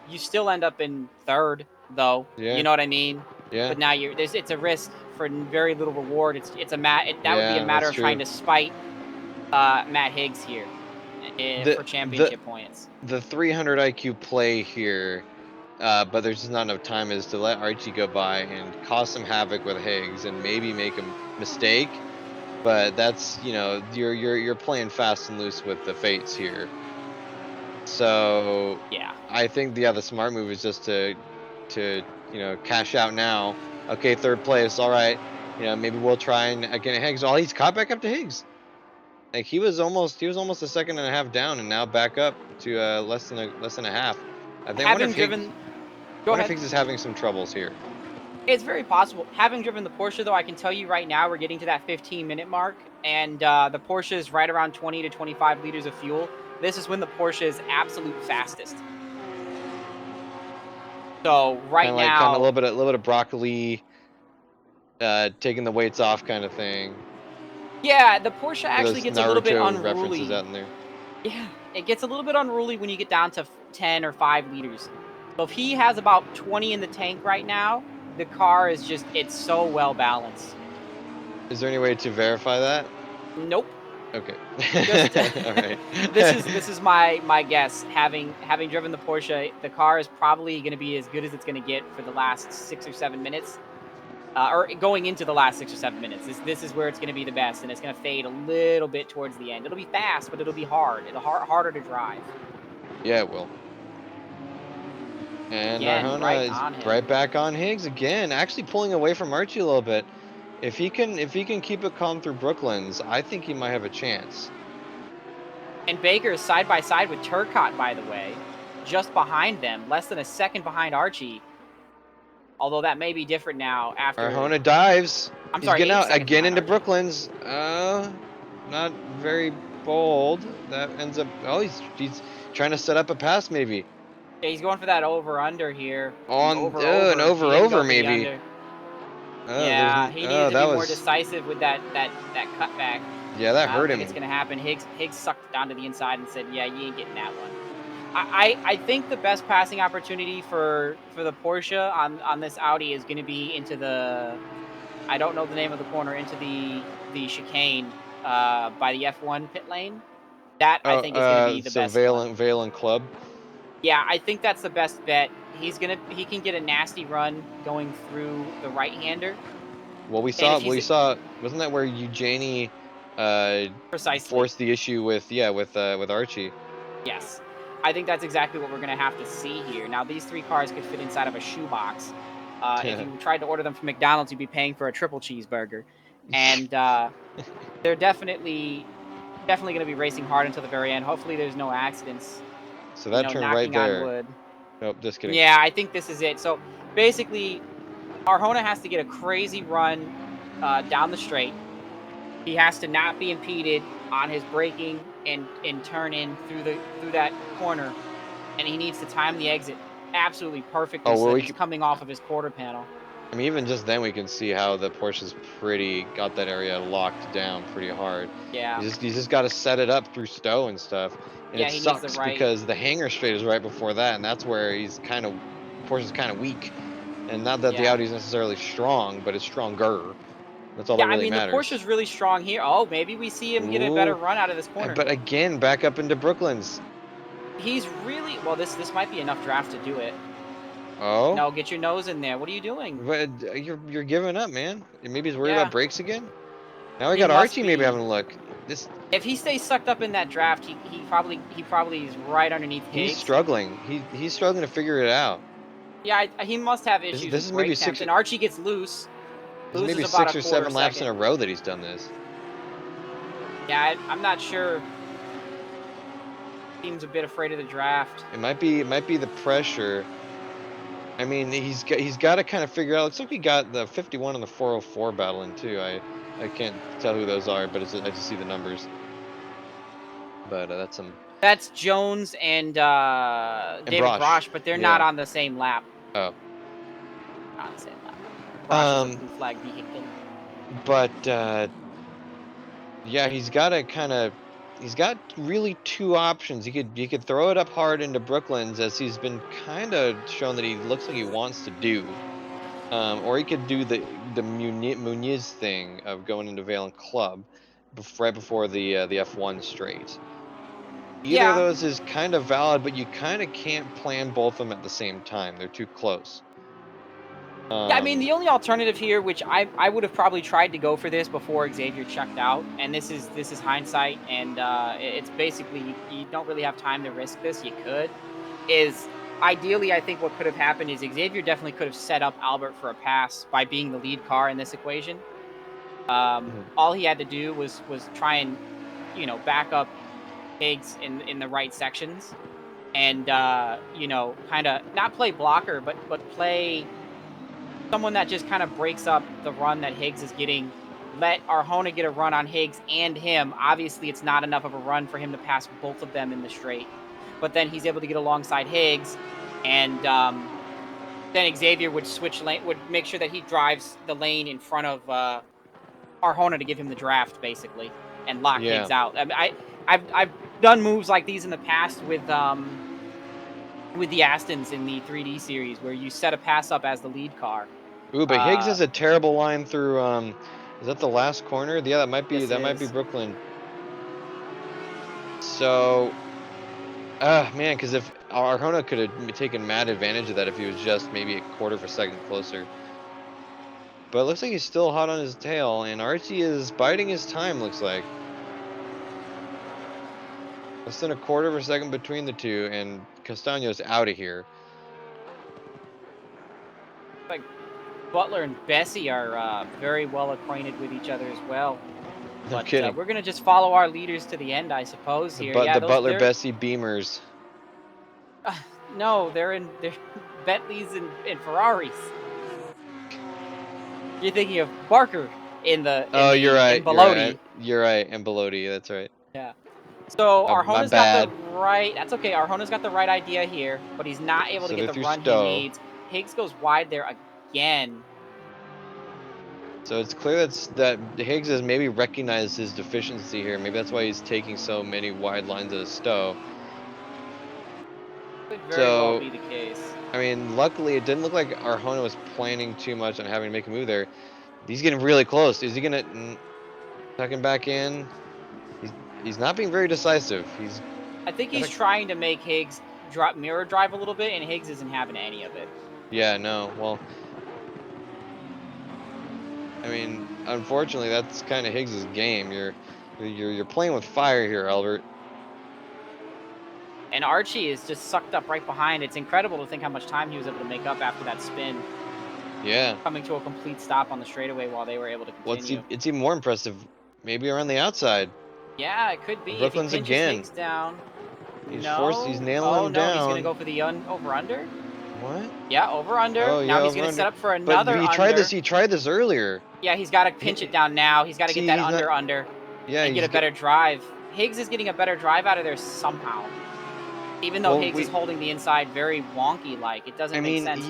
You still end up in third, though. Yeah, You know what I mean? yeah, But now it's a risk for very little reward. That would be a yeah. matter That's of trying true. to spite Matt Higgs here The for the championship points. the 300 IQ play here, but there's just not enough time, is to let Archie go by and cause some havoc with Higgs and maybe make a mistake. But that's, you're playing fast and loose with the fates here. So Yeah. I think the smart move is just to cash out now. Okay, third place. All right. Maybe we'll try and again Higgs. Oh, he's caught back up to Higgs. Like he was almost a second and a half down, and now back up to less than a half. I think. I wonder Having if Higgs. driven, I go wonder if ahead. Higgs is having some troubles here. It's very possible. Having driven the Porsche, though, I can tell you right now we're getting to that 15-minute mark, and the Porsche is right around 20 to 25 liters of fuel. This is when the Porsche is absolute fastest. So right Kind of now, a little bit of broccoli, taking the weights off kind of thing. yeah, the Porsche For actually those gets a little bit Naruto references unruly. out in there. Yeah, it gets a little bit unruly when you get down to 10 or 5 liters. So if he has about 20 in the tank right now, the car is it's so well balanced. Is there any way to verify that? Nope. Okay. Just All right. this is my guess. Having driven the Porsche, the car is probably going to be as good as it's going to get for the last 6 or 7 minutes, or going into the last 6 or 7 minutes. This is where it's going to be the best, and it's going to fade a little bit towards the end. It'll be fast, but it'll be hard. It'll harder to drive. Yeah, it will. And Again, right Arjona is on him. right back on Higgs again, actually pulling away from Archie a little bit. If he can keep it calm through Brooklands, I think he might have a chance. And Baker is side by side with Turcotte, by the way, just behind them, less than a second behind Archie. Although that may be different now after. Arjona dives. I'm He's sorry, getting 8 out seconds again behind into Archie. Brooklands. Not very bold. That ends up. Oh, he's trying to set up a pass maybe. Yeah, he's going for that over-under here. An On over-over. an He didn't go over for the maybe. under. Oh, Yeah, he needed to that be more was, decisive with that cutback. yeah, that I don't hurt think it's him. going to happen. Higgs sucked it down to the inside and said, yeah, you ain't getting that one. I think the best passing opportunity for the Porsche on this Audi is going to be into the, I don't know the name of the corner, into the chicane by the F1 pit lane. That I think is going to be the So best one. Valen Club. Yeah, I think that's the best bet. He can get a nasty run going through the right-hander. Well, And if we he's saw, wasn't that where Eugenie precisely, forced the issue with Archie? yes. I think that's exactly what we're going to have to see here. Now, these 3 cars could fit inside of a shoebox. If you tried to order them from McDonald's, you'd be paying for a triple cheeseburger. And they're definitely going to be racing hard until the very end. Hopefully there's no accidents, So that turned right knocking on there. wood. Nope, just kidding. Yeah, I think this is it. So basically, Arjona has to get a crazy run down the straight. He has to not be impeded on his braking and turn in through that corner, and he needs to time the exit absolutely perfectly Oh, so well, that he's coming off of his quarter panel. I mean, even just then we can see how the Porsche's got that area locked down pretty hard. Yeah. He's just got to set it up through stow and stuff, and Yeah, it he needs the sucks right. because the hanger straight is right before that, and that's where Porsche's kind of weak. And not that the Yeah. Audi's necessarily strong, but it's stronger. That's all Yeah, that I really mean, the matters. Porsche's really strong here. Oh, maybe we see him get a better Ooh, run out of this corner. but again, back up into Brooklyn's. He's really well. This might be enough draft to do it. Oh, No, get your nose in there. What are you doing? but you're giving up, man. Maybe he's worried Yeah, about brakes again. Now we he got must Archie maybe be. having a look. This If he stays sucked up in that draft, he probably is right underneath He's Higgs. struggling. He's struggling to figure it out. Yeah, he must have issues This with is maybe brake temps. And Archie gets loose. this is maybe Loses about a 6 or quarter 7 laps in second. a row that he's done this. Yeah, I'm not sure. Seems a bit afraid of the draft. It might be the pressure. I mean, he's got to kind of figure out. Looks like we got the 51 and the 404 battling too. I can't tell who those are, but I just see the numbers. But that's some. That's Jones and David Brosh. Brosh, but they're not Yeah. on the same lap. Oh. Not on the same lap. Brosh is a blue flag vehicle. But yeah, he's got really two options. He could throw it up hard into Brooklands, as he's been kind of shown that he looks like he wants to do. Or he could do the Muniz thing of going into Vale and Club right before the F1 straight. Either of Yeah. those is kind of valid, but you kind of can't plan both of them at the same time. They're too close. Yeah, I mean, the only alternative here, which I would have probably tried to go for this before Xavier checked out, and this is hindsight, and it's basically you don't really have time to risk this. You could, is ideally I think what could have happened is Xavier definitely could have set up Albert for a pass by being the lead car in this equation. All he had to do was try and back up Higgs in the right sections, and kind of not play blocker, but play someone that just kind of breaks up the run that Higgs is getting. Let Arjona get a run on Higgs and him. Obviously, it's not enough of a run for him to pass both of them in the straight. But then he's able to get alongside Higgs, and then Xavier would switch lane, would make sure that he drives the lane in front of Arjona to give him the draft, basically, and lock Higgs out. I mean, I've done moves like these in the past with the Astons in the 3D series, where you set a pass up as the lead car. Ooh, but Higgs has a terrible line through. Is that the last corner? Yeah, that might be Brooklyn. So, man, because if Arjona could have taken mad advantage of that if he was just maybe a quarter of a second closer. But it looks like he's still hot on his tail, and Archie is biding his time. Looks like less than a quarter of a second between the two, and Castaño's out of here. Like Butler and Bessie are very well acquainted with each other as well. No But kidding. we're gonna just follow our leaders to the end, I suppose. Here, The Butler Bessie Beamers. No, they're Bentleys and Ferraris. You're thinking of Barker in the. You're right. In Bellotti. You're right, and Bellotti. That's right. Yeah. So My Arjona's got the right. That's okay. Arjona's got the right idea here, but he's not able to get the run he needs. Higgs goes wide there again. So it's clear that Higgs has maybe recognized his deficiency here. Maybe that's why he's taking so many wide lines at a stow. Could very well be the case. I mean, luckily it didn't look like Arjona was planning too much on having to make a move there. He's getting really close. Is he gonna tuck him back in? He's not being very decisive. I think he's trying to make Higgs mirror drive a little bit, and Higgs isn't having any of it. Yeah, no. Well, I mean, unfortunately, that's kind of Higgs's game. You're playing with fire here, Albert. And Archie is just sucked up right behind. It's incredible to think how much time he was able to make up after that spin. Yeah. Coming to a complete stop on the straightaway while they were able to continue. It's even more impressive, maybe around the outside. Yeah, it could be. Brooklyn's if he pinches again. Higgs down. He's nailing him down. He's gonna go for the over/under. What? Yeah, over under. Oh Now yeah, he's over gonna under. set up for But another he under. tried this. He tried this earlier. Yeah, he's got to pinch it down now. He's got to get See, that he's not- under Yeah, and get he's a better drive. Higgs is getting a better drive out of there somehow. Even though Well, Higgs is holding the inside very wonky like, it doesn't I make mean, sense.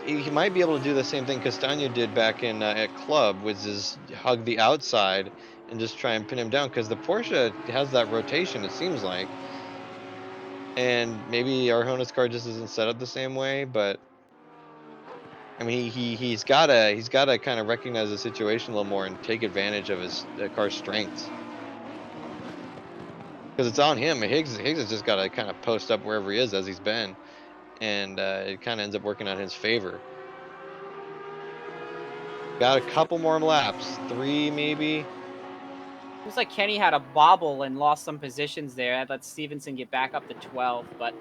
he might be able to do the same thing Castagno did back in at Club, which is hug the outside and just try and pin him down because the Porsche has that rotation. It seems like, and maybe Arjona's car just isn't set up the same way. But I mean, he's gotta kind of recognize the situation a little more and take advantage of his car's strengths. Because it's on him. Higgs has just got to kind of post up wherever he is as he's been, and it kind of ends up working out in his favor. Got a couple more laps, 3 maybe. Looks like Kenny had a bobble and lost some positions there. That let Stevenson get back up to 12, but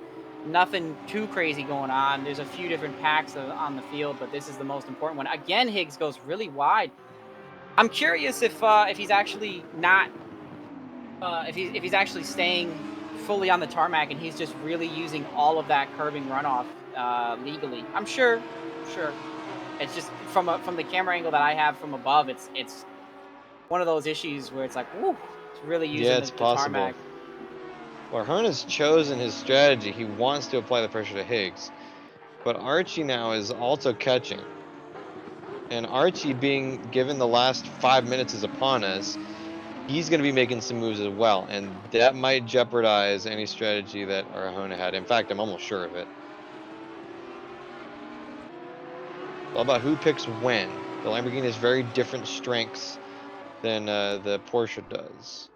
nothing too crazy going on. There's a few different packs on the field, but this is the most important one. Again, Higgs goes really wide. I'm curious if he's actually not if he's actually staying fully on the tarmac and he's just really using all of that curbing runoff legally. I'm sure. It's just from the camera angle that I have from above, it's one of those issues where it's like, woo, it's really using Yeah, it's the possible. tarmac. Well, Arjona's chosen his strategy. He wants to apply the pressure to Higgs, but Archie now is also catching. And Archie, being given the last 5 minutes is upon us, he's going to be making some moves as well, and that might jeopardize any strategy that Arjona had. In fact, I'm almost sure of it. It's all about who picks when. The Lamborghini has very different strengths than the Porsche does.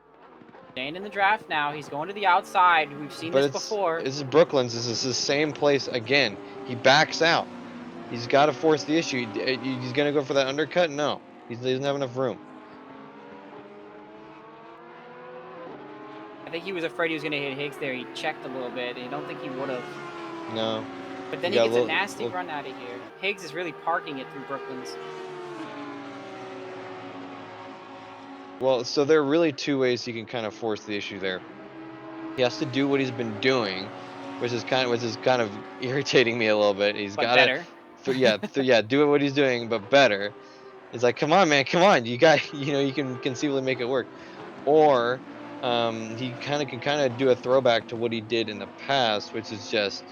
Staying in the draft now. He's going to the outside. We've seen But this before. this is Brooklands. This is the same place again. He backs out. He's got to force the issue. He's going to go for that undercut? No. He doesn't have enough room. I think he was afraid he was going to hit Higgs there. He checked a little bit. I don't think he would have. No. But then he gets a nasty run out of here. Higgs is really parking it through Brooklands. Well, so there are really 2 ways he can kind of force the issue there. He has to do what he's been doing, which is kind of irritating me a little bit. He's got better. to do what he's doing, but better. It's like, come on, man, come on. You can conceivably make it work. Or he can do a throwback to what he did in the past, which is just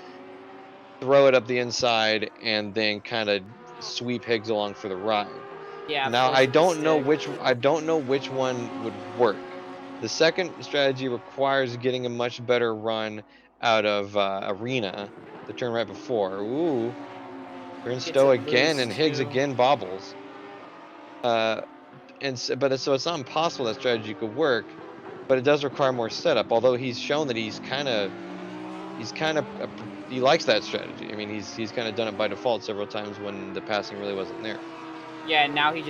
throw it up the inside and then kind of sweep Higgs along for the ride. Yeah. Now I don't know which one would work. The second strategy requires getting a much better run out of Arena, the turn right before. Ooh, turn Stowe again, and Higgs again bobbles. But so it's not impossible that strategy could work, but it does require more setup. Although he's shown that he likes that strategy. I mean, he's kind of done it by default several times when the passing really wasn't there. Yeah, and now he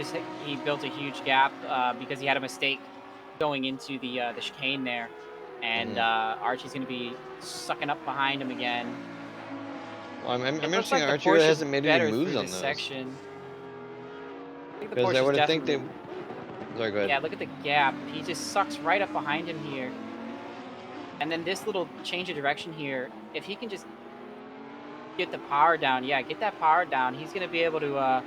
built a huge gap because he had a mistake going into the chicane there, and Archie's going to be sucking up behind him again. Well, I'm interested. Like Archie really hasn't made any moves on those. Section. I think the Because I Porsche's would have think they. definitely. Sorry, go ahead. Yeah, look at the gap. He just sucks right up behind him here. And then this little change of direction here, if he can just get the power down, get that power down, he's going to be able to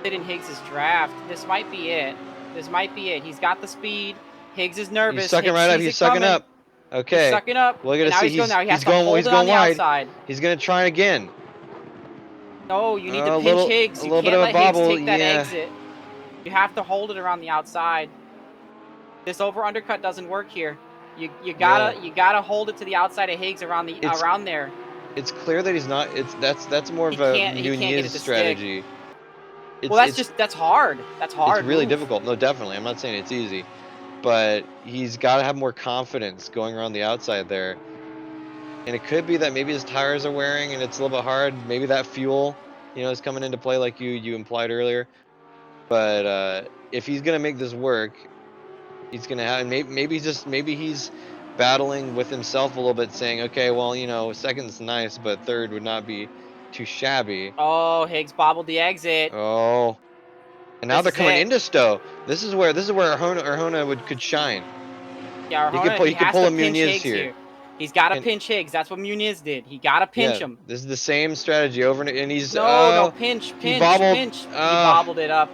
sit in Higgs's draft. This might be it. He's got the speed. Higgs is nervous. He's sucking right up. He's sucking up. Okay. He's sucking up. We're gonna see. He has to hold it on the wide. outside. He's gonna try again. No, you need to pinch Higgs. You can't let Higgs take that exit. You have to hold it around the outside. This over undercut doesn't work here. You gotta hold it to the outside of Higgs around there. It's clear that he's not. That's more of a Nunez strategy. That's hard. That's hard. It's really difficult. No, definitely. I'm not saying it's easy, but he's got to have more confidence going around the outside there. And it could be that maybe his tires are wearing and it's a little bit hard. Maybe that fuel, is coming into play like you implied earlier. But if he's gonna make this work, he's gonna have. Maybe he's battling with himself a little bit, saying, okay, well, second's nice, but third would not be too shabby. Oh, Higgs bobbled the exit. Oh, and now they're coming into Stowe. This is where Arjona could shine. Yeah, Arjona, he could pull a Nunez here. He's got to And- pinch Higgs. That's what Muniz did. He got to pinch him. This is the same strategy over and he's No, pinch, he pinch, bobbled. pinch. He bobbled it up.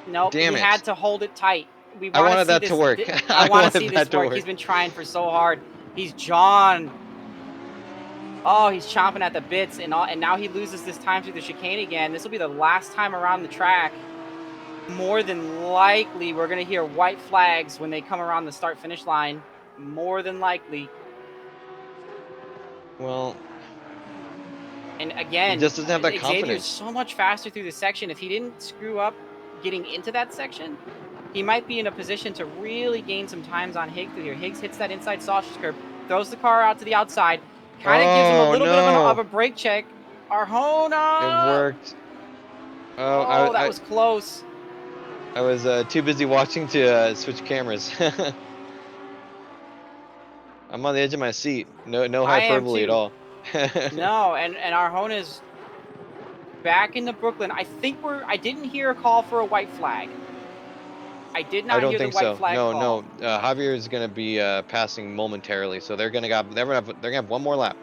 Nope, Damn he it. had to hold it tight. We I want to wanted see that this. to work. I I want wanted to see this that to work. work. He's been trying for so hard. He's John. Oh, he's chomping at the bits, and now he loses this time through the chicane again. This will be the last time around the track. More than likely, we're going to hear white flags when they come around the start-finish line. More than likely. Well, And again, he just doesn't have that Xavier's confidence. so much faster through the section. If he didn't screw up getting into that section, he might be in a position to really gain some times on Higgs through here. Higgs hits that inside sausage curb, throws the car out to the outside, kind of gives him a little bit of a brake check. Arjona! It worked. Oh, that was close. I was too busy watching to switch cameras. I'm on the edge of my seat. No I am hyperbole at too. all. No, and Arjona's back into Brooklyn. I didn't hear a call for a white flag. I did not I don't hear the think white so. flag No, call. no. Javier is gonna be passing momentarily, so they're gonna have one more lap.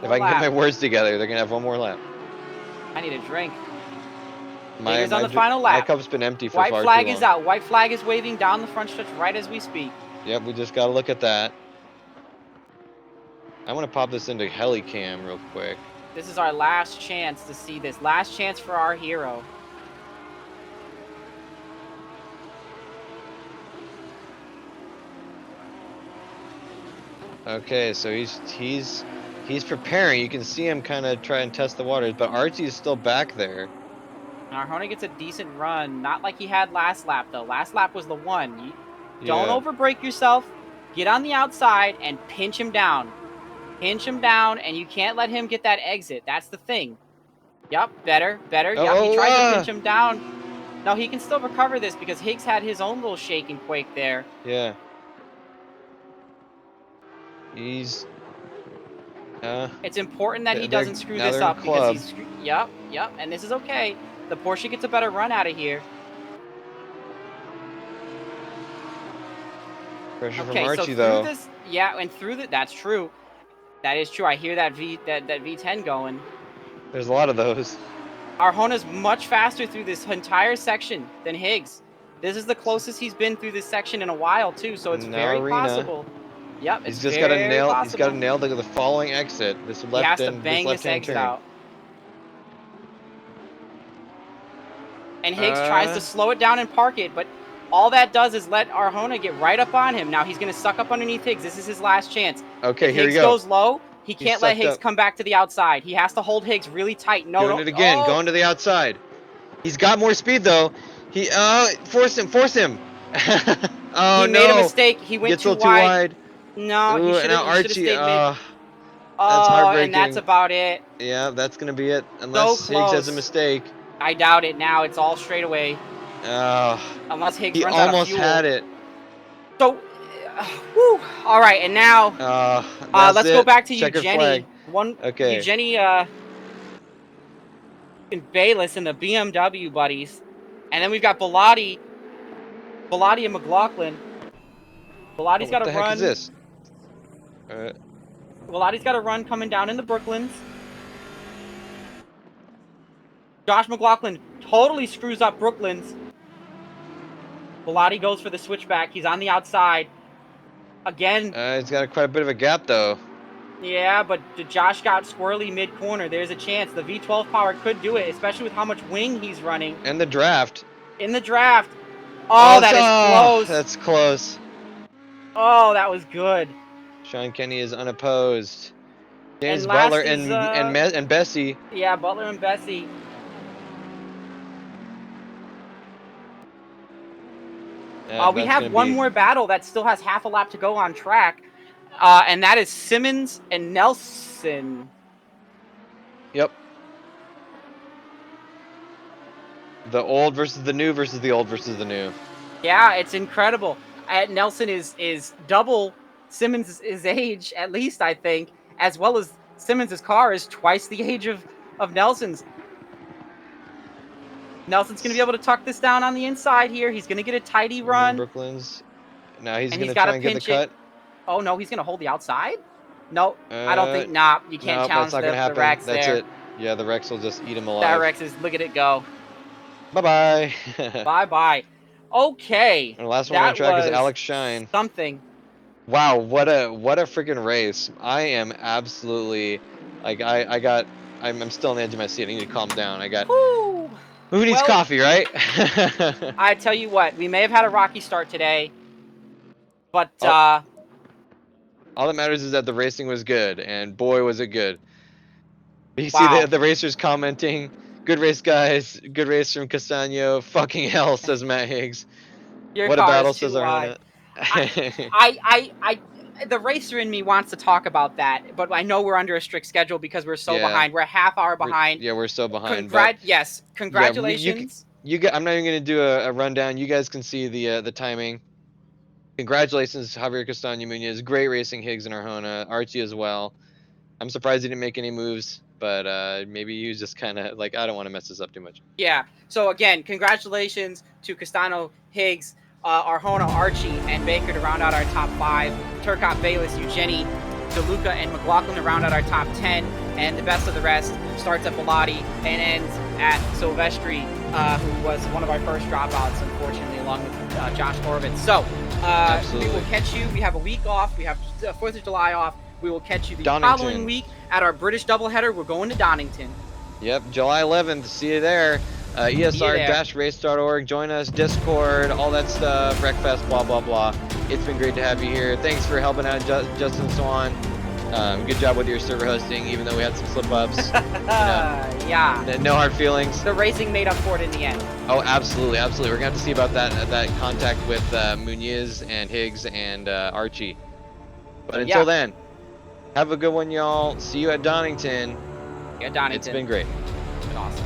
If I can get my words together, they're gonna have one more lap. I need a drink. My on the final lap. My cup's been empty for White far flag too is long. out. White flag is waving down the front stretch right as we speak. Yep, we just gotta look at that. I want to pop this into Helicam real quick. This is our last chance to see this. Last chance for our hero. Okay, so he's preparing. You can see him kind of try and test the waters, but Archie's still back there. Arjona gets a decent run. Not like he had last lap, though. Last lap was the one. Don't Yeah. overbreak yourself. Get on the outside and pinch him down. Pinch him down, and you can't let him get that exit. That's the thing. Yup, better. Yup, he tried to pinch him down. No, he can still recover this because Higgs had his own little shake and quake there. Yeah. He's It's important that he doesn't screw now this they're in up because club. he's yup, and this is okay. The Porsche gets a better run out of here. Pressure from Okay, so Archie through though. this, yeah, and through the, that's true. That is true. I hear that V10 going. There's a lot of those. Arjona's much faster through this entire section than Higgs. This is the closest he's been through this section in a while too, so it's Now very Arena. possible. Yep, it's He's just got to very nail. possible. He's got to nail the following exit. This He left has to and bang this this left-hand exit turn. out. And Higgs tries to slow it down and park it, but all that does is let Arjona get right up on him. Now he's going to suck up underneath Higgs. This is his last chance. Okay, if here we Higgs go. goes low, he can't let Higgs up. come back to the outside. He has to hold Higgs really tight. No, Doing it again, going to the outside. He's got more speed though. He force him. Oh he made a mistake. He went Gets a too little wide. too wide. No, Ooh, he should have Archie, stayed mid. that's Oh, heartbreaking. and that's about it. Yeah, that's gonna be it. So Unless Higgs has a close. mistake. I doubt it now. It's all straight away. Unless Higgs He runs out of almost fuel. had it. So, whew. All right, and now let's go back to Eugenie. Okay. Eugenie and Bayless and the BMW buddies, and then we've got Bellotti and McLaughlin. Bellotti's got a run. What the heck is this? Bellotti's got a run coming down in the Brooklands. Josh McLaughlin totally screws up Brooklands. Bellotti goes for the switchback. He's on the outside. Again. He's got quite a bit of a gap though. Yeah, but Josh got squirrely mid-corner. There's a chance. The V12 power could do it, especially with how much wing he's running. And the draft. In the draft. Oh, that is close. That's close. Oh, that was good. Sean Kenny is unopposed. James And Butler is, and Bessie. Yeah, Butler and Bessie. We have one more battle that still has half a lap to go on track. And that is Simmons and Nelson. Yep. The old versus the new versus the old versus the new. Yeah, it's incredible. Nelson is double Simmons' age, at least, I think, as well as Simmons' car is twice the age of Nelson's. Nelson's going to be able to tuck this down on the inside here. He's going to get a tidy run. Brooklands. Now he's going to gotta try and get the cut. Oh no, he's gonna hold the outside. No, I don't think. Nah, you can't No, challenge that's not gonna the happen. Rex That's there. it. Yeah, the Rex will just eat him That alive. Rex is. Look at it go. Bye bye. Bye bye. Okay, The last one on that track is was Alex Shine. something. Wow, what a freaking race! I am absolutely like I'm still on the edge of my seat. I need to calm down. Whew. Who needs Well, coffee, right? I tell you what, we may have had a rocky start today, but all that matters is that the racing was good, and boy was it good. You see wow. the racers commenting, "Good race, guys. Good race from Castano." Fucking hell, says Matt Higgs. Your What a car battle, is says too high. Arjona. The racer in me wants to talk about that, but I know we're under a strict schedule because we're so Yeah. behind. We're a half hour behind. We're so behind, but Yes, yeah, congratulations. I'm not even gonna do a rundown. You guys can see the timing. Congratulations, Javier Castaño Munoz. Great racing, Higgs and Arjona. Archie as well. I'm surprised he didn't make any moves, but maybe he was just kind of like, I don't want to mess this up too much. Yeah. So again, congratulations to Castano, Higgs, Arjona, Archie, and Baker to round out our top 5. Turcotte, Bayless, Eugeni, DeLuca, and McLaughlin to round out our top 10. And the best of the rest starts at Bilotti and ends at Silvestri, who was one of our first dropouts, unfortunately, along with Josh Horvitz. So we will catch you. We have a week off. We have 4th of July off. We will catch you the following week at our British doubleheader. We're going to Donington. Yep, July 11th. See you there. ESR-race.org. Join us, Discord, all that stuff, Wreckfest, blah, blah, blah. It's been great to have you here. Thanks for helping out, Justin Swan. Good job with your server hosting, even though we had some slip-ups. Yeah. No hard feelings. The racing made up for it in the end. Oh, absolutely, absolutely. We're going to have to see about that contact with Munoz and Higgs and Archie. But until then, have a good one, y'all. See you at Donington. Yeah, Donington. It's been great. It's been awesome.